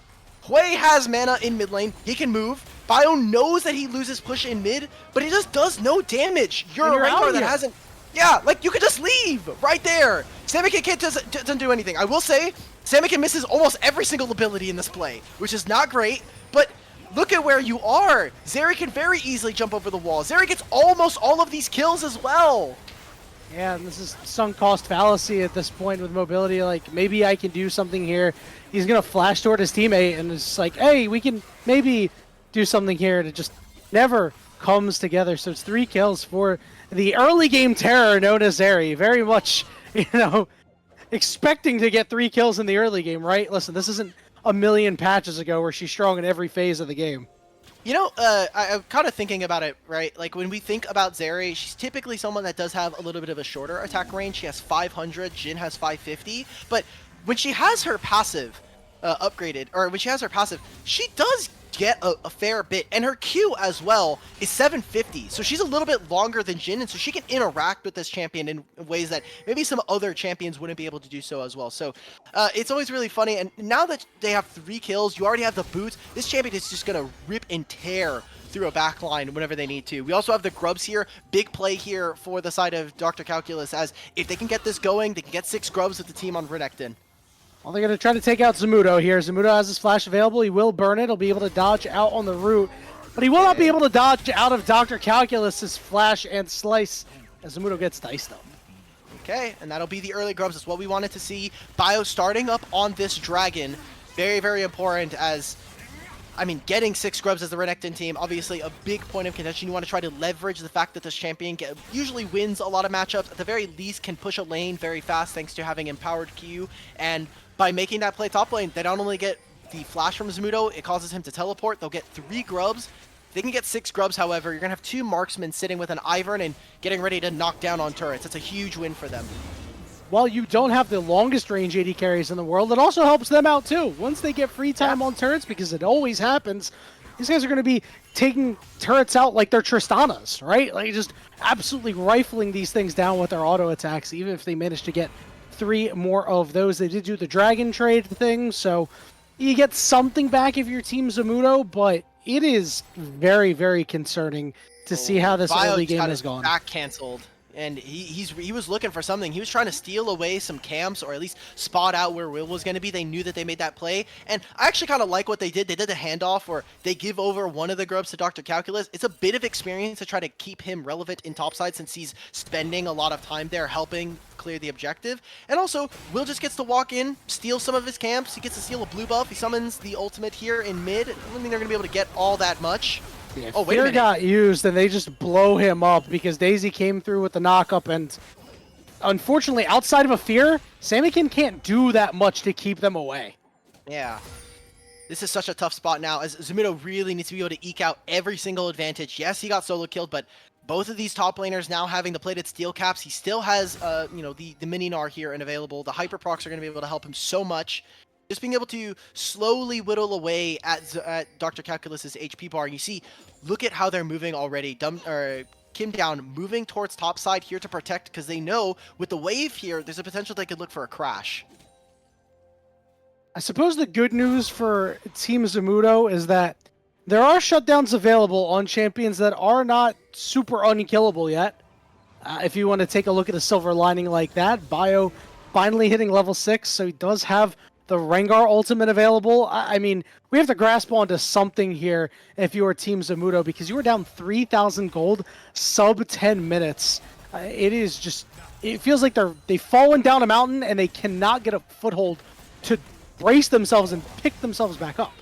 Hui has mana in mid lane, he can move. Bio knows that he loses push in mid, but he just does no damage. You're a Rengar that hasn't... Yeah, like, you could just leave right there. Samikin doesn't do anything. I will say, Samikin misses almost every single ability in this play, which is not great, but look at where you are. Zeri can very easily jump over the wall. Zeri gets almost all of these kills as well. Yeah, and this is sunk cost fallacy at this point with mobility. Like, maybe I can do something here. He's going to flash toward his teammate, and it's like, hey, we can maybe do something here. And it just never comes together. So it's 3 kills for the early game terror known as Zeri. Very much, expecting to get 3 kills in the early game, right? Listen, this isn't a million patches ago where she's strong in every phase of the game. You know, I'm kind of thinking about it, right? Like, when we think about Zeri, she's typically someone that does have a little bit of a shorter attack range. She has 500, Jin has 550. But when she has her passive upgraded, or when she has her passive, she does get a fair bit. And her Q as well is 750. So she's a little bit longer than Jin, and so she can interact with this champion in ways that maybe some other champions wouldn't be able to do so as well. So it's always really funny. And now that they have 3 kills, you already have the boots. This champion is just going to rip and tear through a backline whenever they need to. We also have the grubs here. Big play here for the side of Dr. Calculus, as if they can get this going, they can get 6 grubs with the team on Renekton. Well, they're going to try to take out Zamudo here. Zamudo has his flash available. He will burn it. He'll be able to dodge out on the route. But he will not be able to dodge out of Dr. Calculus's flash and slice as Zamudo gets diced up. Okay, and that'll be the early grubs. That's what we wanted to see. Bio starting up on this dragon. Very, very important, as, I mean, getting 6 grubs as the Renekton team, obviously a big point of contention. You want to try to leverage the fact that this champion usually wins a lot of matchups. At the very least, can push a lane very fast thanks to having empowered Q. And by making that play top lane, they not only get the flash from Zamudo, it causes him to teleport. They'll get 3 grubs. They can get 6 grubs, however. You're going to have 2 marksmen sitting with an Ivern and getting ready to knock down on turrets. That's a huge win for them. While you don't have the longest range AD carries in the world, it also helps them out too. Once they get free time on turrets, because it always happens, these guys are going to be taking turrets out like they're Tristanas, right? Like, just absolutely rifling these things down with their auto attacks, even if they manage to get 3 more of those. They did do the dragon trade thing, so you get something back if your team's Zamudo, but it is very, very concerning to see how this early game has gone. Back canceled. And he was looking for something. He was trying to steal away some camps, or at least spot out where Will was going to be. They knew that they made that play. And I actually kind of like what they did. They did the handoff where they give over one of the grubs to Dr. Calculus. It's a bit of experience to try to keep him relevant in topside, since he's spending a lot of time there helping clear the objective. And also, Will just gets to walk in, steal some of his camps. He gets to steal a blue buff. He summons the ultimate here in mid. I don't think they're going to be able to get all that much. Yeah, oh, wait a Fear minute. got used, and they just blow him up because Daisy came through with the knock-up, and unfortunately, outside of a Fear, Samikin can't do that much to keep them away. Yeah. This is such a tough spot now, as Zumuto really needs to be able to eke out every single advantage. Yes, he got solo killed, but both of these top laners now having the plated steel caps, he still has, the mini Gnar here and available. The hyper procs are going to be able to help him so much. Just being able to slowly whittle away at Dr. Calculus's HP bar. And you see, look at how they're moving already. Kim down, moving towards top side here to protect, because they know with the wave here, there's a potential they could look for a crash. I suppose the good news for Team Zumuto is that there are shutdowns available on champions that are not super unkillable yet. If you want to take a look at a silver lining like that, Bio finally hitting level 6, so he does have the Rengar ultimate available. I mean, we have to grasp onto something here if you are Team Zumuto, because you are down 3,000 gold sub 10 minutes. It feels like they've fallen down a mountain and they cannot get a foothold to brace themselves and pick themselves back up.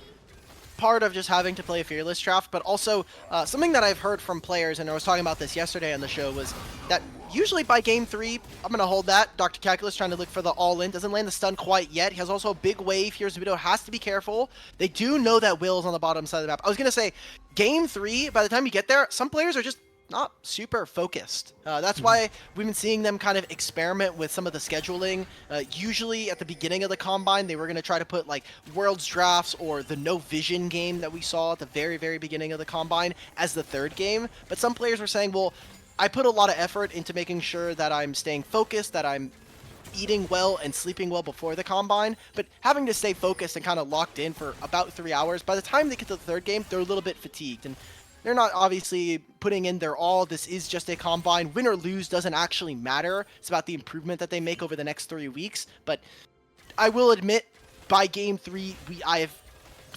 Part of just having to play a fearless draft, but also something that I've heard from players, and I was talking about this yesterday on the show, was that usually by game 3, I'm going to hold that. Dr. Calculus trying to look for the all-in. Doesn't land the stun quite yet. He has also a big wave here. Zumuto has to be careful. They do know that Will's on the bottom side of the map. I was going to say, game 3, by the time you get there, some players are just not super focused. That's why we've been seeing them kind of experiment with some of the scheduling. Usually at the beginning of the Combine, they were going to try to put like Worlds Drafts or the No Vision game that we saw at the very, very beginning of the Combine as the third game. But some players were saying, well, I put a lot of effort into making sure that I'm staying focused, that I'm eating well and sleeping well before the Combine, but having to stay focused and kind of locked in for about 3 hours, by the time they get to the third game, they're a little bit fatigued. And they're not obviously putting in their all. This is just a Combine. Win or lose doesn't actually matter. It's about the improvement that they make over the next 3 weeks. But I will admit, by game 3,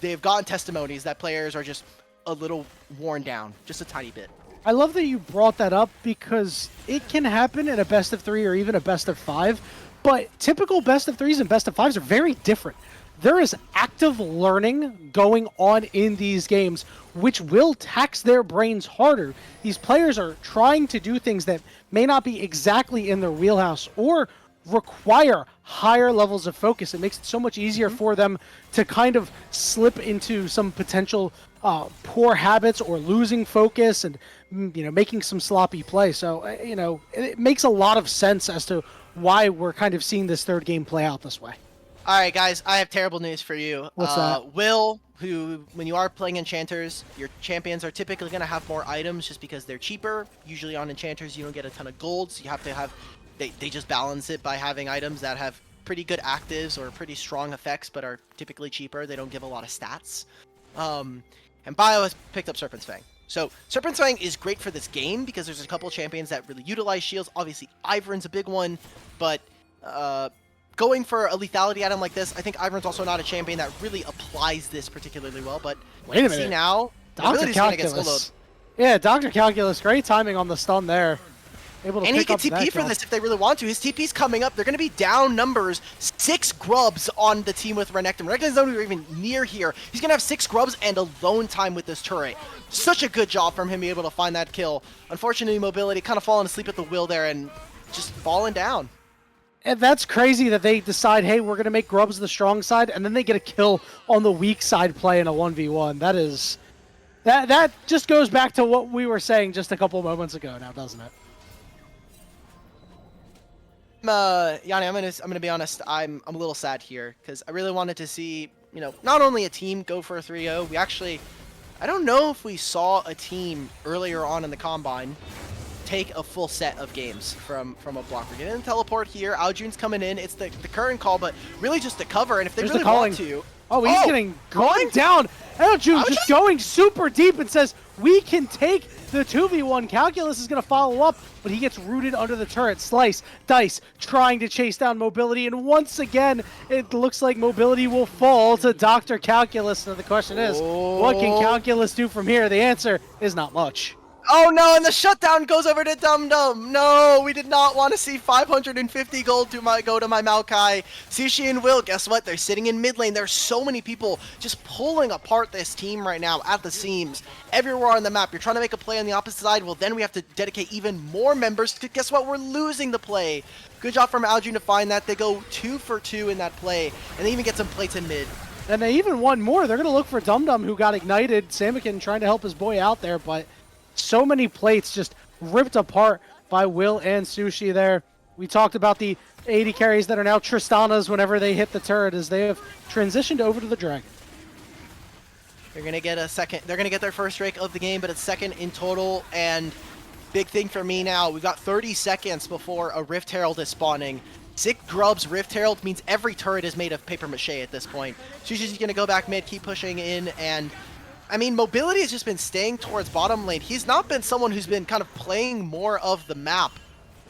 they have gotten testimonies that players are just a little worn down, just a tiny bit. I love that you brought that up, because it can happen in a best of 3 or even a best of 5, but typical best of 3s and best of 5s are very different. There is active learning going on in these games, which will tax their brains harder. These players are trying to do things that may not be exactly in their wheelhouse or require higher levels of focus. It makes it so much easier for them to kind of slip into some potential poor habits or losing focus and making some sloppy play. So it makes a lot of sense as to why we're kind of seeing this third game play out this way. All right, guys, I have terrible news for you. What's that? Will, who, when you are playing enchanters, your champions are typically going to have more items just because they're cheaper. Usually on enchanters, you don't get a ton of gold, so you have to have, they just balance it by having items that have pretty good actives or pretty strong effects, but are typically cheaper. They don't give a lot of stats. And Bio has picked up Serpent's Fang. So Serpent's Fang is great for this game because there's a couple champions that really utilize shields. Obviously, Ivern's a big one, but going for a lethality item like this, I think Ivern's also not a champion that really applies this particularly well. But wait a minute, see now, Dr. Calculus. Yeah, Dr. Calculus, great timing on the stun there. Able to and he pick can up TP that for kill. this if they really want to. His TP's coming up. They're going to be down numbers. 6 grubs on the team with Renekton. Renekton's not even near here. He's going to have 6 grubs and alone time with this turret. Such a good job from him being able to find that kill. Unfortunately, mobility kind of falling asleep at the wheel there and just falling down. And that's crazy that they decide, hey, we're going to make grubs the strong side, and then they get a kill on the weak side play in a 1v1. That is... That just goes back to what we were saying just a couple moments ago now, doesn't it? Yanni, I'm gonna be honest. I'm a little sad here because I really wanted to see, not only a team go for a 3-0. We actually, I don't know if we saw a team earlier on in the Combine take a full set of games from a block. We're getting a teleport here. Aljun's coming in. It's the current call, but really just to cover. And if they really want to, Oh, he's going down. Aljun just going super deep and says, we can take the 2v1. Calculus is going to follow up, but he gets rooted under the turret. Slice, Dice, trying to chase down Mobility, and once again, it looks like Mobility will fall to Dr. Calculus. So the question is, what can Calculus do from here? The answer is not much. Oh no, and the shutdown goes over to Dum Dum. No, we did not want to see 550 gold go to my Maokai. Sushi and Will, guess what? They're sitting in mid lane. There's so many people just pulling apart this team right now at the seams. Everywhere on the map. You're trying to make a play on the opposite side. Well, then we have to dedicate even more members. Guess what? We're losing the play. Good job from Aljun to find that. They go 2 for 2 in that play, and they even get some plates in mid. And they even won more. They're going to look for Dum Dum, who got ignited. Samikin trying to help his boy out there, but so many plates just ripped apart by Will and Sushi there. We talked about the 80 carries that are now Tristanas whenever they hit the turret, as they have transitioned over to the Dragon. They're going to get a second. They're going to get their first Drake of the game, but it's second in total. And big thing for me now, we've got 30 seconds before a Rift Herald is spawning. Sick Grub's Rift Herald means every turret is made of paper mache at this point. Sushi's going to go back mid, keep pushing in, and I mean, Mobility has just been staying towards bottom lane. He's not been someone who's been kind of playing more of the map.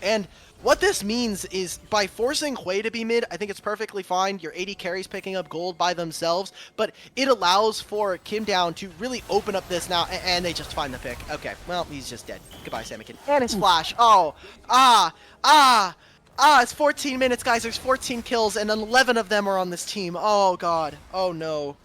And what this means is by forcing Hui to be mid, I think it's perfectly fine. Your 80 carries picking up gold by themselves, but it allows for Kim Down to really open up this now, and they just find the pick. Okay, well, he's just dead. Goodbye, Samikin. And his flash. Oh, it's 14 minutes, guys. There's 14 kills, and 11 of them are on this team. Oh, God. Oh, no.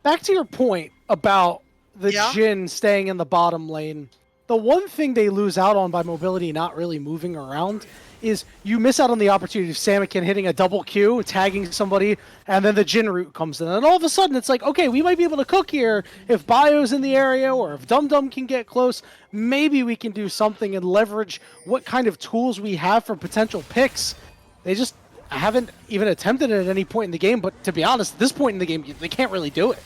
Back to your point about the Jhin staying in the bottom lane. The one thing they lose out on by Mobility not really moving around is you miss out on the opportunity of Samikin hitting a double Q, tagging somebody, and then the Jhin route comes in. And all of a sudden it's like, okay, we might be able to cook here if Bio's in the area or if Dum Dum can get close. Maybe we can do something and leverage what kind of tools we have for potential picks. They just haven't even attempted it at any point in the game, but to be honest, at this point in the game, they can't really do it.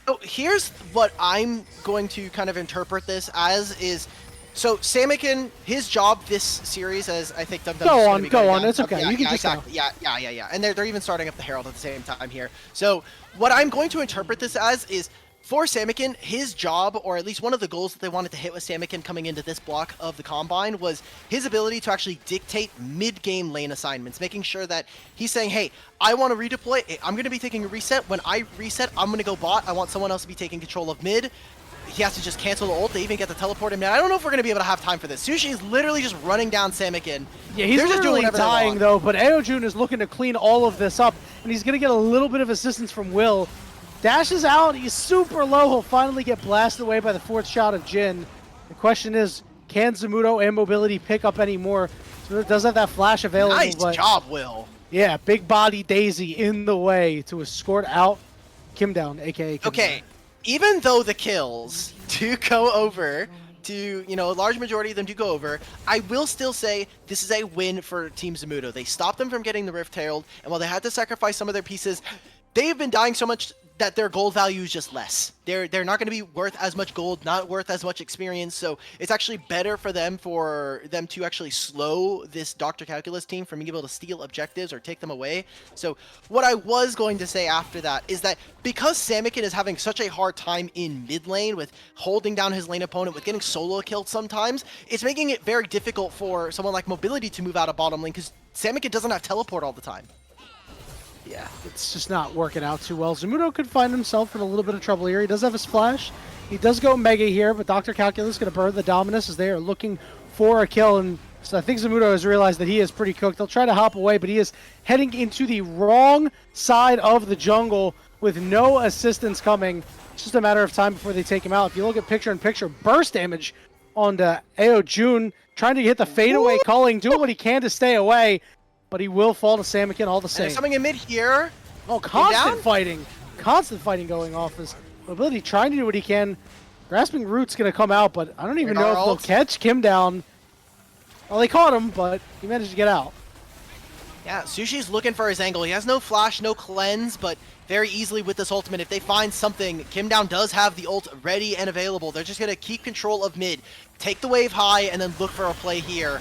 So here's what I'm going to kind of interpret this as is, so Samikin, his job this series, as I think Dum Dum go on, it's okay. You can just exactly. Yeah. And they're even starting up the Herald at the same time here. So what I'm going to interpret this as is, for Samikin, his job, or at least one of the goals that they wanted to hit with Samikin coming into this block of the Combine, was his ability to actually dictate mid-game lane assignments, making sure that he's saying, hey, I want to redeploy, I'm going to be taking a reset. When I reset, I'm going to go bot. I want someone else to be taking control of mid. He has to just cancel the ult. They even get to teleport him down. I don't know if we're going to be able to have time for this. Sushi is literally just running down Samikin. Yeah, he's literally dying, though, but Aojun is looking to clean all of this up, and he's going to get a little bit of assistance from Will. Dashes out, he's super low, he'll finally get blasted away by the fourth shot of Jhin. The question is, can Zamudo and Mobility pick up any more? Zamudo does have that flash available. Nice job, Will. Yeah, big body Daisy in the way to escort out Kim Down, aka Kim Okay, even though the kills do go over to, a large majority of them do go over, I will still say this is a win for Team Zamudo. They stopped them from getting the Rift Herald, and while they had to sacrifice some of their pieces, they've been dying so much that their gold value is just less. They're not going to be worth as much gold, not worth as much experience, so it's actually better for them to actually slow this Dr. Calculus team from being able to steal objectives or take them away. So what I was going to say after that is that because Samikin is having such a hard time in mid lane with holding down his lane opponent, with getting solo killed sometimes, it's making it very difficult for someone like Mobility to move out of bottom lane because Samikin doesn't have teleport all the time. Yeah, it's just not working out too well. Zamudo could find himself in a little bit of trouble here. He does have his flash. He does go Mega here, but Dr. Calculus is going to burn the Dominus as they are looking for a kill. And so I think Zamudo has realized that he is pretty cooked. They'll try to hop away, but he is heading into the wrong side of the jungle with no assistance coming. It's just a matter of time before they take him out. If you look at picture-in-picture, burst damage onto Aojun, trying to hit the fadeaway calling, doing what he can to stay away. But he will fall to Samikin all the same. And coming in mid here. Oh, constant fighting. Constant fighting going off. His Mobility trying to do what he can. Grasping Root's going to come out, but I don't even know if they'll catch Kim Down. Well, they caught him, but he managed to get out. Yeah, Sushi's looking for his angle. He has no flash, no cleanse, but very easily with this ultimate, if they find something, Kim Down does have the ult ready and available. They're just going to keep control of mid, take the wave high, and then look for a play here.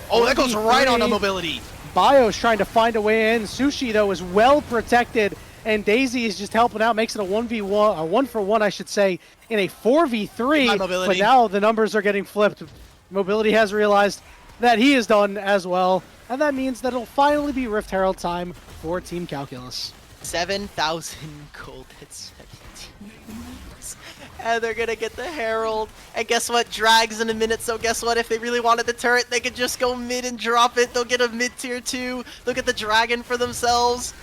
Oh, that goes right on the Mobility. Bio's trying to find a way in. Sushi, though, is well protected and Daisy is just helping out, makes it a 1v1, a 1-for-1, I should say, in a 4v3. But now the numbers are getting flipped. Mobility has realized that he is done as well, and that means that it'll finally be Rift Herald time for Team Calculus. 7,000 gold at 17 minutes. And they're gonna get the Herald. And guess what? Drags in a minute, so guess what? If they really wanted the turret, they could just go mid and drop it. They'll get a mid tier 2. They'll get the dragon for themselves.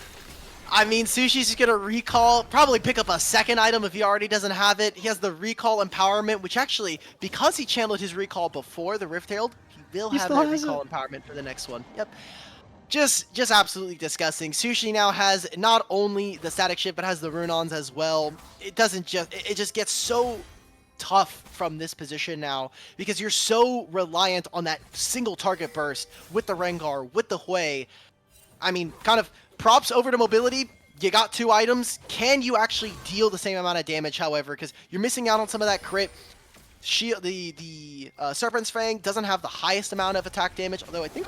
I mean, Sushi's just gonna recall, probably pick up a second item if he already doesn't have it. He has the recall empowerment, which actually, because he channeled his recall before the Rift Herald, he will have that recall empowerment for the next one. Yep. Just absolutely disgusting. Sushi now has not only the static shift, but has the rune-ons as well. It just gets so tough from this position now because you're so reliant on that single target burst with the Rengar, with the Hui. I mean, kind of props over to mobility. You got 2 items. Can you actually deal the same amount of damage, however, because you're missing out on some of that crit. The Serpent's Fang doesn't have the highest amount of attack damage, although I think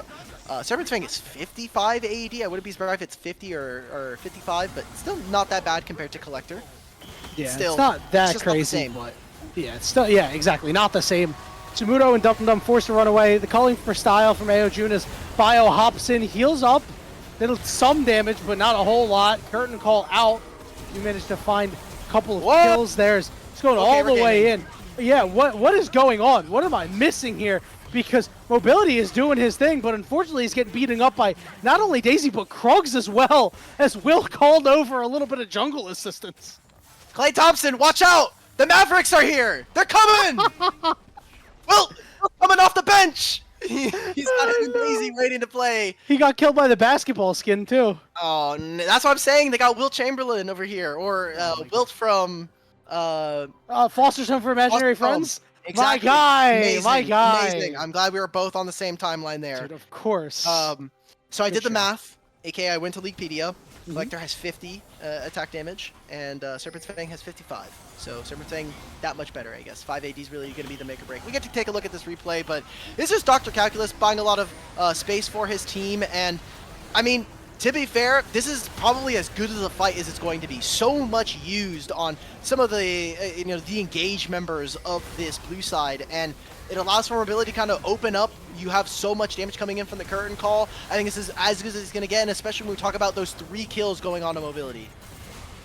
Serpent's Fang is 55 AED. I wouldn't be surprised if it's 50 or 55, but still not that bad compared to Collector. Yeah, still, it's not that it's crazy, not but yeah, it's still, yeah, exactly, not the same. Tsumoto and Dum Dum forced to run away. The calling for style from AoJun as Bio hops in, heals up. Little some damage, but not a whole lot. Curtain call out. You managed to find a couple of kills there. It's going all the way in. Yeah, what is going on? What am I missing here? Because Mobility is doing his thing, but unfortunately he's getting beaten up by not only Daisy, but Krugs as well, as Will called over a little bit of jungle assistance. Clay Thompson, watch out! The Mavericks are here! They're coming! Will coming off the bench! He's got him and Daisy waiting to play. He got killed by the basketball skin, too. Oh, that's what I'm saying. They got Will Chamberlain over here, or Wilt from... Foster's Home for Imaginary Friends? Exactly. My guy! Amazing. My guy! Amazing. I'm glad we were both on the same timeline there. Dude, of course. So I did the math, aka I went to Leaguepedia. Collector has 50 attack damage, and Serpent's Fang has 55. So Serpent's Fang, that much better, I guess. 5 AD is really going to be the make or break. We get to take a look at this replay, but this is Dr. Calculus buying a lot of space for his team, and I mean, to be fair, this is probably as good as a fight as it's going to be. So much used on some of the, the engaged members of this blue side, and it allows for mobility to kind of open up. You have so much damage coming in from the curtain call. I think this is as good as it's going to get, and especially when we talk about those 3 kills going on to mobility.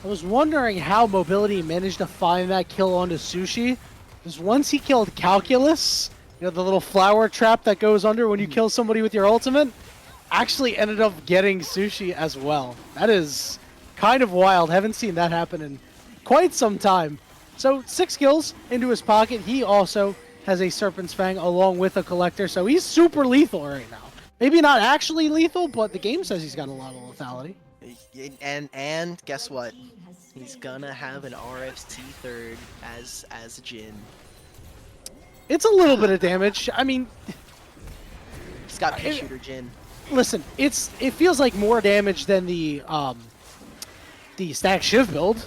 I was wondering how Mobility managed to find that kill onto Sushi. Because once he killed Calculus, the little flower trap that goes under when you kill somebody with your ultimate, actually ended up getting Sushi as well. That is kind of wild. Haven't seen that happen in quite some time. So 6 kills into his pocket. He also has a Serpent's Fang along with a Collector, so he's super lethal right now. Maybe not actually lethal, but the game says he's got a lot of lethality. And guess what? He's gonna have an RFC third as Jin. It's a little bit of damage. I mean, he's got P-Shooter Jin. Listen, it feels like more damage than the Stack Shiv build.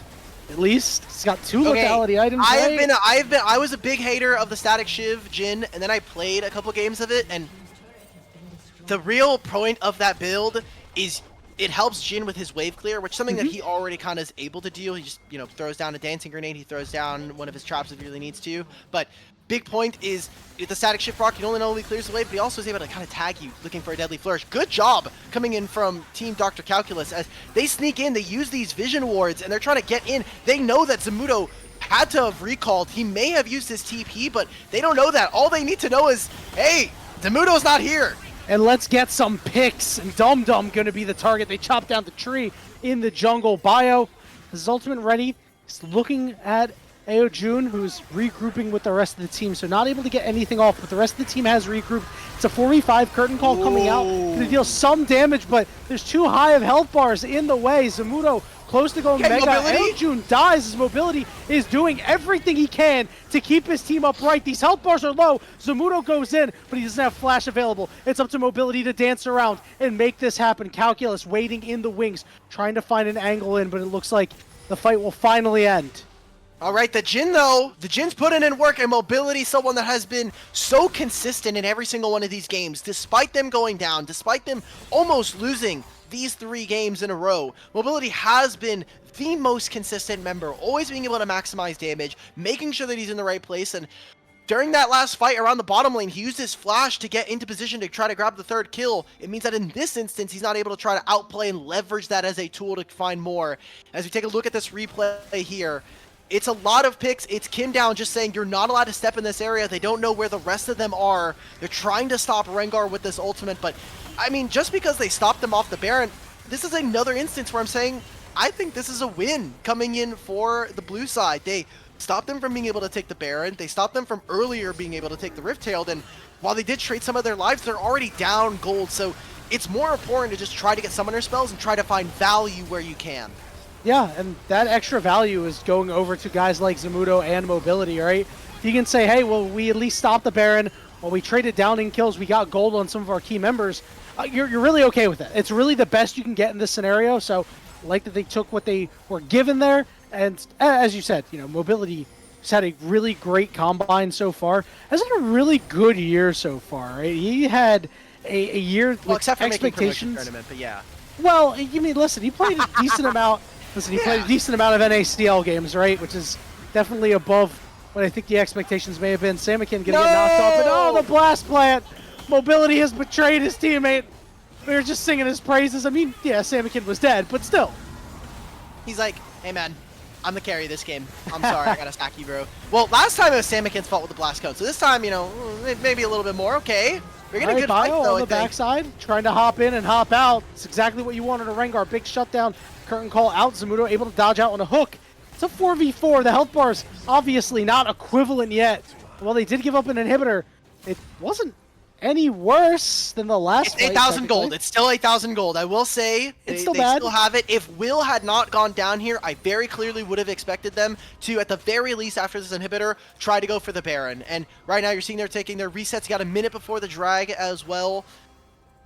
At least he's got 2 lethality items. I was a big hater of the Static Shiv Jin, and then I played a couple games of it, and the real point of that build is it helps Jin with his wave clear, which is something that he already kind of is able to do. He just throws down a dancing grenade, he throws down one of his traps if he really needs to. But big point is the Static Shift Rock, he not only clears the wave, but he also is able to kind of tag you looking for a deadly flourish. Good job coming in from Team Dr. Calculus as they sneak in, they use these vision wards, and they're trying to get in. They know that Zamudo had to have recalled. He may have used his TP, but they don't know that. All they need to know is, hey, Zamudo's not here. And let's get some picks. And Dum Dum going to be the target. They chop down the tree in the jungle. Bio has his ultimate ready. He's looking at AoJun, who's regrouping with the rest of the team, so not able to get anything off, but the rest of the team has regrouped. It's a 4v5 curtain call coming out. Gonna deal some damage, but there's too high of health bars in the way. Zamudo close to going mega. AoJun dies as Mobility is doing everything he can to keep his team upright. These health bars are low. Zamudo goes in, but he doesn't have flash available. It's up to Mobility to dance around and make this happen. Calculus waiting in the wings, trying to find an angle in, but it looks like the fight will finally end. All right, the Jin though, the Jin's putting in work, and Mobility, someone that has been so consistent in every single one of these games, despite them going down, despite them almost losing these 3 games in a row, Mobility has been the most consistent member, always being able to maximize damage, making sure that he's in the right place, and during that last fight around the bottom lane, he used his flash to get into position to try to grab the 3rd kill. It means that in this instance, he's not able to try to outplay and leverage that as a tool to find more. As we take a look at this replay here, it's a lot of picks. It's Kim down just saying you're not allowed to step in this area. They don't know where the rest of them are. They're trying to stop Rengar with this ultimate, but I mean, just because they stopped them off the Baron, this is another instance where I'm saying I think this is a win coming in for the blue side. They stopped them from being able to take the Baron. They stopped them from earlier being able to take the Rift-Tailed, and while they did trade some of their lives, they're already down gold, so it's more important to just try to get summoner spells and try to find value where you can. Yeah, and that extra value is going over to guys like Zamudo and Mobility, right? You can say, hey, well, we at least stopped the Baron. Well, we traded down in kills. We got gold on some of our key members. You're really okay with it. It's really the best you can get in this scenario, so I like that they took what they were given there. And as you said, you know, Mobility has had a really great combine so far. Has had a really good year so far, right? He had a year with except for expectations. Tournament, but yeah. Well, you mean, listen, he played a decent amount. Listen, he played a decent amount of NACL games, right? Which is definitely above what I think the expectations may have been. Samakin gonna get knocked off, and oh, the blast plant! Mobility has betrayed his teammate. We were just singing his praises. I mean, yeah, Samakin was dead, but still. He's like, hey man, I'm the carry this game. I'm sorry, I gotta stack you, bro. Well, last time it was Samakin's fault with the blast code, so this time, you know, maybe a little bit more. Okay, we're getting a good fight though. On the backside, trying to hop in and hop out. It's exactly what you wanted a Rengar. Big shutdown, curtain call out. Zamudo able to dodge out on a hook. It's a 4v4. The health bars obviously not equivalent yet. Well, they did give up an inhibitor. It wasn't any worse than the last. It's 8,000 gold. It's still 8,000 gold. I will say they still have it. If Will had not gone down here, I very clearly would have expected them to, at the very least, after this inhibitor, try to go for the Baron. And right now, you're seeing they're taking their resets. You got a minute before the drag as well.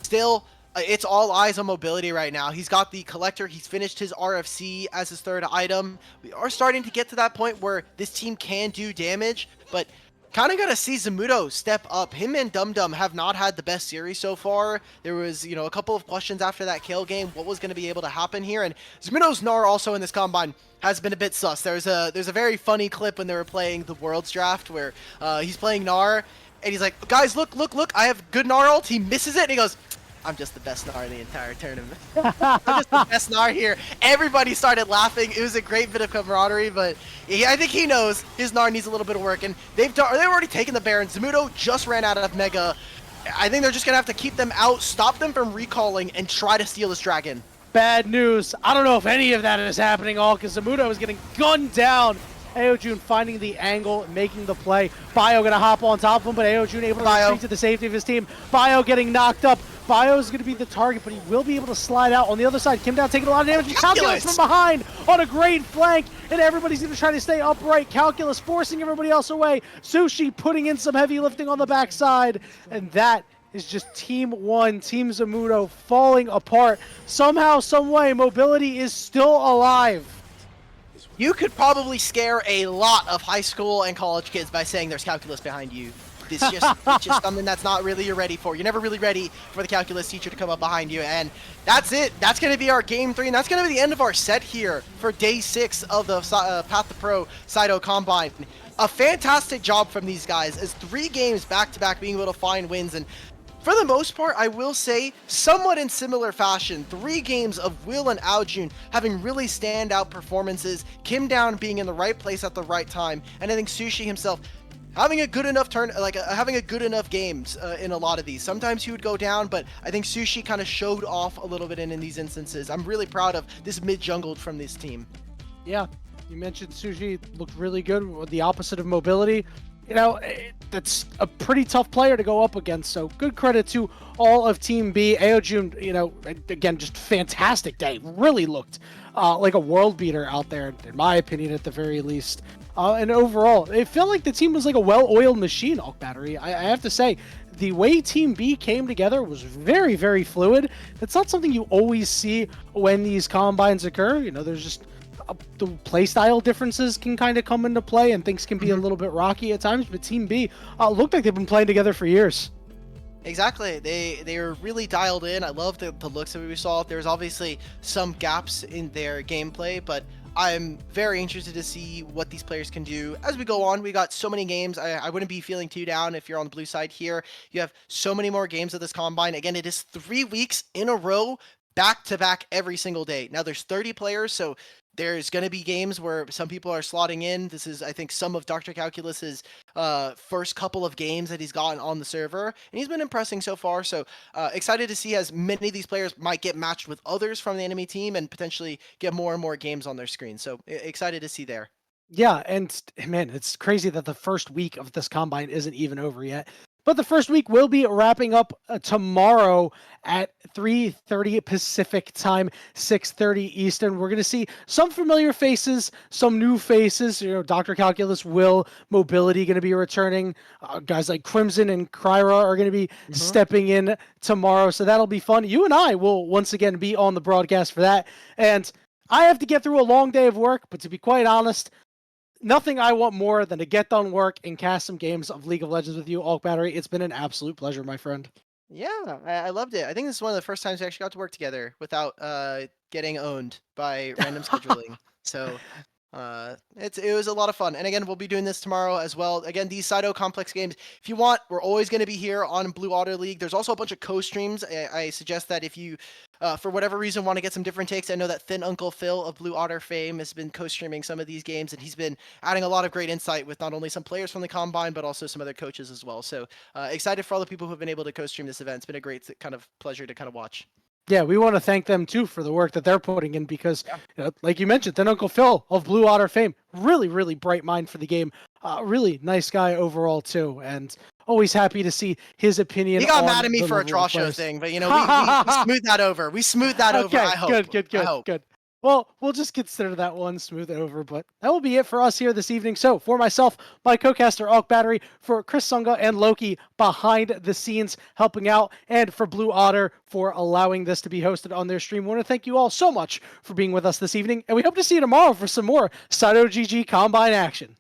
Still, it's all eyes on Mobility right now. He's got the Collector. He's finished his RFC as his 3rd item. We are starting to get to that point where this team can do damage, but kind of got to see Zamudo step up. Him and Dum Dum have not had the best series so far. There was, you know, a couple of questions after that kill game. What was going to be able to happen here? And Zamudo's Gnar also in this combine has been a bit sus. There's a very funny clip when they were playing the Worlds Draft where he's playing Gnar and he's like, guys, look, I have good Gnar ult. He misses it and he goes, I'm just the best Gnar in the entire tournament. I'm just the best Gnar here. Everybody started laughing. It was a great bit of camaraderie, but I think he knows his Gnar needs a little bit of work, and they've already taken the Baron. Zamudo just ran out of Mega. I think they're just going to have to keep them out, stop them from recalling, and try to steal this dragon. Bad news. I don't know if any of that is happening all, because Zamudo is getting gunned down. Aojun finding the angle, making the play. Bio going to hop on top of him, but Aojun able to retreat to the safety of his team. Bio getting knocked up. Bio is going to be the target, but he will be able to slide out. On the other side, Kim down taking a lot of damage. Calculus from behind on a great flank, and everybody's going to try to stay upright. Calculus forcing everybody else away. Sushi putting in some heavy lifting on the backside, and that is just Team 1, Team Zamudo falling apart. Somehow, some way, Mobility is still alive. You could probably scare a lot of high school and college kids by saying there's calculus behind you. It's just something that's not really you're ready for. You're never really ready for the calculus teacher to come up behind you. And that's it. That's going to be our game 3. And that's going to be the end of our set here for day 6 of the Path2Pro Combine. A fantastic job from these guys as 3 games back-to-back being able to find wins. And for the most part, I will say, somewhat in similar fashion, 3 games of Will and Aojun having really standout performances, Kim down being in the right place at the right time, and I think Sushi himself having a good enough having a good enough games in a lot of these. Sometimes he would go down, but I think Sushi kind of showed off a little bit in these instances. I'm really proud of this mid-jungle from this team. Yeah, you mentioned Sushi looked really good with the opposite of Mobility. You know, that's a pretty tough player to go up against, so good credit to all of Team B. Aojun, you know, again, just fantastic day. Really looked like a world beater out there, in my opinion, at the very least. And overall, it felt like the team was like a well-oiled machine, Hulk Battery. I have to say, the way Team B came together was very, very fluid. It's not something you always see when these combines occur. You know, there's just the playstyle differences can kind of come into play, and things can be a little bit rocky at times. But Team B looked like they've been playing together for years. Exactly. They are really dialed in. I love the looks that we saw. There's obviously some gaps in their gameplay, but I'm very interested to see what these players can do as we go on. We got so many games. I wouldn't be feeling too down if you're on the blue side here. You have so many more games of this combine. Again, it is 3 weeks in a row, back to back every single day. Now there's 30 players, so there's going to be games where some people are slotting in. This is, I think, some of Dr. Calculus's first couple of games that he's gotten on the server, and he's been impressing so far. So excited to see as many of these players might get matched with others from the enemy team and potentially get more and more games on their screen. So excited to see there. Yeah, and man, it's crazy that the first week of this combine isn't even over yet. But the first week will be wrapping up tomorrow at 3:30 Pacific time, 6:30 Eastern. We're going to see some familiar faces, some new faces. You know, Dr. Calculus, Will, Mobility going to be returning. Guys like Crimson and Kryra are going to be stepping in tomorrow. So that'll be fun. You and I will once again be on the broadcast for that. And I have to get through a long day of work, but to be quite honest, nothing I want more than to get done work and cast some games of League of Legends with you, Alk Battery. It's been an absolute pleasure, my friend. Yeah, I loved it. I think this is one of the first times we actually got to work together without getting owned by random scheduling. So it was a lot of fun. And again, we'll be doing this tomorrow as well. Again, these Cyto complex games, if you want, we're always going to be here on Blue Otter League. There's also a bunch of co-streams. I suggest that if you for whatever reason want to get some different takes, I know that Thin Uncle Phil of Blue Otter fame has been co-streaming some of these games, and he's been adding a lot of great insight with not only some players from the Combine, but also some other coaches as well. So excited for all the people who have been able to co-stream this event. It's been a great kind of pleasure to kind of watch. Yeah, we want to thank them too for the work that they're putting in because, you know, like you mentioned, then Uncle Phil of Blue Otter fame, really, really bright mind for the game. Really nice guy overall too, and always happy to see his opinion. He got on mad at me the for a level of Trosh show players. thing, but you know, we smoothed that over. We smoothed that over. Okay, I hope. good. Well, we'll just consider that one smooth over, but that will be it for us here this evening. So, for myself, my co-caster, Alk Battery, for Chris Sunga and Loki behind the scenes helping out, and for Blue Otter for allowing this to be hosted on their stream. I want to thank you all so much for being with us this evening, and we hope to see you tomorrow for some more Cyto GG Combine action.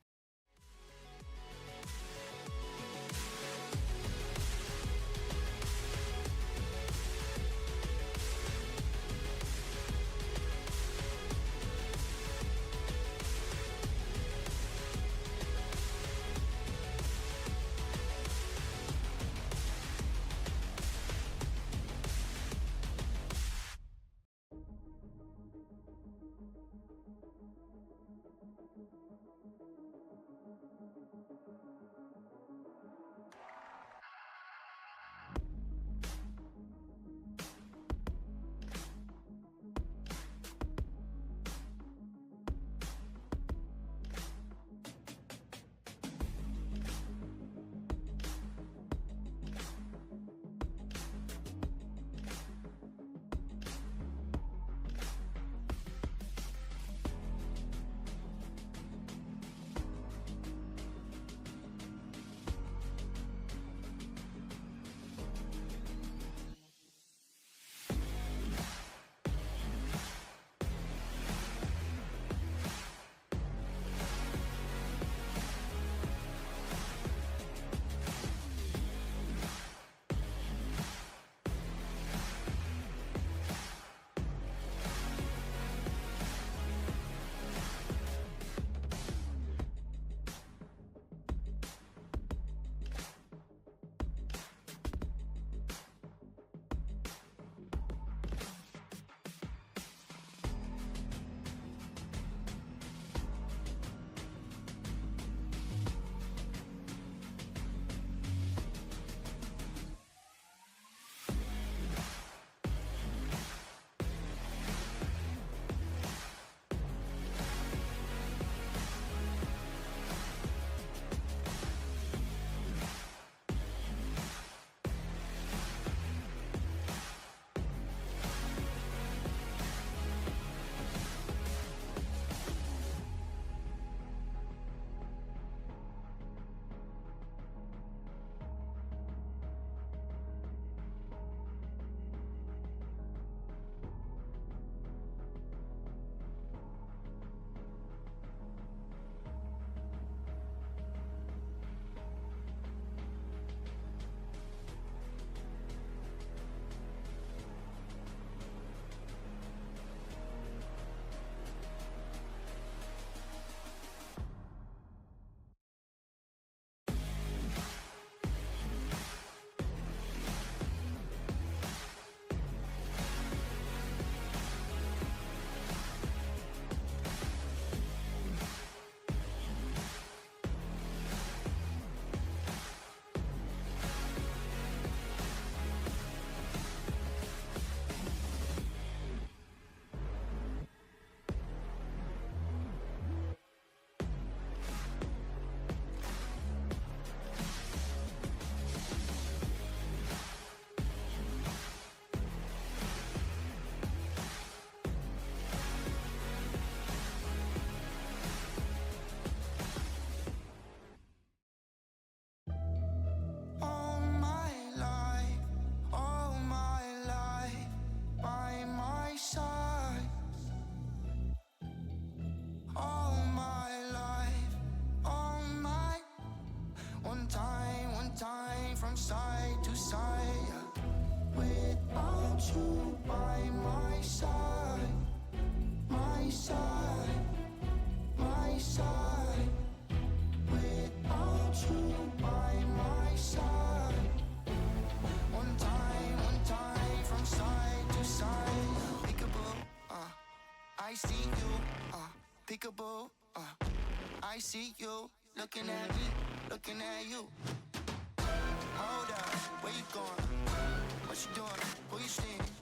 my side, without you by my side. One time, from side to side. Peekaboo, I see you, peekaboo, I see you, looking at me, looking at you. Hold up, where you going? What you doing? Who you seeing?